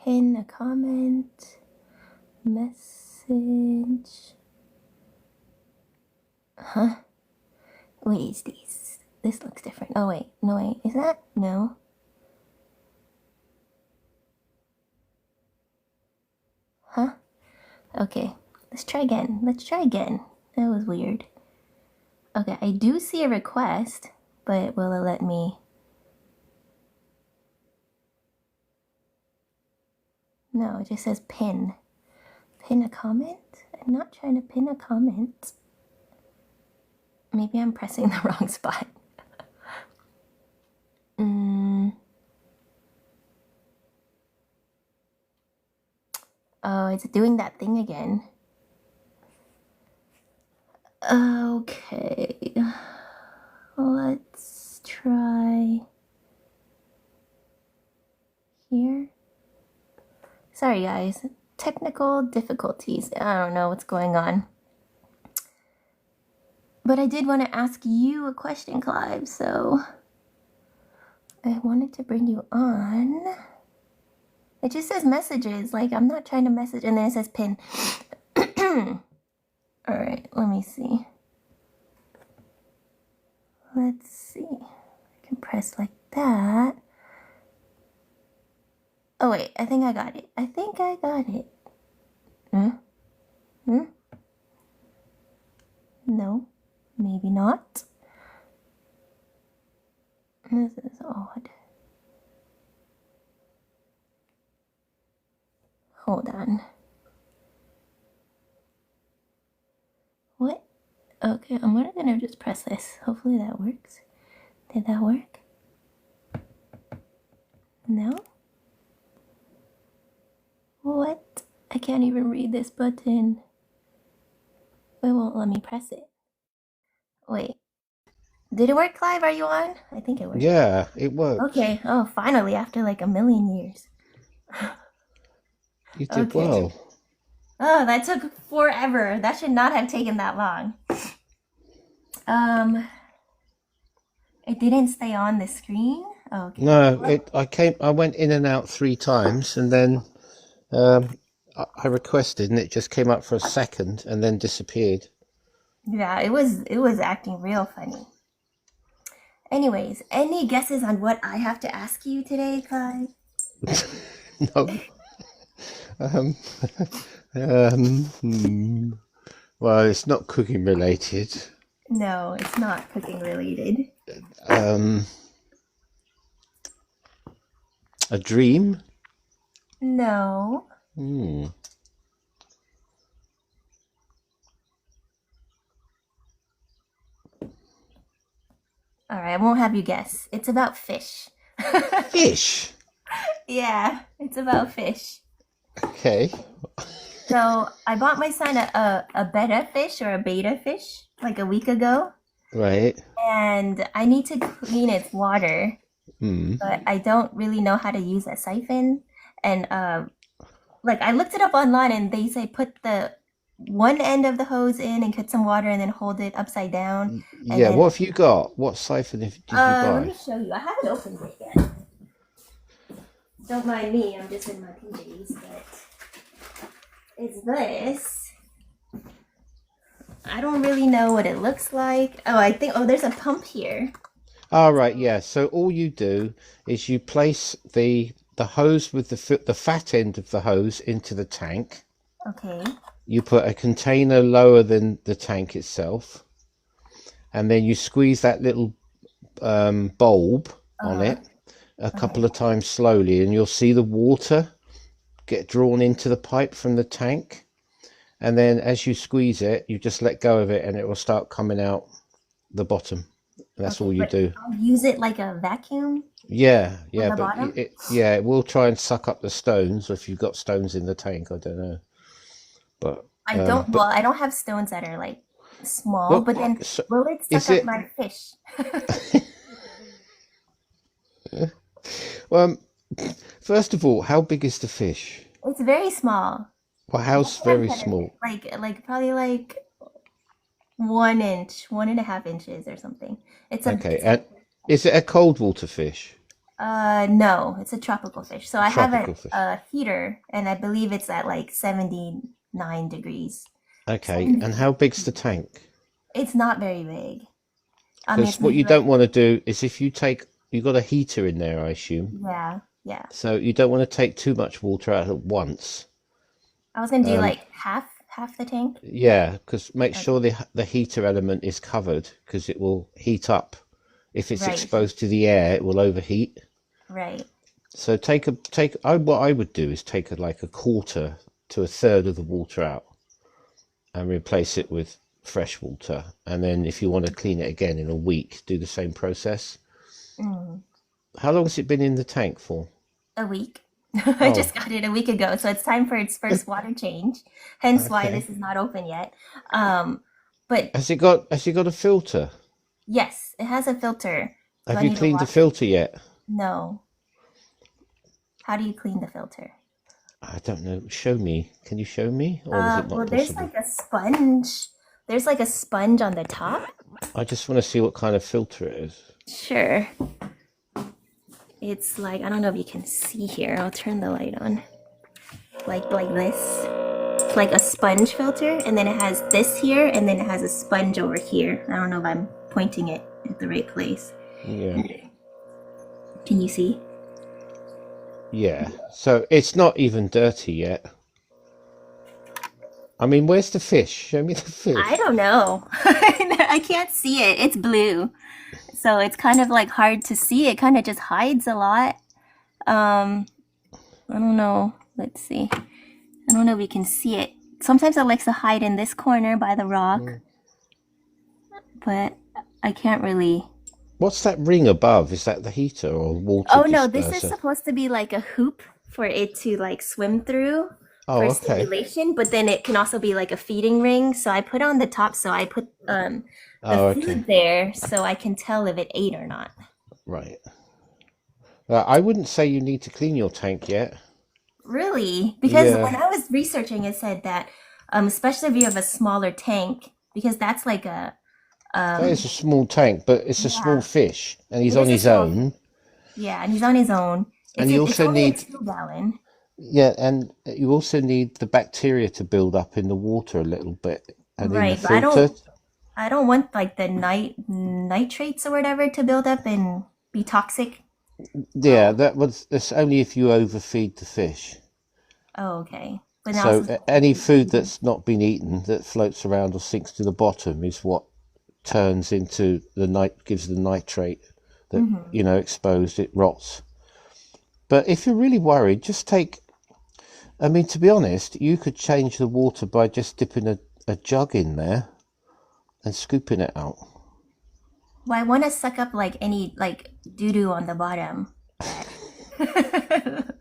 Pin a comment, message. Huh? What is this? This looks different. Oh wait, no wait, is that? No. Huh? Okay, let's try again. That was weird. Okay, I do see a request, but will it let me? No, it just says pin. Pin a comment? I'm not trying to pin a comment. Maybe I'm pressing the wrong spot. Oh, it's doing that thing again. Okay. Let's try here. Sorry, guys. Technical difficulties. I don't know what's going on. But I did want to ask you a question, Clive, so I wanted to bring you on. It just says messages, like I'm not trying to message, and then it says pin. Alright, let me see. Let's see. I can press like that. Oh wait, I think I got it. No, maybe not. This is odd. Hold on. What? Okay, I'm gonna just press this. Hopefully that works. Did that work? No? What? I can't even read this button. It won't let me press it. Wait. Did it work, Clive? Are you on? I think it worked. Yeah, it worked. Okay. Oh, finally, after like a million years. You did Okay. well. Oh, that took forever. That should not have taken that long. Um, it didn't stay on the screen. Okay. No, I went in and out 3 times, and then um, I requested, and it just came up for a second and then disappeared. Yeah, it was acting real funny. Anyways, any guesses on what I have to ask you today, Kai? No. Um, hmm. Well, it's not cooking related. No, it's not cooking related. Um, a dream? No. Hmm. All right, I won't have you guess. It's about fish. Fish. Yeah, it's about fish. Okay. So I bought my son a betta fish or a beta fish like a week ago, Right. and I need to clean its water, Hmm. but I don't really know how to use a siphon. And like I looked it up online, and they say put the one end of the hose in and put some water, and then hold it upside down, and Yeah. then What have you got? What siphon did you let buy? me show you. I haven't opened it yet. Don't mind me. I'm just in my PJs, but it's this. I don't really know what it looks like. Oh, I think. Oh, there's a pump here. All right. Yeah. So all you do is you place the hose with the fat end of the hose into the tank. Okay. You put a container lower than the tank itself, and then you squeeze that little bulb Uh on huh. it a Okay. couple of times slowly, and you'll see the water get drawn into the pipe from the tank. And then as you squeeze it, you just let go of it, and it will start coming out the bottom. And that's Okay. all you But do. I'll use it like a vacuum Yeah, on yeah, the but bottom. yeah, it will try and suck up the stones. Or if you've got stones in the tank, I don't know. But I don't. Well, I don't have stones that are like small. well, But then, so will it suck is up it? my fish? Well, first of all, how big is the fish? It's very small. Well, What how's can I very put in it? small? Like probably like 1 inch, 1.5 inches or something. Okay, It's a and is it a cold water fish? no, it's a tropical fish. So I have Tropical fish. a heater, and I believe it's at like 79 degrees. Okay, and 70. how big's the tank? It's not very big. Because It's what maybe you like, don't want to do is if you got a heater in there, I assume. yeah, yeah. So you don't want to take too much water out at once. I was gonna do Um, like half the tank. yeah, because make Okay. sure the heater element is covered because it will heat up. If it's Right, exposed to the air, it will overheat. right. So what I would do is take like a quarter to a third of the water out and replace it with fresh water. And then if you want to clean it again in a week, do the same process. Mm, How long has it been in the tank for? a week. I Oh, just got it a week ago, so it's time for its first water change. Hence why okay. this is not open yet. Um, but Has it got a filter? yes, it has a filter. Do Have I you need to cleaned the wash it? filter yet? No. How do you clean the filter? I don't know. Show me. Can you show me? Or is it Well, not there's possible? like a sponge. There's like a sponge on the top. I just want to see what kind of filter it is. Sure. It's like, I don't know if you can see here. I'll turn the light on. Like this. It's like a sponge filter, and then it has this here, and then it has a sponge over here. I don't know if I'm pointing it at the right place. Yeah. Can you see? Yeah. So it's not even dirty yet. I mean, where's the fish? Show me the I fish. don't know. I can't see it. It's blue. So it's kind of like hard to see. It kind of just hides a lot. Um, I don't know. Let's see. I don't know if you can see it. Sometimes it likes to hide in this corner by the rock, Mm. but I can't really. What's that ring above? Is that the heater or water Oh no, this is disperser? supposed to be like a hoop for it to like swim through. Oh, for okay. stimulation, but then it can also be like a feeding ring. So I put on the top, so I put the Oh, okay. food there so I can tell if it ate or not. Right. I wouldn't say you need to clean your tank yet. Really? Because Yeah, when I was researching, it said that especially if you have a smaller tank, because that's like a that is um a small tank, but it's a small yeah, fish, and he's it on is a his small own. yeah, and he's on his own. And you It's also only a need, 2 gallon. yeah, and you also need the bacteria to build up in the water a little bit and in the Right, but filter. I don't want like the nitrates or whatever to build up and be toxic. Yeah, that's only if you overfeed the fish. Oh, okay. But now So since any food that's not been eaten that floats around or sinks to the bottom is what turns into gives the nitrate that, hmm exposed, it rots. But if you're really worried, just take, I mean, to be honest, you could change the water by just dipping a jug in there and scooping it out. well, I want to suck up like any like doo doo on the bottom that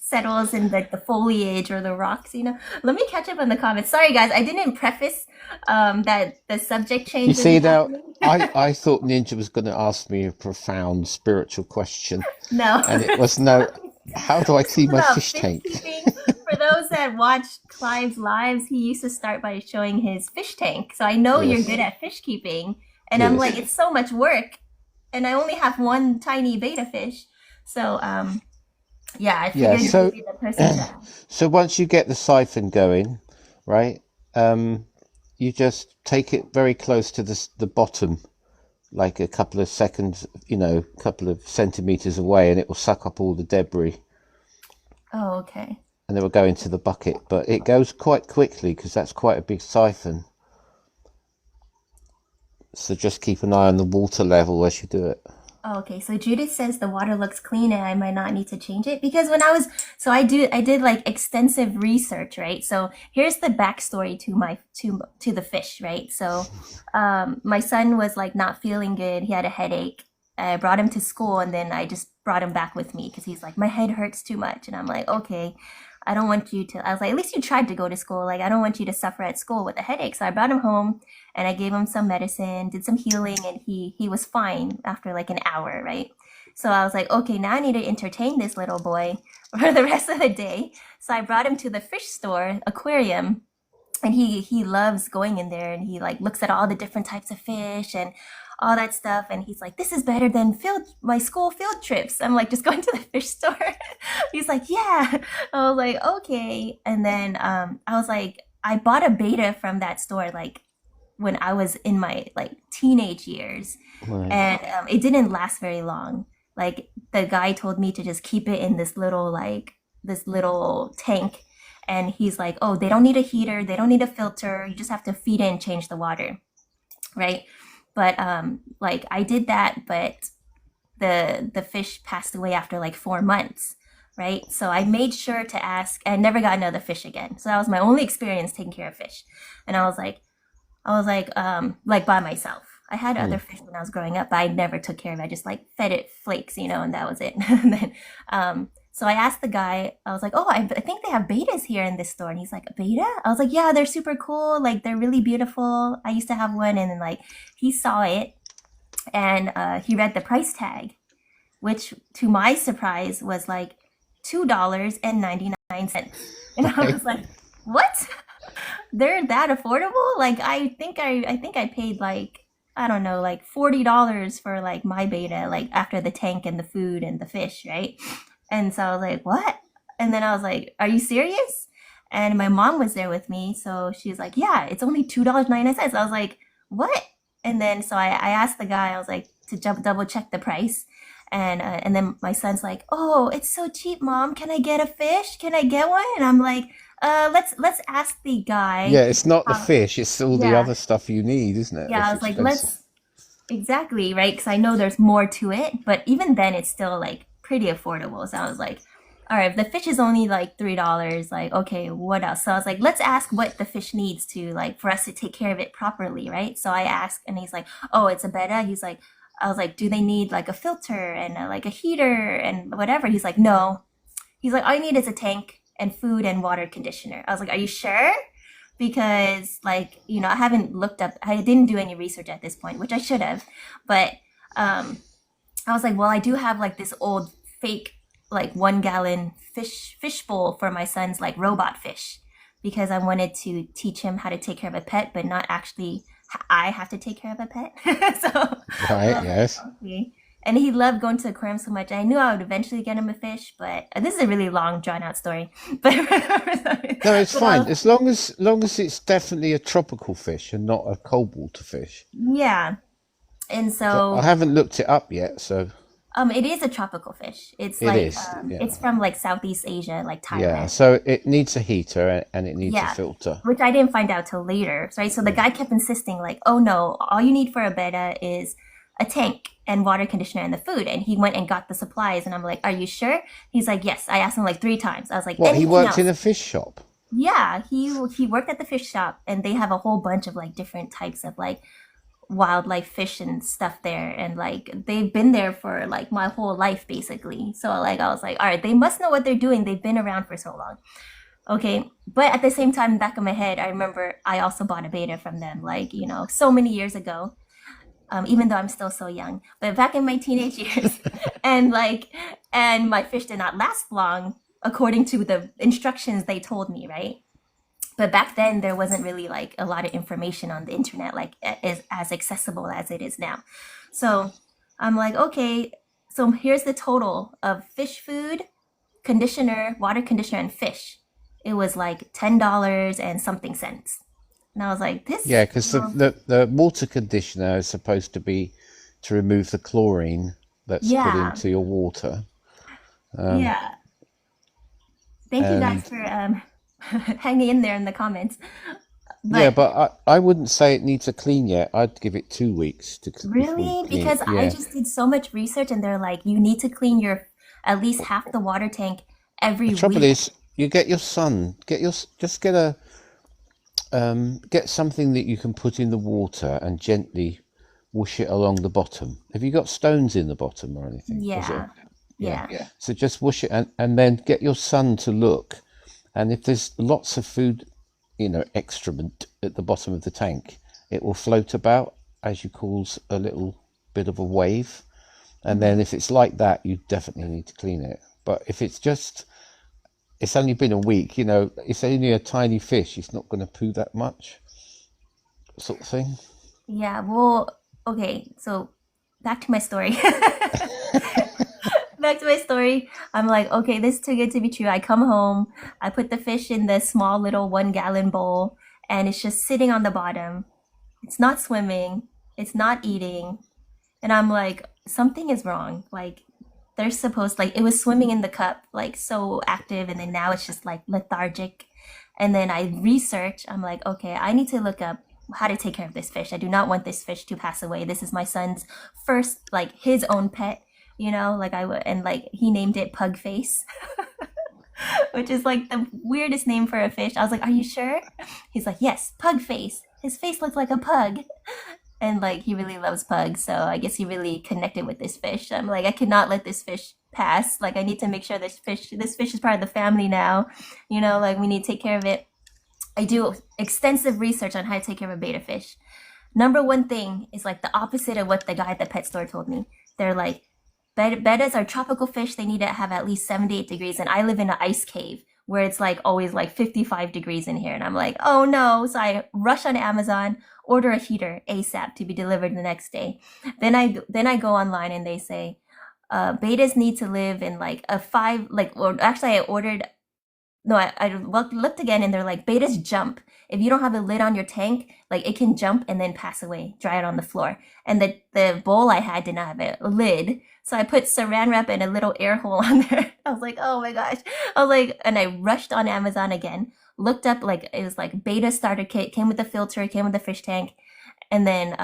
settles in like the foliage or the rocks. Let me catch up on the comments. Sorry, guys, I didn't preface that the subject You change is see now, happening. I thought Ninja was going to ask me a profound spiritual question, No. and it was no, how do I This is clean my about fish fish tank? keeping. For those that watch Clive's lives, he used to start by showing his fish tank. So I know you're good Yes, at fish keeping. And I'm like, yes, it's so much work. And I only have one tiny beta fish. So yeah, I yeah. figured you would be the person to ask. So once you get the siphon going, right, you just take it very close to the bottom, like a couple of seconds, a couple of centimeters away, and it will suck up all the debris, Oh, okay. and it will go into the bucket. But it goes quite quickly because that's quite a big siphon. So just keep an eye on the water level as you do it. Oh, okay, so Judith says the water looks clean and I might not need to change it because so I did like extensive research, right? So here's the backstory to to the fish, right? So, my son was like not feeling good. He had a headache. I brought him to school and then I just brought him back with me because he's like, my head hurts too much. And I'm like, okay, I don't want you to, I was like, at least you tried to go to school. Like, I don't want you to suffer at school with a headache. So I brought him home and I gave him some medicine, did some healing, and he was fine after like an hour, right? So I was like, okay, now I need to entertain this little boy for the rest of the day. So I brought him to the fish store aquarium, and he loves going in there, and he like looks at all the different types of fish and all that stuff, and he's like, this is better than my school field trips. I'm like, just going to the fish store. He's like, yeah. I was like, okay. And then I was like, I bought a beta from that store like when I was in my like teenage years, Right. and it didn't last very long. Like the guy told me to just keep it in this little tank, and he's like, "Oh, they don't need a heater, they don't need a filter. You just have to feed it and change the water, right?" But like I did that, but the fish passed away after like 4 months. Right, so I made sure to ask. I never got another fish again. So that was my only experience taking care of fish, and I was like by myself. I had other Mm. fish when I was growing up, but I never took care of it. I just like fed it flakes, and that was it. And then, so I asked the guy, I was like, oh, I think they have betas here in this store. And he's like, a beta? I was like, yeah, they're super cool. Like, they're really beautiful. I used to have one. And then, like, he saw it and he read the price tag, which to my surprise was like $2.99. And I Right. was like, what? They're that affordable? Like I think I paid like I don't know, like $40 for like my beta, like after the tank and the food and the fish, right? And so I was like, what? And then I was like, are you serious? And my mom was there with me, so she's like, yeah, it's only $2.99. I was like, what? And then so I asked the guy, I was like, to double check the price. And then my son's like, oh, it's so cheap, mom. Can I get a fish? Can I get one? And I'm like, let's ask the guy. Yeah, it's not the fish, it's all the Yeah, other stuff you need, isn't it? yeah. That's I was like, expensive. let's exactly right because I know there's more to it, but even then, it's still like pretty affordable. So I was like, all right, if the fish is only like $3, like okay, what else? So I was like, let's ask what the fish needs to like for us to take care of it properly, right? So I asked, and he's like, oh, it's a betta. He's like, I was like, do they need like a filter and like a heater and whatever? He's like, no. He's like, all you need is a tank and food and water conditioner. I was like, are you sure? Because like, I haven't looked up, I didn't do any research at this point, which I should have. But um, I was like, well, I do have like this old fake like 1 gallon fish bowl for my son's like robot fish because I wanted to teach him how to take care of a pet, but not actually I have to take care of a pet. So, Right, yes. okay. And he loved going to the aquarium so much. I knew I would eventually get him a fish, but this is a really long, drawn out story. But, No, it's but fine. As long as it's definitely a tropical fish and not a cold water fish. yeah. And So I so haven't looked it up yet, so it is a tropical fish. It's it like is. Yeah. it's from like Southeast Asia, like Yeah. Thailand. So it needs a heater and it needs a Yeah, filter. which I didn't find out till later. Right. So the Mm. guy kept insisting, like, oh no, all you need for a betta is a tank and water conditioner and the food. And he went and got the supplies. And I'm like, are you sure? He's like, yes. I asked him like 3 times. I was like, What, he anything worked in else? a fish shop? Yeah, he worked at the fish shop, and they have a whole bunch of like different types of like wildlife fish and stuff there, and like they've been there for like my whole life basically. So like I was like, all right, they must know what they're doing. They've been around for so long. Okay, but at the same time, back of my head, I remember I also bought a beta from them, like so many years ago. Even though I'm still so young, but back in my teenage years, and like, and my fish did not last long according to the instructions they told me, right? But back then there wasn't really like a lot of information on the internet like as accessible as it is now. So I'm like, okay, so here's the total of fish food, conditioner, water conditioner, and fish. It was like $10 and something cents. And I was like, Yeah, this, because the water conditioner is supposed to be to remove the chlorine that's put yeah, into your water. yeah. Thank you guys And for hanging in there in the comments. yeah, But but I wouldn't say it needs a clean yet. I'd give it 2 weeks before you really, clean it. because I Yeah. just did so much research and they're like, you need to clean your at least half the water tank The every trouble week. is, you get your son, just get something that you can put in the water and gently whoosh it along the bottom. Have you got stones in the bottom or anything? Or is it? Yeah, Yeah. yeah, So just whoosh it and then get your son to look. And if there's lots of food, excrement at the bottom of the tank, it will float about as you cause a little bit of a wave. And then if it's like that, you definitely need to clean it. But if it's only been a week, it's only a tiny fish, it's not going to poo that much, sort of thing. yeah. Well, okay, so back to my story. Back to my story. I'm like, okay, this is too good to be true. I come home, I put the fish in the small little 1 gallon bowl, and it's just sitting on the bottom. It's not swimming, it's not eating. And I'm like, something is wrong. Like, they're supposed, like, it was swimming in the cup, like, so active, and then now it's just like lethargic. And then I research, I'm like, okay, I need to look up how to take care of this fish. I do not want this fish to pass away. This is my son's first, like, his own pet, like I would, and like, he named it Pug Face, which is like the weirdest name for a fish. I was like, are you sure? He's like, yes, Pug Face. His face looks like a pug. And like he really loves pugs, so I guess he really connected with this fish. I'm like, I cannot let this fish pass. Like I need to make sure this fish is part of the family now. Like we need to take care of it. I do extensive research on how to take care of a beta fish. Number one thing is like the opposite of what the guy at the pet store told me. They're like, bettas are tropical fish. They need to have at least 78 degrees. And I live in an ice cave where it's like always like 55 degrees in here. And I'm like, oh no. So I rush on Amazon, order a heater ASAP to be delivered the next day. Then I go online and they say, betas need to live in like a five, like, or actually I ordered, no, I looked again and they're like, betas jump. If you don't have a lid on your tank, like it can jump and then pass away, dry it on the floor. And the bowl I had did not have a lid. So I put saran wrap and a little air hole on there. I was like, oh my gosh. I was like, and I rushed on Amazon again, looked up, like, it was like beta starter kit, came with the filter, came with the fish tank, and then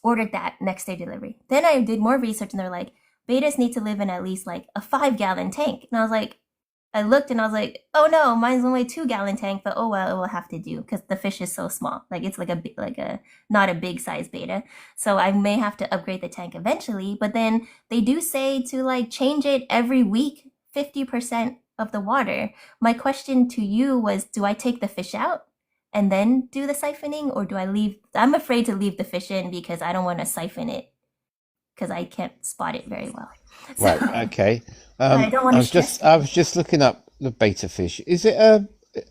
ordered that next day delivery. Then I did more research and they're like, betas need to live in at least like a 5 gallon tank. And I was like, I looked and I was like, oh no, mine's only a 2 gallon tank, but oh well, it will have to do because the fish is so small. Like it's like a not a big size beta. So I may have to upgrade the tank eventually. But then they do say to like change it every week, 50%. of the water. My question to you was, do I take the fish out and then do the siphoning, or do I leave? I'm afraid to leave the fish in because I don't want to siphon it because I can't spot it very well. So Right. Okay. I don't want to stress I you. was just looking up the beta fish. Is it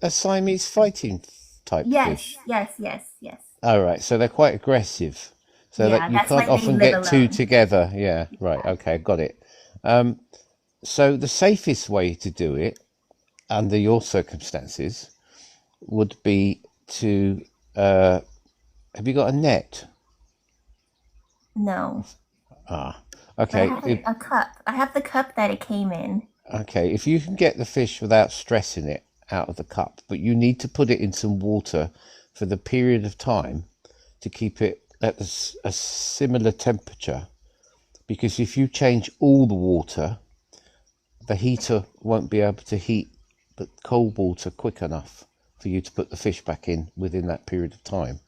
a Siamese fighting type Yes, fish? yes, yes, yes. All right. So they're quite aggressive. So that Yeah, you that's can't why they often live get two alone. together. Yeah. Right. Yeah. Okay. Got it. So the safest way to do it under your circumstances would be to have you got a net? No, Ah. but I Okay. have a cup. I have the cup that it came in. Okay, if you can get the fish without stressing it out of the cup, but you need to put it in some water for the period of time to keep it at a similar temperature, because if you change all the water, the heater won't be able to heat the cold water quick enough for you to put the fish back in within that period of time.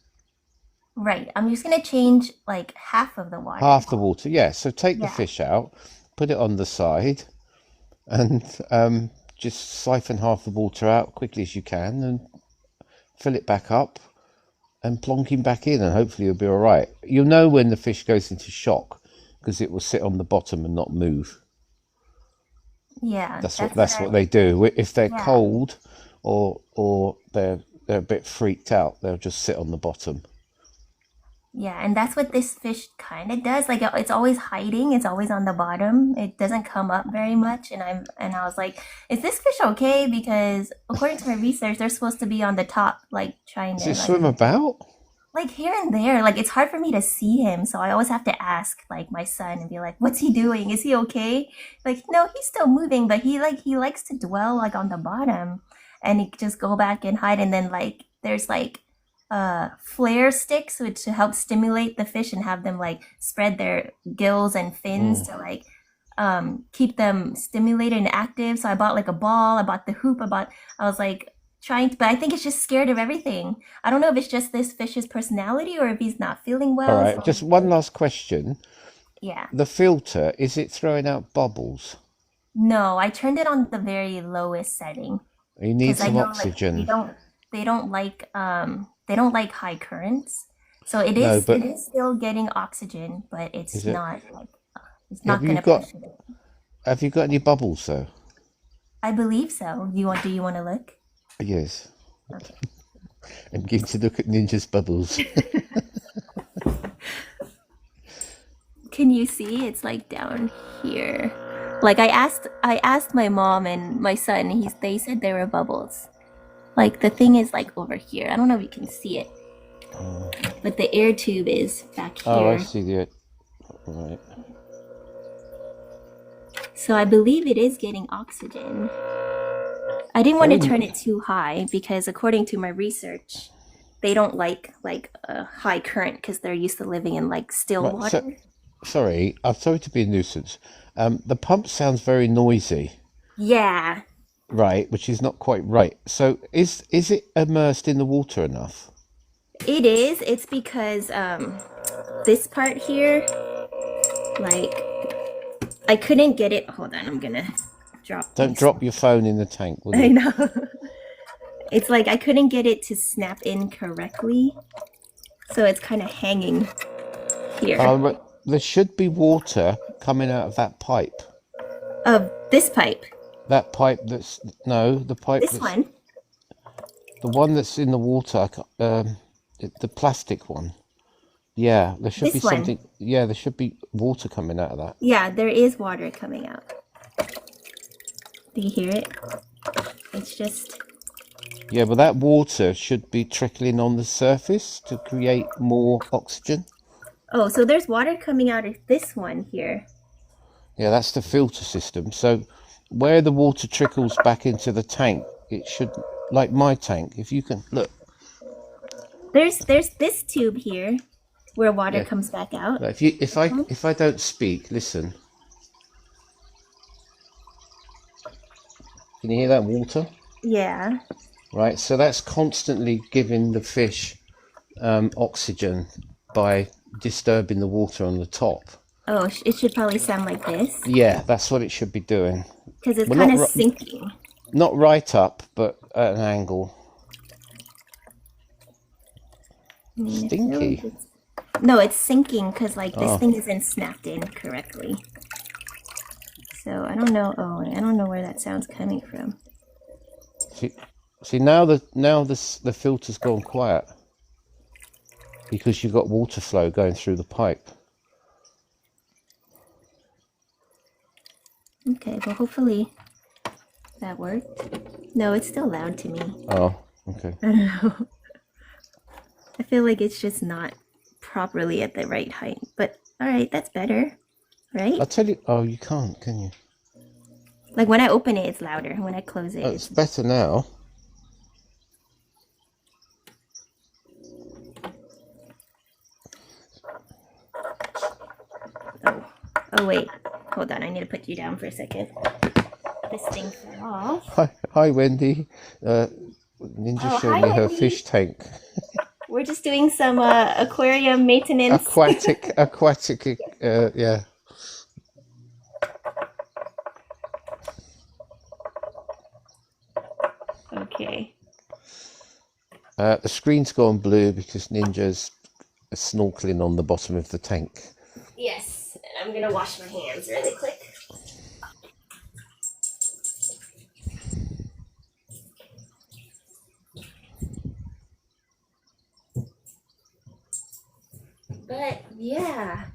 Right. I'm just gonna change like half of the water. Half the water, yeah. So take the Yeah. fish out, put it on the side, and just siphon half the water out quickly as you can, and fill it back up and plonk him back in, and hopefully you'll be all right. You'll know when the fish goes into shock because it will sit on the bottom and not move. Yeah, that's what That's I, what they do. If they're yeah. cold or they're a bit freaked out, they'll just sit on the bottom. Yeah, and that's what this fish kind of does. Like it's always hiding. It's always on the bottom. It doesn't come up very much. And I was like, is this fish okay? Because according to my research, they're supposed to be on the top, like trying Does to it swim about? like here and there. Like it's hard for me to see him, so I always have to ask like my son and be like, "What's he doing? Is he okay?" Like, no, he's still moving, but he likes to dwell like on the bottom, and he just go back and hide. And then like there's like flare sticks which to help stimulate the fish and have them like spread their gills and fins Mm. to like keep them stimulated and active. So I bought like a ball, I bought the hoop, I was like trying to, but I think it's just scared of everything. I don't know if it's just this fish's personality or if he's not feeling All well. right, So just one last question. yeah. The filter, is it throwing out bubbles? No, I turned it on the very lowest setting You need because I some know like oxygen. they don't like high currents. So No, it but is still getting oxygen, but is it's it? not like it's Have not you gonna got push it. have you got any bubbles though? I believe so. Do you want to look? Yes. Okay. I'm going to look at Ninja's bubbles. Can you see? It's like down here. Like I asked my mom and my son, they said there were bubbles. Like the thing is like over here. I don't know if you can see it, but the air tube is back Oh, I here. see the right. So I believe it is getting oxygen. I didn't want to Very turn it too high because according to my research, they don't like a high current because they're used to living in like still right. So water. sorry, I'm sorry to be a nuisance. The pump sounds very noisy, Yeah, right? Which is not quite right. So is it immersed in the water enough? it is. It's because this part here, like I couldn't get it. Hold on, I'm gonna drop Don't these. drop your phone in the tank, will I you? know. It's like I couldn't get it to snap in correctly, so it's kind of hanging here. But there should be water coming out of that pipe. Of this pipe, That pipe that's no, the pipe this that's one, the one that's in the water. The plastic one. Yeah, there should be this one. something. Yeah, there should be water coming out of that. Yeah, there is water coming out. Do you hear it? It's just Yeah, but that water should be trickling on the surface to create more oxygen. oh, so there's water coming out of this one here. Yeah, that's the filter system. So where the water trickles back into the tank, it should, like my tank, if you can look. There's this tube here where water Yeah, comes back out. but if I don't speak, listen. Can you hear that water? Yeah. Right, so that's constantly giving the fish oxygen by disturbing the water on the top. Oh, it should probably sound like this Yeah, that's what it should be doing. because it's Well, kind not of sinking. Not right up, but at an angle. I mean, I feel like Stinky. it's... No, it's sinking because like this Oh, thing isn't snapped in correctly. So I don't know. Oh, I don't know where that sound's coming from. see, see now the filter's gone quiet because you've got water flow going through the pipe. Okay, well hopefully that worked. No, it's still loud to me. Oh, okay. I don't know. I feel like it's just not properly at the right height. But all right, that's better, right? I'll tell you. Oh, you can't, can you? Like when I open it, it's louder. When I close it, Oh, it's better now. oh wait, hold on. I need to put you down for a second. This thing fell off. Hi, Wendy. Ninja Oh, showed hi, me her Wendy. fish tank. We're just doing some aquarium maintenance. Aquatic. Yeah. Okay. The screen's gone blue because Ninja's snorkeling on the bottom of the tank. Yes, and I'm gonna wash my hands really quick. But yeah,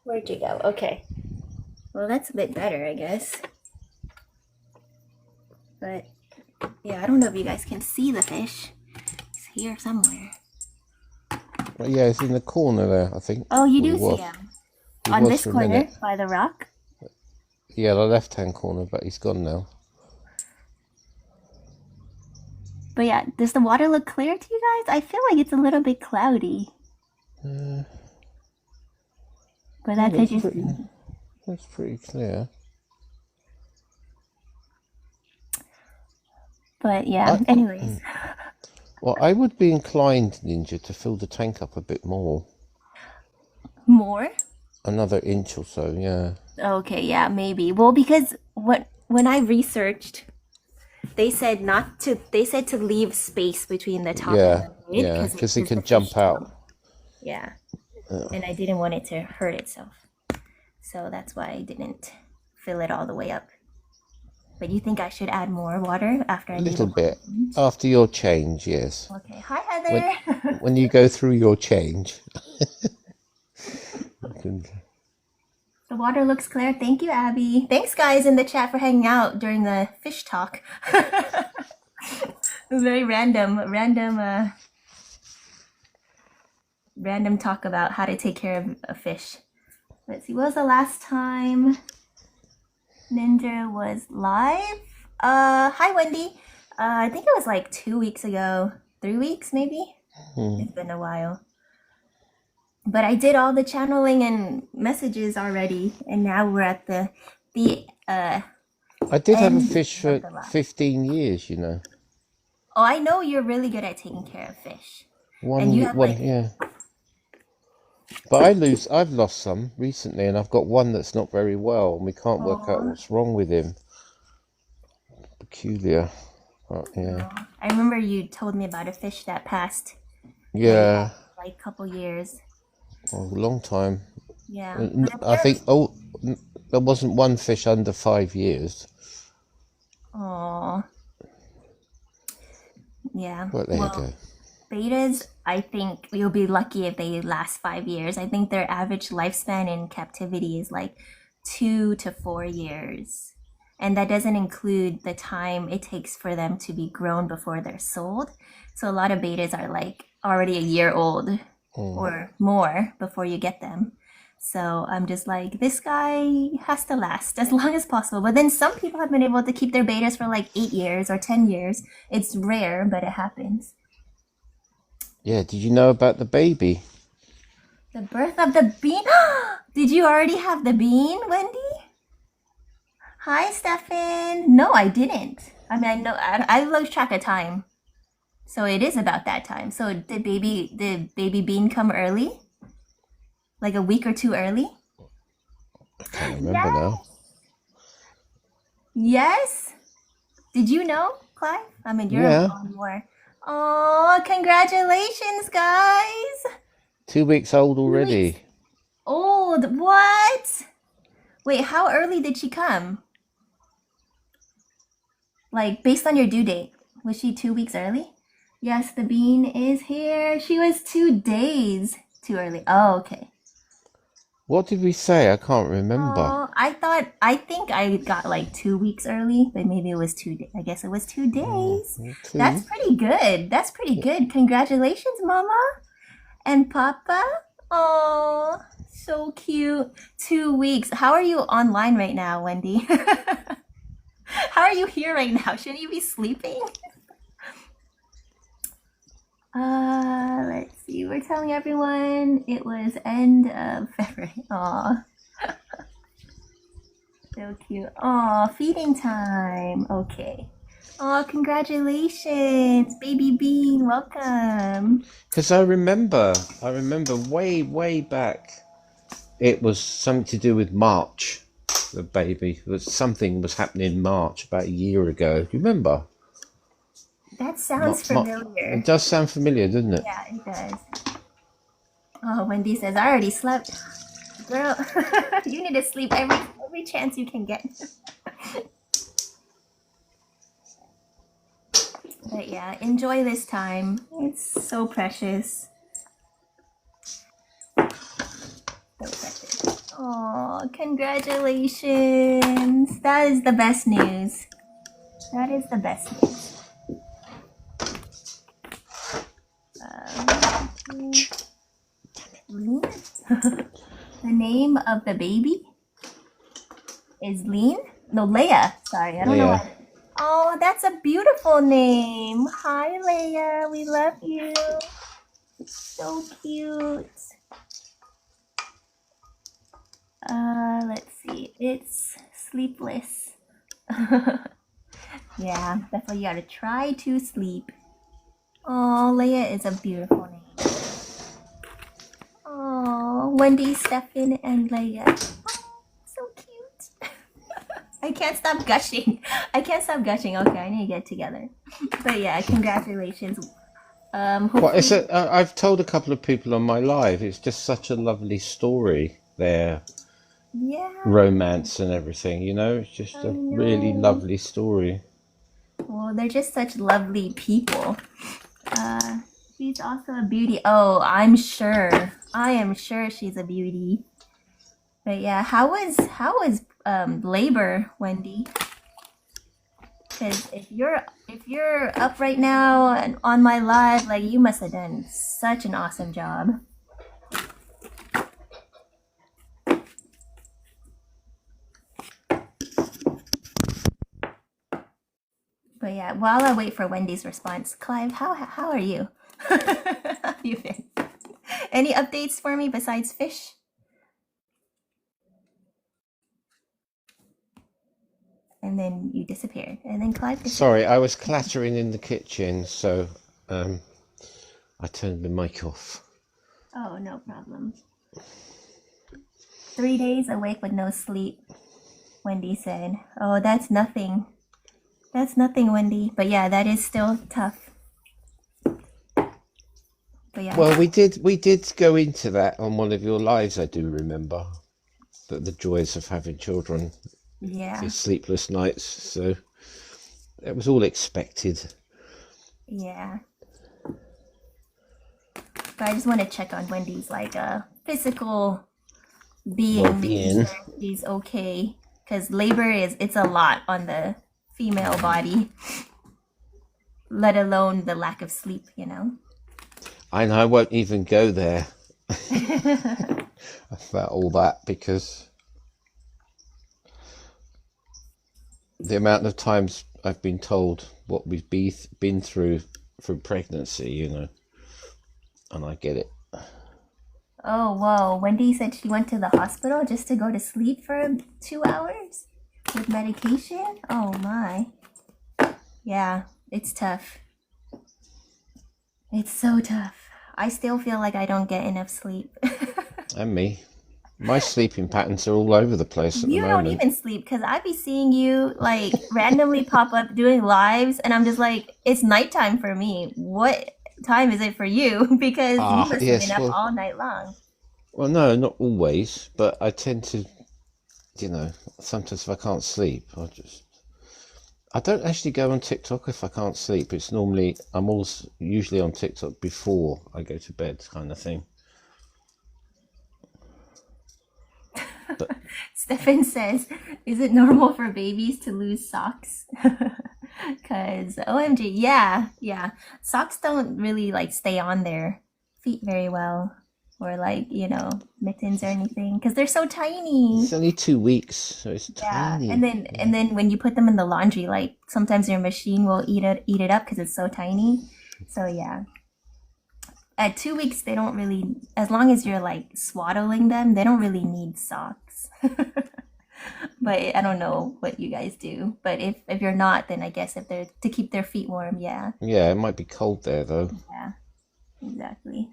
where'd you go? Okay. Well, that's a bit better, I guess. But yeah, I don't know if you guys can see the fish. It's here somewhere. Well, yeah, it's in the corner there, I think. Oh, you Well, do he was. see him He on was this for a corner minute. by the rock. Yeah, the left-hand corner, but he's gone now. But yeah, does the water look clear to you guys? I feel like it's a little bit cloudy. But that could just be... That's pretty clear. But yeah, anyways. Well, I would be inclined, Ninja, to fill the tank up a bit more. More? Another inch or so, yeah. Okay, yeah, maybe. Well, because when I researched, they said not to. They said to leave space between the top Yeah, and the lid yeah, because because it can jump out. Yeah, and I didn't want it to hurt itself, so that's why I didn't fill it all the way up. But you think I should add more water after I A do little the bit. After your change, yes. Okay. Hi, Heather. When you go through your change. The water looks clear. Thank you, Abby. Thanks, guys, in the chat for hanging out during the fish talk. It was very random talk about how to take care of a fish. Let's see. What was the last time Ninja was live? Hi, Wendy. I think it was like 2 weeks ago. 3 weeks, maybe? It's been a while. But I did all the channeling and messages already, and now we're at the I did have a fish for 15 years, you know. Oh, I know you're really good at taking care of fish. One, yeah. But I've lost some recently, and I've got one that's not very well, and we can't work out what's wrong with him. Peculiar. But, yeah. I remember you told me about a fish that passed. Yeah. Like a couple years. Oh, a long time. Yeah. I think, there wasn't one fish under 5 years. Oh. Yeah. But there you go. Betas, I think you'll be lucky if they last 5 years. I think their average lifespan in captivity is like 2 to 4 years. And that doesn't include the time it takes for them to be grown before they're sold. So a lot of betas are like already a year old or more before you get them. So I'm just like, this guy has to last as long as possible. But then some people have been able to keep their betas for like 8 years or 10 years. It's rare, but it happens. Yeah, did you know about the baby? The birth of the bean? Did you already have the bean, Wendy? Hi, Stefan. No, I didn't. I mean, I know I lose track of time. So it is about that time. So did baby bean come early? Like a week or two early? I can't remember now. Yes. Did you know, Clive? I mean, you're Yeah, on more. Oh, congratulations, guys! 2 weeks old 2 weeks already. old. What? Wait, how early did she come? Like, based on your due date, was she 2 weeks early? Yes, the bean is here. She was 2 days too early. Oh, okay. What did we say? I can't remember. Oh, I think I got like 2 weeks early, but maybe it was 2 days. I guess it was 2 days. That's Two. pretty good. That's pretty good. Congratulations, Mama and Papa. Oh, so cute. 2 weeks. How are you online right now, Wendy? How are you here right now? Shouldn't you be sleeping? Let's see. We're telling everyone it was end of February. Aw, so cute. Aw, feeding time. Okay. Aw, congratulations, baby bean. Welcome. Because I remember way back. It was something to do with March. The baby something was happening in March about a year ago. Do you remember? That sounds It familiar. does sound familiar, doesn't it? Yeah, it does. Oh, Wendy says, I already slept. Girl, you need to sleep every chance you can get. But yeah, enjoy this time. It's so precious. So precious. Oh, congratulations. That is the best news. That is the best news. Lean? The name of the baby is Lean? No, Leia. Sorry, I don't know Yeah. why. Oh, that's a beautiful name. Hi, Leia. We love you. So cute. Let's see. It's sleepless. Yeah, that's why you gotta try to sleep. Oh, Leia is a beautiful name. Oh, Wendy, Stefan, and Leia. Oh, so cute. I can't stop gushing. I can't stop gushing. Okay, I need to get together. But yeah, congratulations. Well, Hopefully, I've told a couple of people on my live. It's just such a lovely story. Their yeah, romance and everything. It's just I a really know. lovely story. Well, they're just such lovely people. Uh, she's also a beauty. Oh, I'm sure. I am sure she's a beauty. But yeah, how was labor, Wendy? Because if you're up right now and on my live, like you must have done such an awesome job. But yeah, while I wait for Wendy's response, Clive, how are you? How have you been? Any updates for me besides fish? And then you disappeared. And then Clive Sorry, disappeared. I was clattering in the kitchen, so um, I turned the mic off. Oh, no problem. 3 days awake with no sleep, Wendy said. Oh, that's nothing. That's nothing, Wendy. But yeah, that is still tough. But yeah, Well, we did go into that on one of your lives. I do remember that the joys of having children, yeah, the sleepless nights. So it was all expected. yeah. But I just want to check on Wendy's like physical being, making Well-being. sure she's okay. Because labor it's a lot on the female body, let alone the lack of sleep. I won't even go there about all that because the amount of times I've been told what we've been through pregnancy, and I get it. Oh, whoa. Wendy said she went to the hospital just to go to sleep for 2 hours with medication. Oh, my. Yeah, it's tough. It's so tough. I still feel like I don't get enough sleep. And me. My sleeping patterns are all over the place at the You don't moment. even sleep because I be seeing you like randomly pop up doing lives, and I'm just like, it's nighttime for me. What time is it for you? Because you Ah, must have been yes. up all night long. Well, no, not always, but I tend to, you know, sometimes if I can't sleep, I don't actually go on TikTok if I can't sleep. It's normally I'm always usually on TikTok before I go to bed, kind of thing. But Stefan says, is it normal for babies to lose socks? Because OMG, yeah, yeah. Socks don't really like stay on their feet very well, or like, mittens or anything, because they're so it's tiny. only 2 weeks, so it's Yeah, and tiny. then Yeah. and then when you put them in the laundry, like sometimes your machine will eat it up because it's so tiny. So yeah, at 2 weeks they don't really, as long as you're like swaddling them, they don't really need socks. But I don't know what you guys do. But if you're not, then I guess if they're to keep their feet warm, yeah, Yeah, it might be cold there though. yeah, exactly.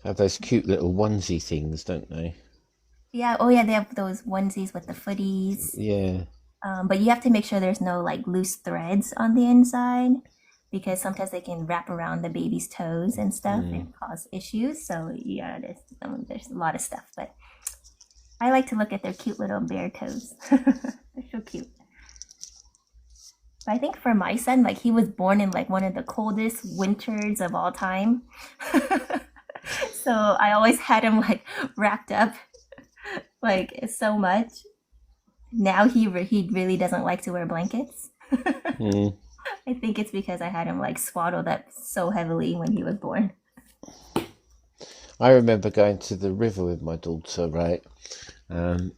Have those cute little onesie things, don't they? Yeah, oh yeah, they have those onesies with the footies. Yeah. But you have to make sure there's no like loose threads on the inside because sometimes they can wrap around the baby's toes and stuff Mm. and cause issues. So yeah, there's a lot of stuff, but I like to look at their cute little bare toes. They're so cute. But I think for my son, like he was born in like one of the coldest winters of all time. So I always had him like wrapped up like so much. Now he really doesn't like to wear blankets. Mm. I think it's because I had him like swaddled up so heavily when he was born. I remember going to the river with my daughter, right? Um,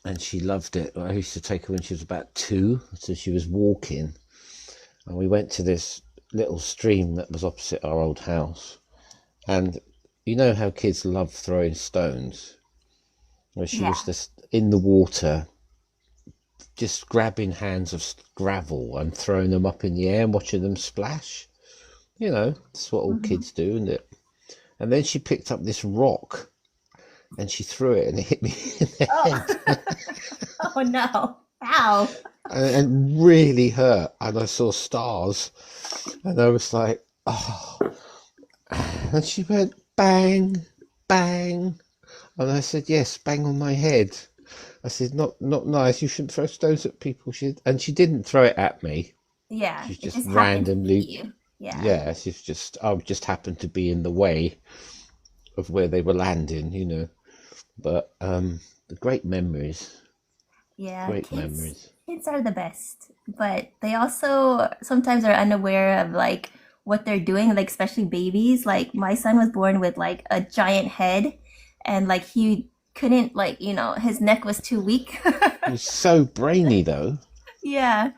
and she loved it. I used to take her when she was about 2, so she was walking, and we went to this little stream that was opposite our old house. And you know how kids love throwing stones? Well, she Yeah. was just in the water, just grabbing hands of gravel and throwing them up in the air and watching them splash. You know, that's what all Mhm. kids do, isn't it? And then she picked up this rock and she threw it and it hit me in the head Oh, oh no. Ow. and really hurt. And I saw stars and I was like, oh. And she went bang, bang. And I said, yes, bang on my head. I said, not nice. You shouldn't throw stones at people. And she didn't throw it at me. Yeah, She's it just just happened to hit randomly, you. Yeah. yeah, I just happened to be in the way of where they were landing, you know. But the great memories, Yeah, great kids memories. kids are the best, but they also sometimes are unaware of like what they're doing, like especially babies. Like my son was born with like a giant head and like he couldn't like, his neck was too weak. He's so brainy though. Yeah.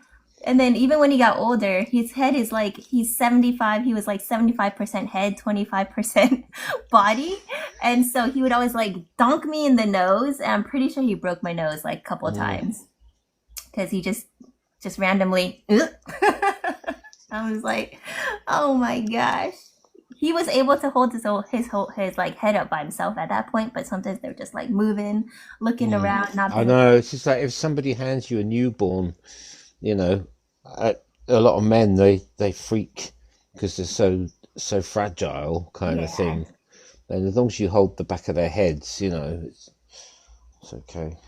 And then even when he got older, his head is like he's 75, he was like 75% head, 25% body. And so he would always like donk me in the nose. And I'm pretty sure he broke my nose like a couple of Mm. times because he just randomly I was like, "Oh my gosh." He was able to hold his like head up by himself at that point, but sometimes they're just like moving, looking Mm. around, not I paying know. attention. It's just like if somebody hands you a newborn, you know, a lot of men they freak because they're so fragile, kind of Yeah. thing. And as long as you hold the back of their heads, you know, it's okay.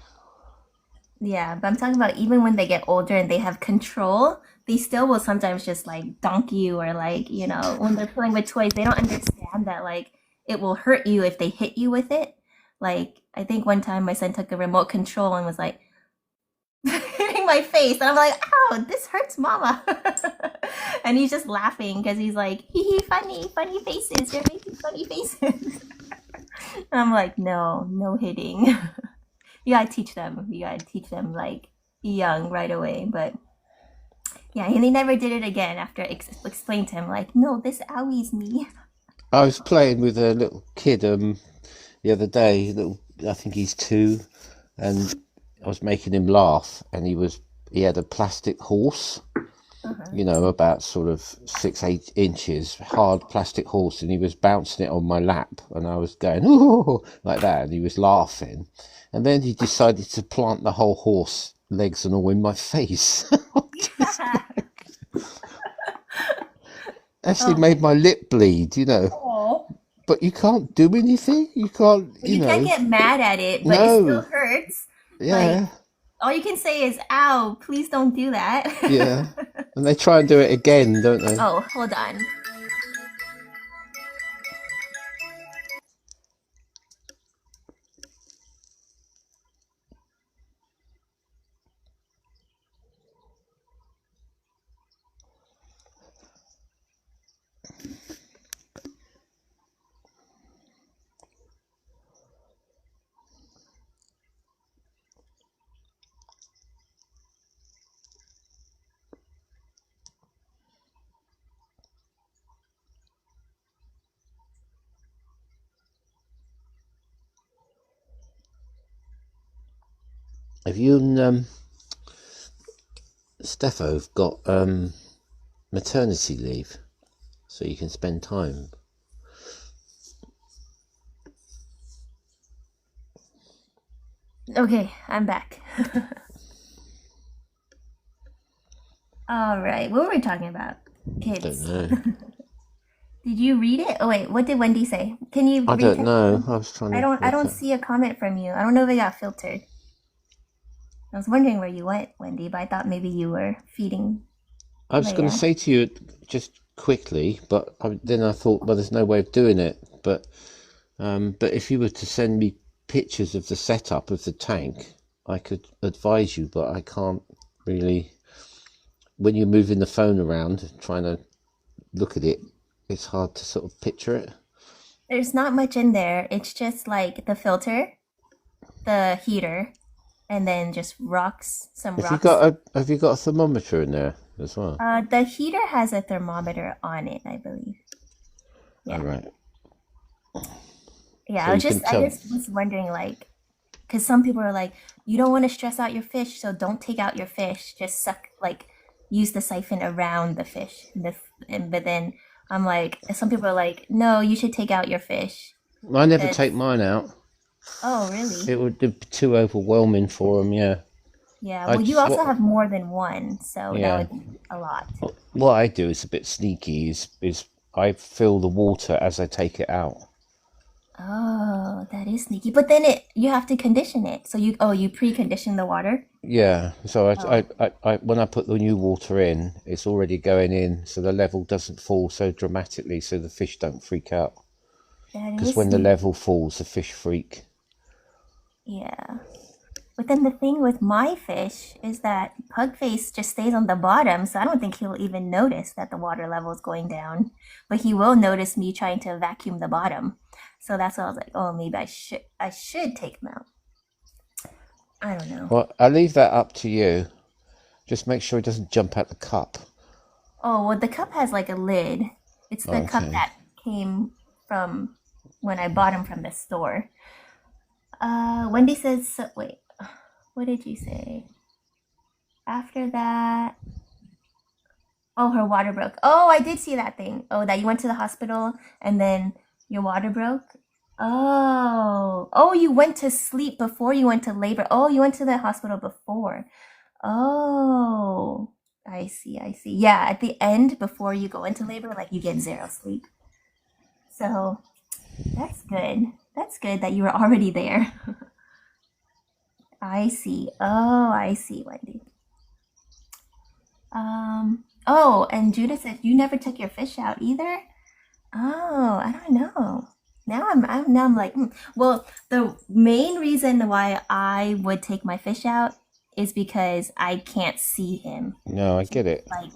Yeah, but I'm talking about even when they get older and they have control, they still will sometimes just like donk you or like, when they're playing with toys, they don't understand that like it will hurt you if they hit you with it. Like I think one time my son took a remote control and was like hitting my face and I'm like, "Ow, this hurts mama." And he's just laughing because he's like, "Hee hee, funny, funny faces. You're making funny faces." And I'm like, "No, no hitting." You gotta teach them like young right away. But yeah, and he never did it again after I explained to him like, no, this owies me. I was playing with a little kid the other day. Little, I think he's 2, and I was making him laugh, and he had a plastic horse, Uh-huh. you know, about sort of 6, 8 inches, hard plastic horse, and he was bouncing it on my lap, and I was going, ooh, like that, and he was laughing. And then he decided to plant the whole horse, legs and all, in my face. Just actually Oh my made my lip bleed, you know. God. But you can't do anything. You can't, Well, you you can't know. get mad at it, but it still No. hurts. Like, Yeah. all you can say is, ow, please don't do that. Yeah. And they try and do it again, don't they? Oh, hold on. Have you and Steffo have got maternity leave so you can spend time? Okay, I'm back. All right, what were we talking about? Don't Kids. know. Did you read it? Oh wait, what did Wendy say? Can you I don't retext know. it? I was trying I to don't work out. see a comment from you. I don't know if it got filtered. I was wondering where you went, Wendy, but I thought maybe you were feeding I was going to Leia. say to you just quickly, but then I thought, well, there's no way of doing it. But if you were to send me pictures of the setup of the tank, I could advise you, but I can't really. When you're moving the phone around, trying to look at it, it's hard to sort of picture it. There's not much in there. It's just like the filter, the heater, and then just rocks, some rocks. Have you got a thermometer in there as well? The heater has a thermometer on it, I believe. All Yeah. right. Yeah, So you can I tell. just was wondering, like, because some people are like, you don't want to stress out your fish, so don't take out your fish. Just suck, like, use the siphon around the fish. But then I'm like, some people are like, no, you should take out your fish. I never 'Cause- take mine out. oh, really? It would be too overwhelming for them. Yeah. Yeah. I Well, you just also what have more than one, so that Yeah. would be a lot. What I do is a bit sneaky. Is I fill the water as I take it out. Oh, that is sneaky. But then you have to condition it. So you precondition the water? Yeah. So Oh, when I put the new water in, it's already going in, so the level doesn't fall so dramatically, so the fish don't freak out. that Because is when the sneaky. level falls, the fish freak. Yeah. But then the thing with my fish is that Pugface just stays on the bottom, so I don't think he'll even notice that the water level is going down. But he will notice me trying to vacuum the bottom. So that's why I was like, oh, maybe I should take him out. I don't know. Well, I leave that up to you. Just make sure it doesn't jump out the cup. Oh, well, the cup has like a lid. It's the cup Okay. that came from when I bought him from the store. Wendy says, so, wait, what did you say? After that, oh, her water broke. Oh, I did see that thing. Oh, that you went to the hospital and then your water broke. Oh, you went to sleep before you went to labor. Oh, you went to the hospital before. Oh, I see, I see. Yeah, at the end, before you go into labor, like you get zero sleep. So that's good. That's good that you were already there. I see. Oh, I see, Wendy. Oh, and Judah said you never took your fish out either. Oh, I don't know. Now I'm like, well, the main reason why I would take my fish out is because I can't see him. No, I He's get it. like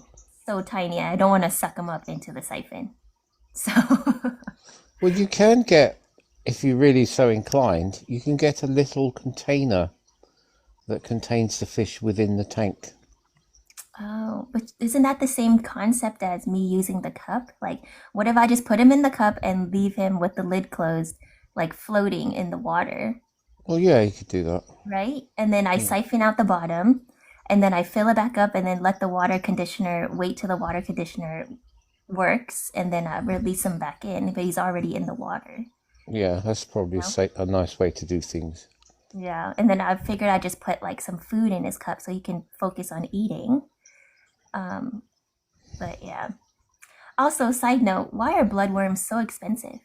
so tiny. I don't want to suck him up into the siphon. So, Well, you can get, if you're really so inclined, you can get a little container that contains the fish within the tank. oh, but isn't that the same concept as me using the cup? Like, what if I just put him in the cup and leave him with the lid closed, like floating in the water? Well, yeah, you could do that. Right? And then I Yeah. siphon out the bottom. and then I fill it back up and then let the water conditioner wait till the water conditioner works, and then I release him back in, but he's already in the water. Yeah, that's probably You know? a nice way to do things. Yeah, and then I figured I'd just put like some food in his cup so he can focus on eating. Um, but yeah. Also, side note, why are bloodworms so expensive?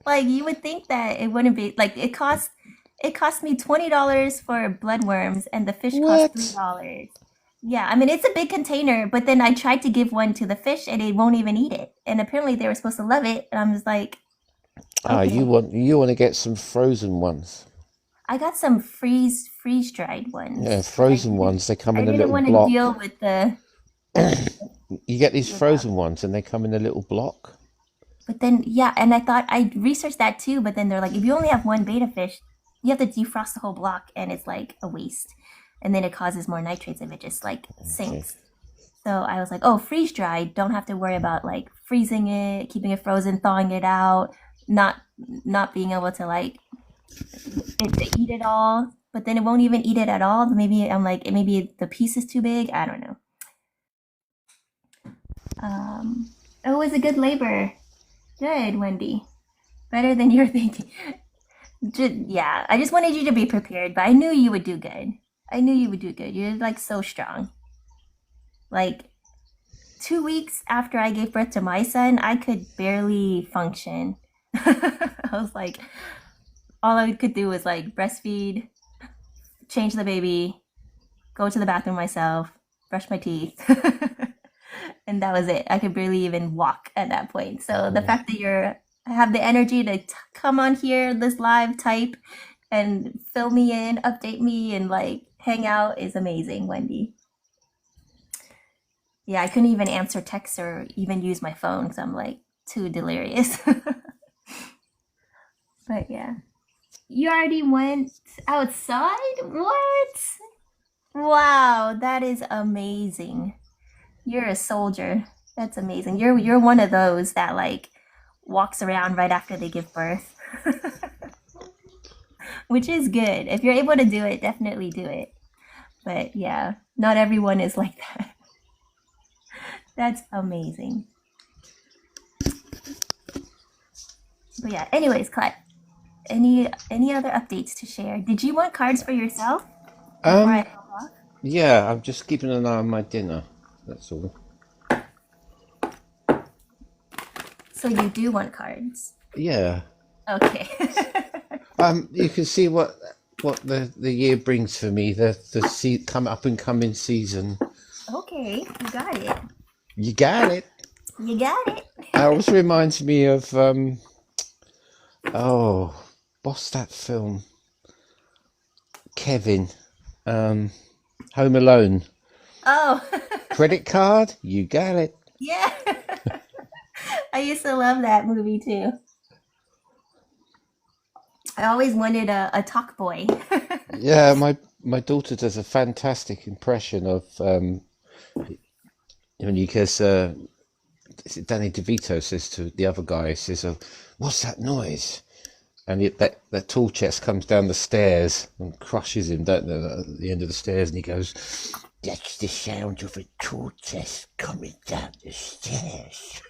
Like you would think that it wouldn't be like it cost me $20 for bloodworms and the fish cost What? $3. Yeah, I mean it's a big container, but then I tried to give one to the fish and it won't even eat it. And apparently they were supposed to love it. And I'm just like, Ah, okay. you want to get some frozen ones. I got some freeze dried Yeah, ones, but frozen ones. They come I in a didn't little want to block. deal with the You get these yeah. frozen ones, and they come in a little block. But then yeah, and I thought I researched that too, but then they're like if you only have one beta fish, you have to defrost the whole block and it's like a waste. And then it causes more nitrates if it just like Okay. sinks. So I was like, oh, freeze dried, don't have to worry about like freezing it, keeping it frozen, thawing it out, not not being able to like to eat it all. But then it won't even eat it at all. Maybe I'm like maybe the piece is too big. I don't know. It was a good labor. Good, Wendy. Better than you're thinking. Yeah, I just wanted you to be prepared, but I knew you would do good. I knew you would do good. You're like so strong. Like 2 weeks after I gave birth to my son, I could barely function. I was like, all I could do was like breastfeed, change the baby, go to the bathroom myself, brush my teeth. And that was it. I could barely even walk at that point. So the fact that you're have the energy to come on here, this live, type, and fill me in, update me, and like hang out is amazing, Wendy. Yeah, I couldn't even answer texts or even use my phone because I'm like too delirious. But yeah, you already went outside. What? Wow, that is amazing. You're a soldier. That's amazing. You're one of those that like walks around right after they give birth. Which is good. If you're able to do it, definitely do it. But yeah, not everyone is like that. That's amazing. But yeah, anyways, Clyde, any other updates to share? Did you want cards for yourself before I Um, hop off? yeah, I'm just keeping an eye on my dinner. That's all. So you do want cards. Yeah. Okay. You can see what the year brings for me. The come up and coming season. Okay, you got it. You got it. You got it. It always reminds me of oh, what's that film? Kevin, um, Home Alone. Oh, Credit card. You got it. yeah. I used to love that movie too. I always wanted a talk boy. Yeah, my daughter does a fantastic impression of because is it Danny DeVito says to the other guy, says, "What's that noise?" And that tall chest comes down the stairs and crushes him, don't they, at the end of the stairs, and he goes, "That's the sound of a tall chest coming down the stairs."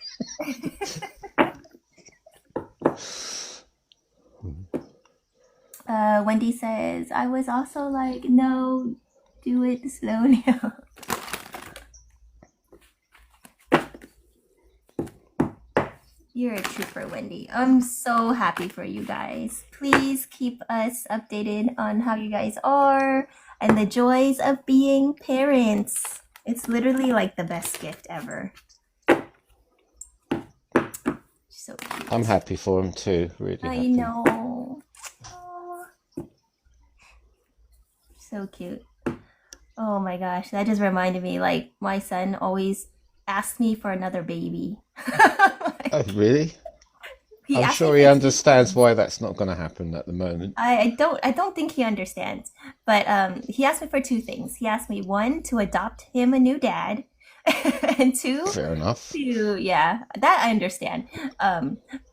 Wendy says, I was also like, no, do it slowly. You're a trooper, Wendy. I'm so happy for you guys. Please keep us updated on how you guys are and the joys of being parents. It's literally like the best gift ever. So I'm cute. happy for him too, really I happy. know. Aw, so cute. Oh my gosh, that just reminded me like my son always asks me for another baby. Oh, really? He I'm asked me sure he for two understands kids. why that's not going to happen at the moment. I don't think he understands. But he asked me for two things. He asked me one to adopt him a new dad, and two Fair enough. to yeah that I understand.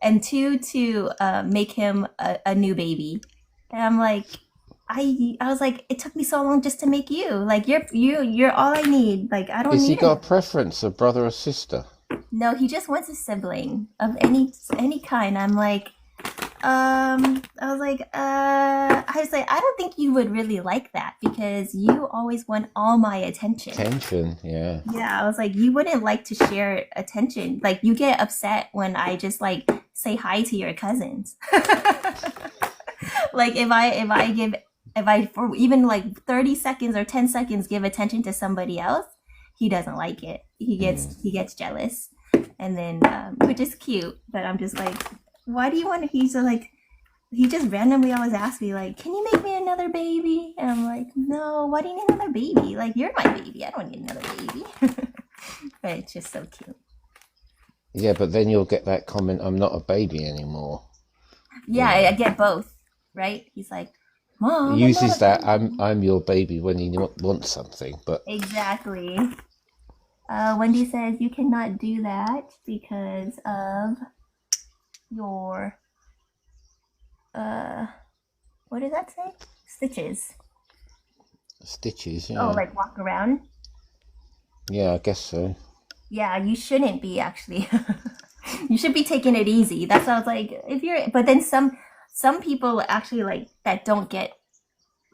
And two to make him a new baby. And I'm like, I was like, it took me so long just to make you. Like you're all I need. Like I don't Has he need got a another. preference, a brother or sister? No, he just wants a sibling of any kind. I'm like, I was like, I don't think you would really like that because you always want all my attention. Tension, yeah. Yeah, I was like, you wouldn't like to share attention. Like, you get upset when I just like say hi to your cousins. Like, if I for even like 30 seconds or 10 seconds give attention to somebody else, he doesn't like it. He gets jealous, and then which is cute. But I'm just like, why do you want to? He's so like, he just randomly always asks me like, can you make me another baby? And I'm like, no, why do you need another baby? Like, you're my baby. I don't need another baby. But it's just so cute. Yeah, but then you'll get that comment, I'm not a baby anymore. Yeah, I get both, right? He's like, He Mom, I'm not uses a that baby. I'm your baby when he wants something, but Exactly. Wendy says you cannot do that because of your uh what does that say? Stitches. stitches, Oh, yeah. like walk around. Yeah, I guess so. Yeah, you shouldn't be actually. You should be taking it easy. That's why I was like, if you're but then some people actually like that don't get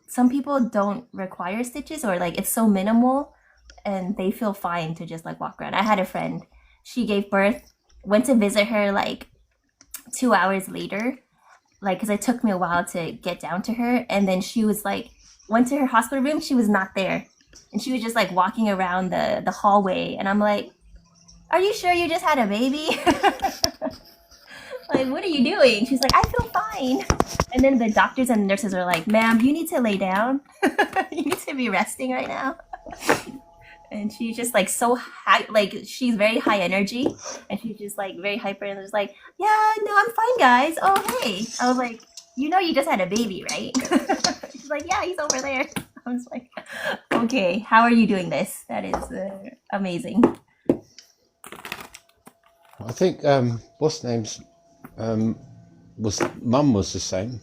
some people don't require stitches or like it's so minimal and they feel fine to just like walk around. I had a friend, she gave birth, went to visit her like 2 hours later, like because it took me a while to get down to her, and then she was like, went to her hospital room, she was not there, and she was just like walking around the hallway, and I'm like, are you sure you just had a baby? Like, what are you doing? She's like, I feel fine. And then the doctors and nurses are like, ma'am, you need to lay down. You need to be resting right now. And she's just like so high, like she's very high energy, and she's just like very hyper, and was like, yeah, no, I'm fine, guys. Oh, hey. I was like, you know, you just had a baby, right? She's like, yeah, he's over there. I was like, okay, how are you doing this? That is amazing. I think what's name's was mum was the same.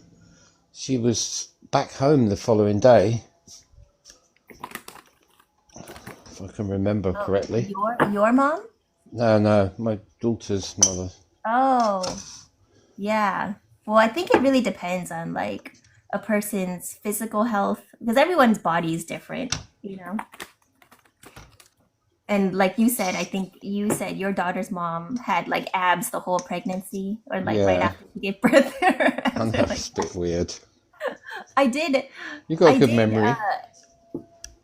She was back home the following day, if I can remember Oh, correctly. your mom? No, my daughter's mother. Oh, yeah. Well, I think it really depends on like a person's physical health because everyone's body is different, you know. And like you said, I think you said your daughter's mom had like abs the whole pregnancy, or like right Yeah, after she gave birth, her I abs know are like it's a bit weird. I did, You got a I good did, memory.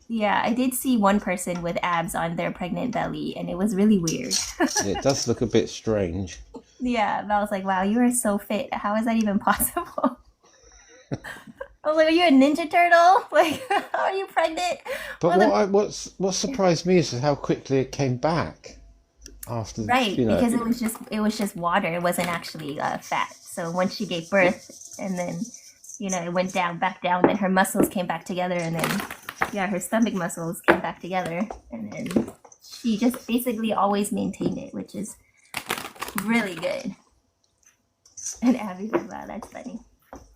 yeah, I did see one person with abs on their pregnant belly, and it was really weird. It does look a bit strange. Yeah, but I was like, wow, you are so fit. How is that even possible? I was like, are you a ninja turtle? Like, how are you pregnant? But With a what surprised me is how quickly it came back after, right, you know. because it was just water. It wasn't actually fat. So once she gave birth, and then it went down back down. Then her muscles came back together, and then yeah, her stomach muscles came back together, and then she just basically always maintained it, which is really good. And Abby said, "Wow, that's funny."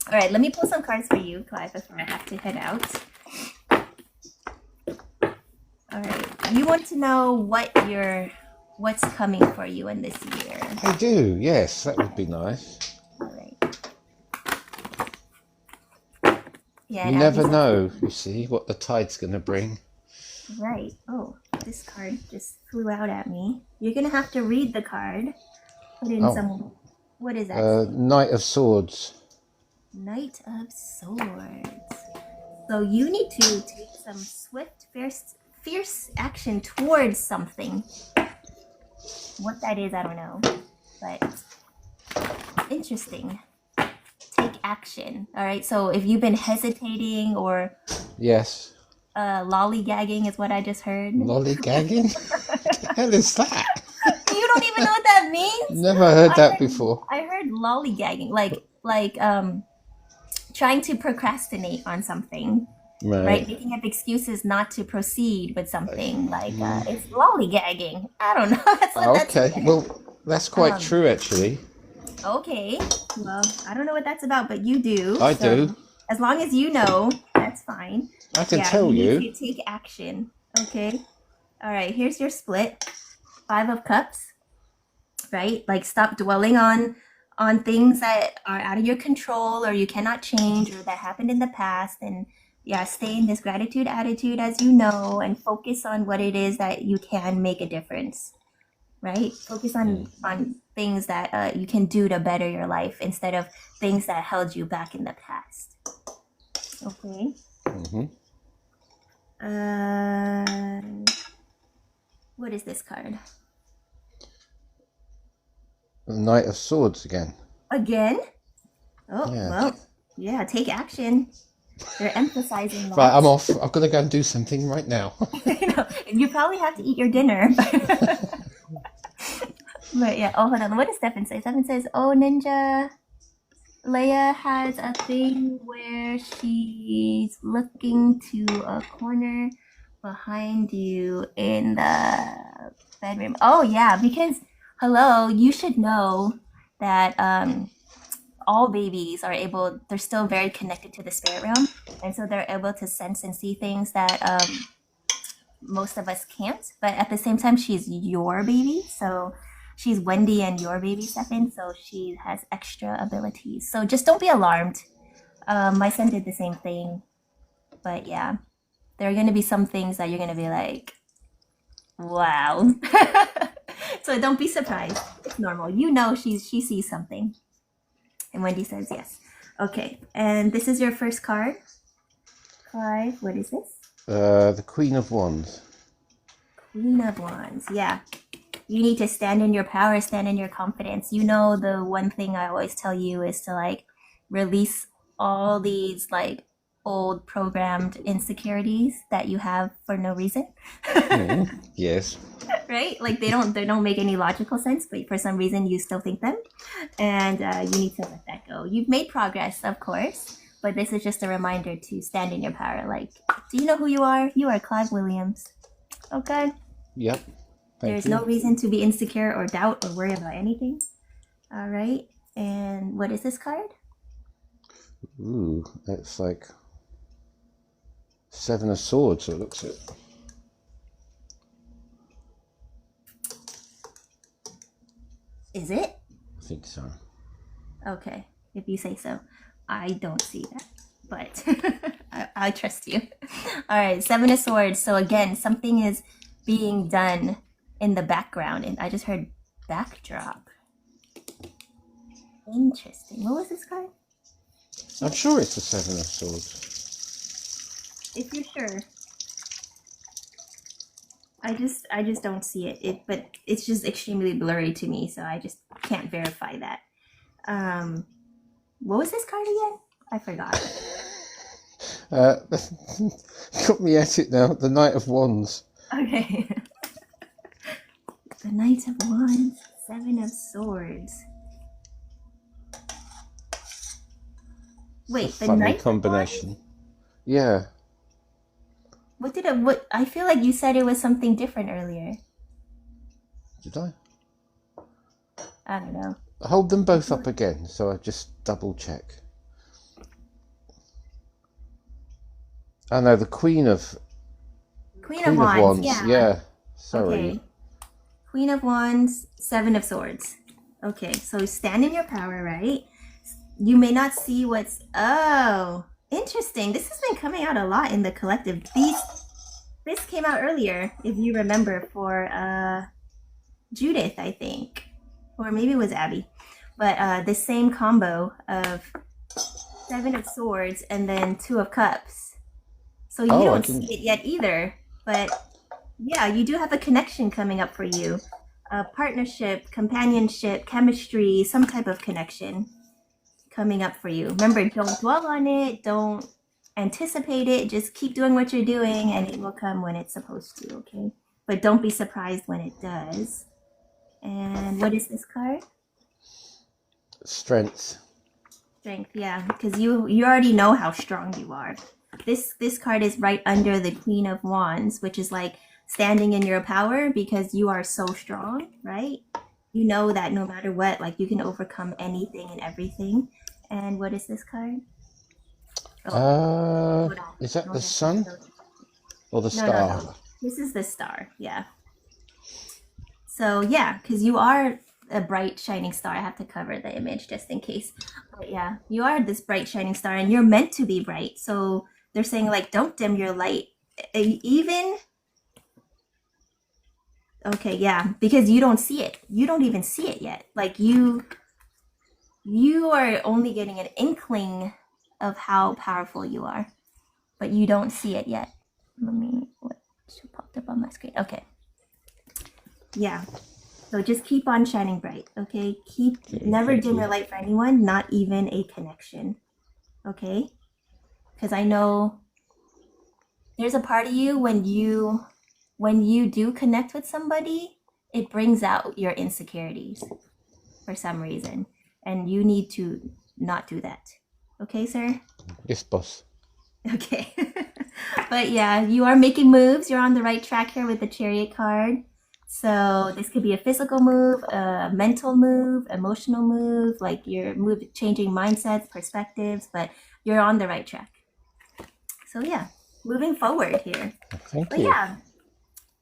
All right, let me pull some cards for you, Clive, before I have to head out. All right, you want to know what's coming for you in this year. I do, yes, that would be nice. All right. Yeah, You and Abby never said, know, you see, what the tide's going to bring. right. Oh, this card just flew out at me. You're gonna have to read the card. Put in Oh, some. What does that say? Knight of Swords. Knight of Swords. So you need to take some swift, fierce action towards something. What that is, I don't know, but interesting. Take action. All right. So if you've been hesitating or Yes. lollygagging, is what I just heard. Lollygagging? What the hell is that? You don't even know what that means. Never heard I that heard before. I heard lollygagging, like trying to procrastinate on something, right? Right. Making up excuses not to proceed with something, like it's lollygagging. I don't know. That's what that's Okay, meant. well, that's quite Um, true, actually. okay. Well, I don't know what that's about, but you do. I So do. As long as you know, that's fine. I can Yeah, tell you you. need to take action. Okay. All right, here's your split. 5 of Cups, right? Like stop dwelling on things that are out of your control or you cannot change or that happened in the past, and yeah, stay in this gratitude attitude as you know and focus on what it is that you can make a difference, right? Focus on things that you can do to better your life instead of things that held you back in the past. Okay. What is this card? The Knight of Swords again. Again? Oh, Yeah. well, yeah, take action. They're emphasizing that. Right, I'm off. I've got to go and do something right now. You probably have to eat your dinner. But yeah, oh, hold on. What does Stefan say? Stefan says, oh, Ninja, Leia has a thing where she's looking to a corner behind you in the bedroom. Oh, yeah, because, hello, you should know that all babies are able, they're still very connected to the spirit realm. And so they're able to sense and see things that most of us can't. But at the same time, she's your baby. So she's Wendy and your baby, Stefan. So she has extra abilities. So just don't be alarmed. My son did the same thing. But yeah, there are going to be some things that you're going to be like, wow. So don't be surprised. It's normal. You know she sees something. And Wendy says yes. Okay, and this is your first card. 5. What is this? The Queen of Wands. Queen of Wands. Yeah. You need to stand in your power, stand in your confidence. You know, the one thing I always tell you is to like release all these like old programmed insecurities that you have for no reason. Yes. Right? Like they don't make any logical sense, but for some reason you still think them, and you need to let that go. You've made progress, of course, but this is just a reminder to stand in your power. Like, do you know who you are? You are Clive Williams. Okay. Yep. There's no reason to be insecure or doubt or worry about anything. All right. And what is this card? Ooh, it's like 7 of Swords. It looks it. Is it? I think so. Okay, if you say so. I don't see that, but I trust you. All right, 7 of Swords. So again, something is being done in the background, and I just heard backdrop. Interesting. What was this card? I'm sure it's the 7 of Swords. If you're sure. I just don't see it. But it's just extremely blurry to me, so I just can't verify that. What was this card again? I forgot. Got me at it now. The Knight of Wands. Okay. The Knight of Wands, 7 of Swords. Wait, the Funny Knight combination. of Wands? Yeah. What I feel like you said it was something different earlier. Did I? I don't know. Hold them both up again, so I just double check. Oh no, the Queen of Wands, yeah. Sorry. Okay. Queen of Wands, 7 of Swords. Okay, so stand in your power, right? You may not see what's... Oh, interesting. This has been coming out a lot in the collective. This came out earlier, if you remember, for Judith, I think. Or maybe it was Abby. But the same combo of 7 of Swords and then 2 of Cups. So you don't see it yet either. But yeah, you do have a connection coming up for you. A partnership, companionship, chemistry, some type of connection coming up for you. Remember, don't dwell on it. Don't anticipate it. Just keep doing what you're doing and it will come when it's supposed to, okay? But don't be surprised when it does. And what is this card? Strength. Strength, yeah, because you already know how strong you are. This card is right under the Queen of Wands, which is like standing in your power because you are so strong, right? You know that no matter what, like you can overcome anything and everything. And what is this card? Oh, hold on. Is that No, the sun or the no, no, no. star? This is the star. Yeah. So yeah, because you are a bright shining star. I have to cover the image just in case. But yeah, you are this bright shining star, and you're meant to be bright. So they're saying like, don't dim your light. Even okay, yeah, because you don't see it. You don't even see it yet. Like you are only getting an inkling of how powerful you are, but you don't see it yet. Let me what popped up on my screen. Okay. Yeah. So just keep on shining bright, okay? Never Thank dim you. your light for anyone, not even a connection, okay? Because I know there's a part of you when you do connect with somebody, it brings out your insecurities for some reason, and you need to not do that, okay, sir? Yes, boss. Okay. But yeah, you are making moves. You're on the right track here with the chariot card. So this could be a physical move, a mental move, emotional move, like you're changing mindsets, perspectives, but you're on the right track. So yeah, moving forward here. Thank But you. yeah,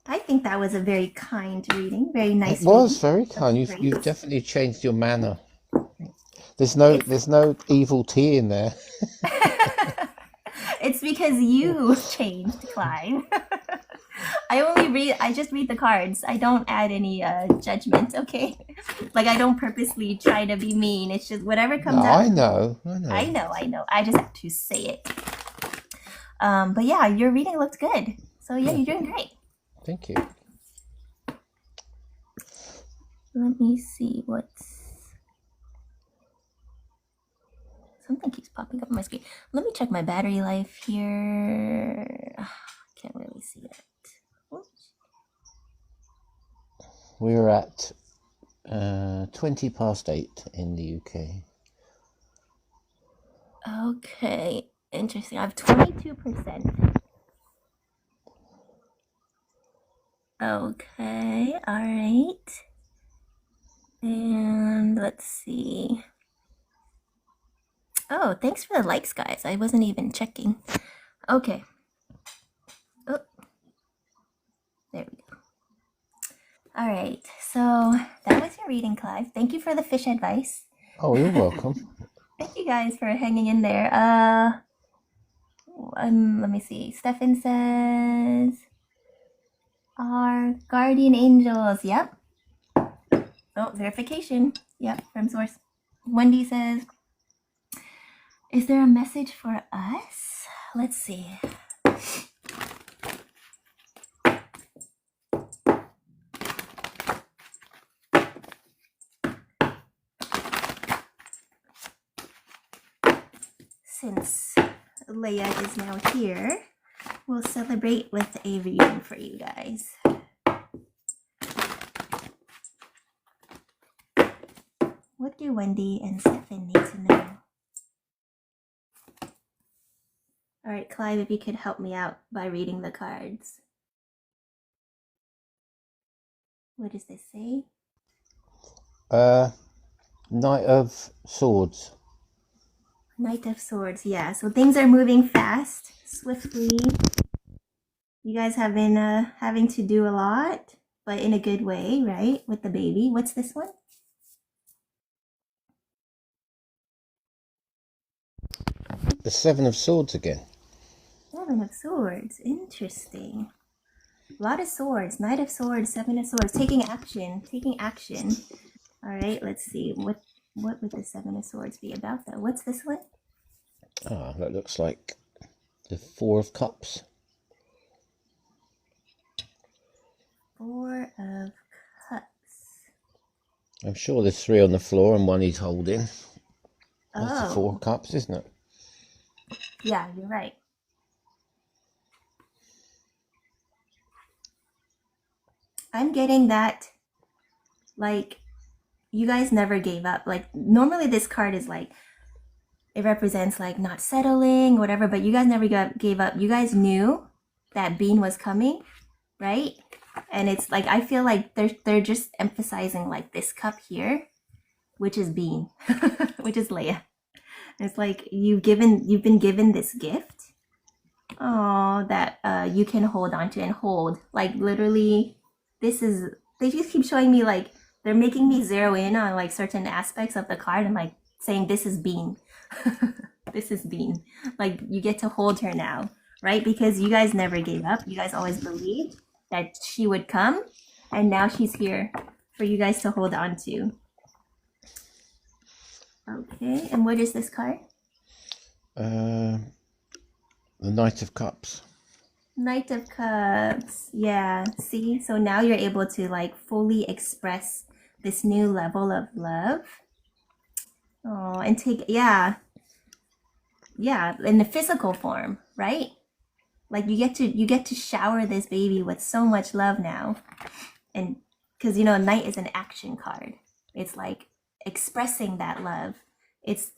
I think that was a very kind reading, very It nice was reading. very That's kind. great. You've definitely changed your manner. It's There's no evil tea in there. it's because you changed, Clive. I just read the cards. I don't add any judgment, okay? Like I don't purposely try to be mean. It's just whatever No, comes out. I know. I know. I just have to say it. But yeah, your reading looked good. So yeah, you're doing great. Thank you. Let me see what's something keeps popping up on my screen. Let me check my battery life here. Can't really see it. Oops. We're at 20 past 8 in the UK. Okay, interesting. I have 22%. Okay, all right. And let's see. Oh, thanks for the likes, guys. I wasn't even checking. Okay. Oh, there we go. All right, so that was your reading, Clive. Thank you for the fish advice. Oh, you're welcome. Thank you guys for hanging in there. Let me see. Stefan says, our guardian angels. Yep. Oh, verification. Yep, from source. Wendy says, is there a message for us? Let's see. Since Leia is now here, we'll celebrate with a reading for you guys. What do Wendy and Stefan need to know? All right, Clive, if you could help me out by reading the cards. What does this say? Knight of Swords. Knight of Swords, yeah. So things are moving fast, swiftly. You guys have been having to do a lot, but in a good way, right? With the baby. What's this one? The Seven of Swords again. Seven of Swords. Interesting. A lot of swords. Knight of Swords, Seven of Swords. Taking action. Taking action. All right, let's see. What would the Seven of Swords be about, though? What's this one? Ah, that looks like the Four of Cups. Four of Cups. I'm sure there's three on the floor and one he's holding. That's the Four Oh, of Cups, isn't it? yeah, you're right. I'm getting that, like, you guys never gave up. Like, normally this card is like, it represents like not settling, whatever, but you guys never gave up. You guys knew that Bean was coming, right? And it's like, I feel like they're just emphasizing like this cup here, which is Bean, which is Leia. It's like you've been given this gift. Oh, that you can hold on to and hold. Like literally, they just keep showing me like they're making me zero in on like certain aspects of the card and like saying this is Bean. This is Bean. Like you get to hold her now, right? Because you guys never gave up. You guys always believed that she would come, and now she's here for you guys to hold on to. Okay, and what is this card? The Knight of Cups. Knight of Cups. Yeah, see? So now you're able to like fully express this new level of love. Oh, and take, yeah, in the physical form, right? Like you get to shower this baby with so much love now. And because Knight is an action card. It's like expressing that love. It's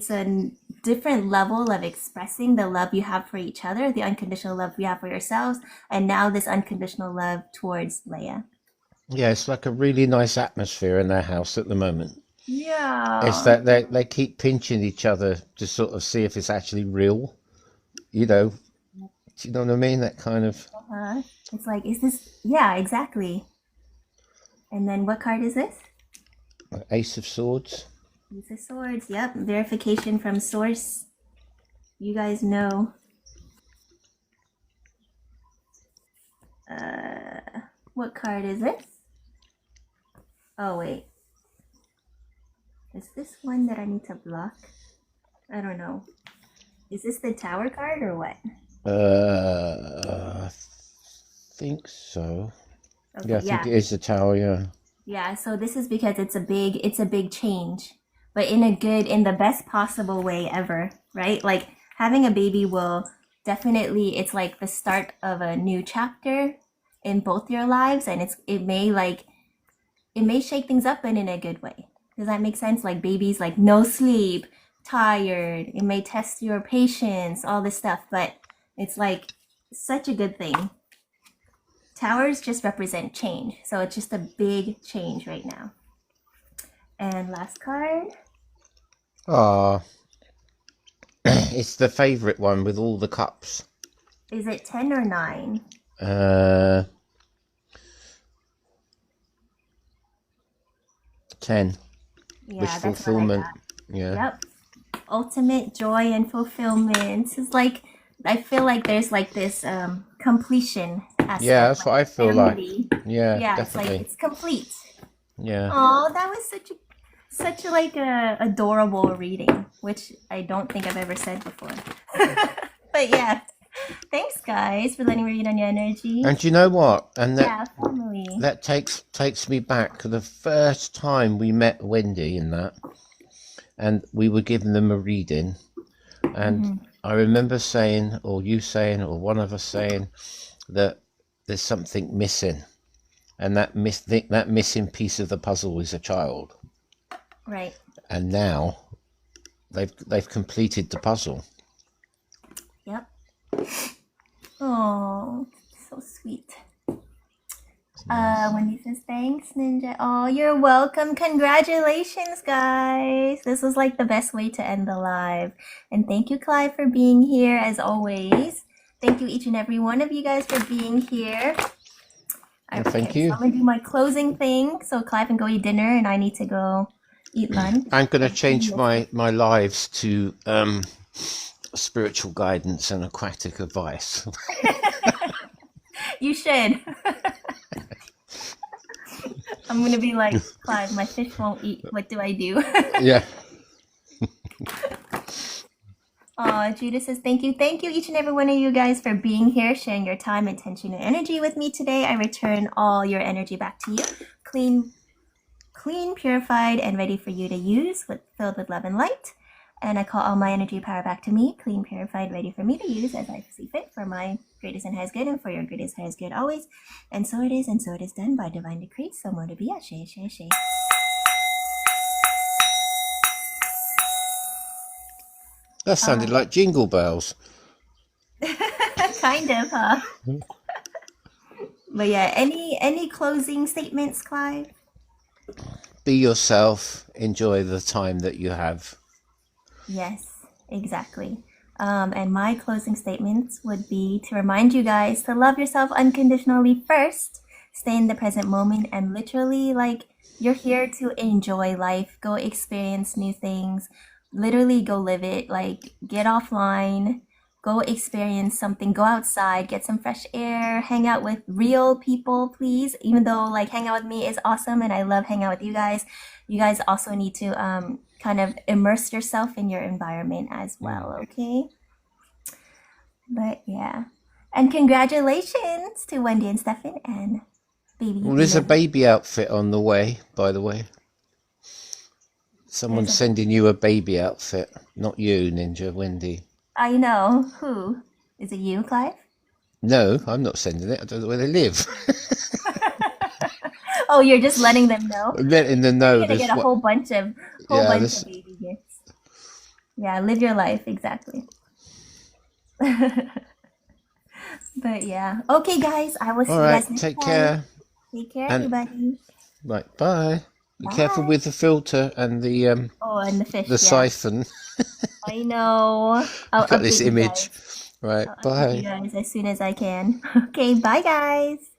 a different level of expressing the love you have for each other, the unconditional love you have for yourselves, and now this unconditional love towards Leia. Yeah, it's like a really nice atmosphere in their house at the moment. Yeah. It's that they keep pinching each other to sort of see if it's actually real. Do you know what I mean? That kind of. It's like, is this? Yeah, exactly. And then what card is this? Ace of Swords. Ace of Swords. Yep. Verification from source. You guys know. What card is this? Oh, wait. Is this one that I need to block? I don't know. Is this the Tower card or what? I think so. Okay, Yeah, I think it is the Tower, yeah. Yeah, so this is because it's a big change, but in the best possible way ever, right? Like having a baby will definitely, it's like the start of a new chapter in both your lives, and it may shake things up, but in a good way. Does that make sense? Like babies, like no sleep, tired. It may test your patience, all this stuff, but it's like such a good thing. Towers just represent change, so it's just a big change right now. And last card. It's the favorite one with all the cups. Is it 10 or 9? 10. Yeah, Wish that's fulfillment. What I got. Yeah. Yep. Ultimate joy and fulfillment. It's like I feel like there's like this completion aspect. Yeah, that's what I feel family. like. Yeah, Yeah, definitely. it's complete. Yeah. Oh, that was such a like a adorable reading, which I don't think I've ever said before. But yeah, thanks guys for letting me read on your energy. And you know what? And family. That takes me back to the first time we met Wendy in that, and we were giving them a reading, and I remember saying, or you saying, or one of us saying, that there's something missing, and that missing piece of the puzzle is a child. Right. And now they've completed the puzzle. Yep. Oh, so sweet. Nice. Wendy says thanks, Ninja. Oh, you're welcome. Congratulations, guys. This was like the best way to end the live. And thank you, Clive, for being here as always. Thank you, each and every one of you guys, for being here. Well, thank you. So I'm gonna do my closing thing. So Clive can go eat dinner, and I need to go eat lunch. I'm gonna change my lives to spiritual guidance and aquatic advice. You should. I'm gonna be like, Clive, my fish won't eat. What do I do? Yeah. Judah says thank you, each and every one of you guys for being here, sharing your time, attention, and energy with me today. I return all your energy back to you, clean, purified, and ready for you to use, filled with love and light. And I call all my energy power back to me, clean, purified, ready for me to use as I see fit for my greatest and highest good and for your greatest and highest good always. And so it is done by divine decree. So more to be. Ashe, ashe, ashe. That sounded like jingle bells. Kind of, huh? But yeah, any closing statements, Clive? Be yourself. Enjoy the time that you have. Yes, exactly. And my closing statements would be to remind you guys to love yourself unconditionally first, stay in the present moment, and literally, like, you're here to enjoy life, go experience new things, literally go live it, like, get offline, go experience something, go outside, get some fresh air, hang out with real people, please. Even though, like, hang out with me is awesome and I love hanging out with you guys also need to kind of immerse yourself in your environment as well, okay? But yeah. And congratulations to Wendy and Stefan and baby Well, there's a Lily. baby outfit on the way, by the way. There's Someone's a sending you a baby outfit. Not you, Ninja, Wendy. I know. Who? Is it you, Clive? No, I'm not sending it. I don't know where they live. Oh, you're just letting them know. I'm letting them You're know gonna get there's a what. whole Yeah, bunch of this. baby gifts. Yeah, live your life, exactly. But yeah. Okay guys, I will All see you right, guys next take time. care. Take care And everybody. right, bye. Be careful Bye. with the filter and Oh, and the the fish, yeah. siphon. I know. I'll I've got this update you image. guys. Right, I'll update you bye. guys as soon as I can. Okay, bye guys.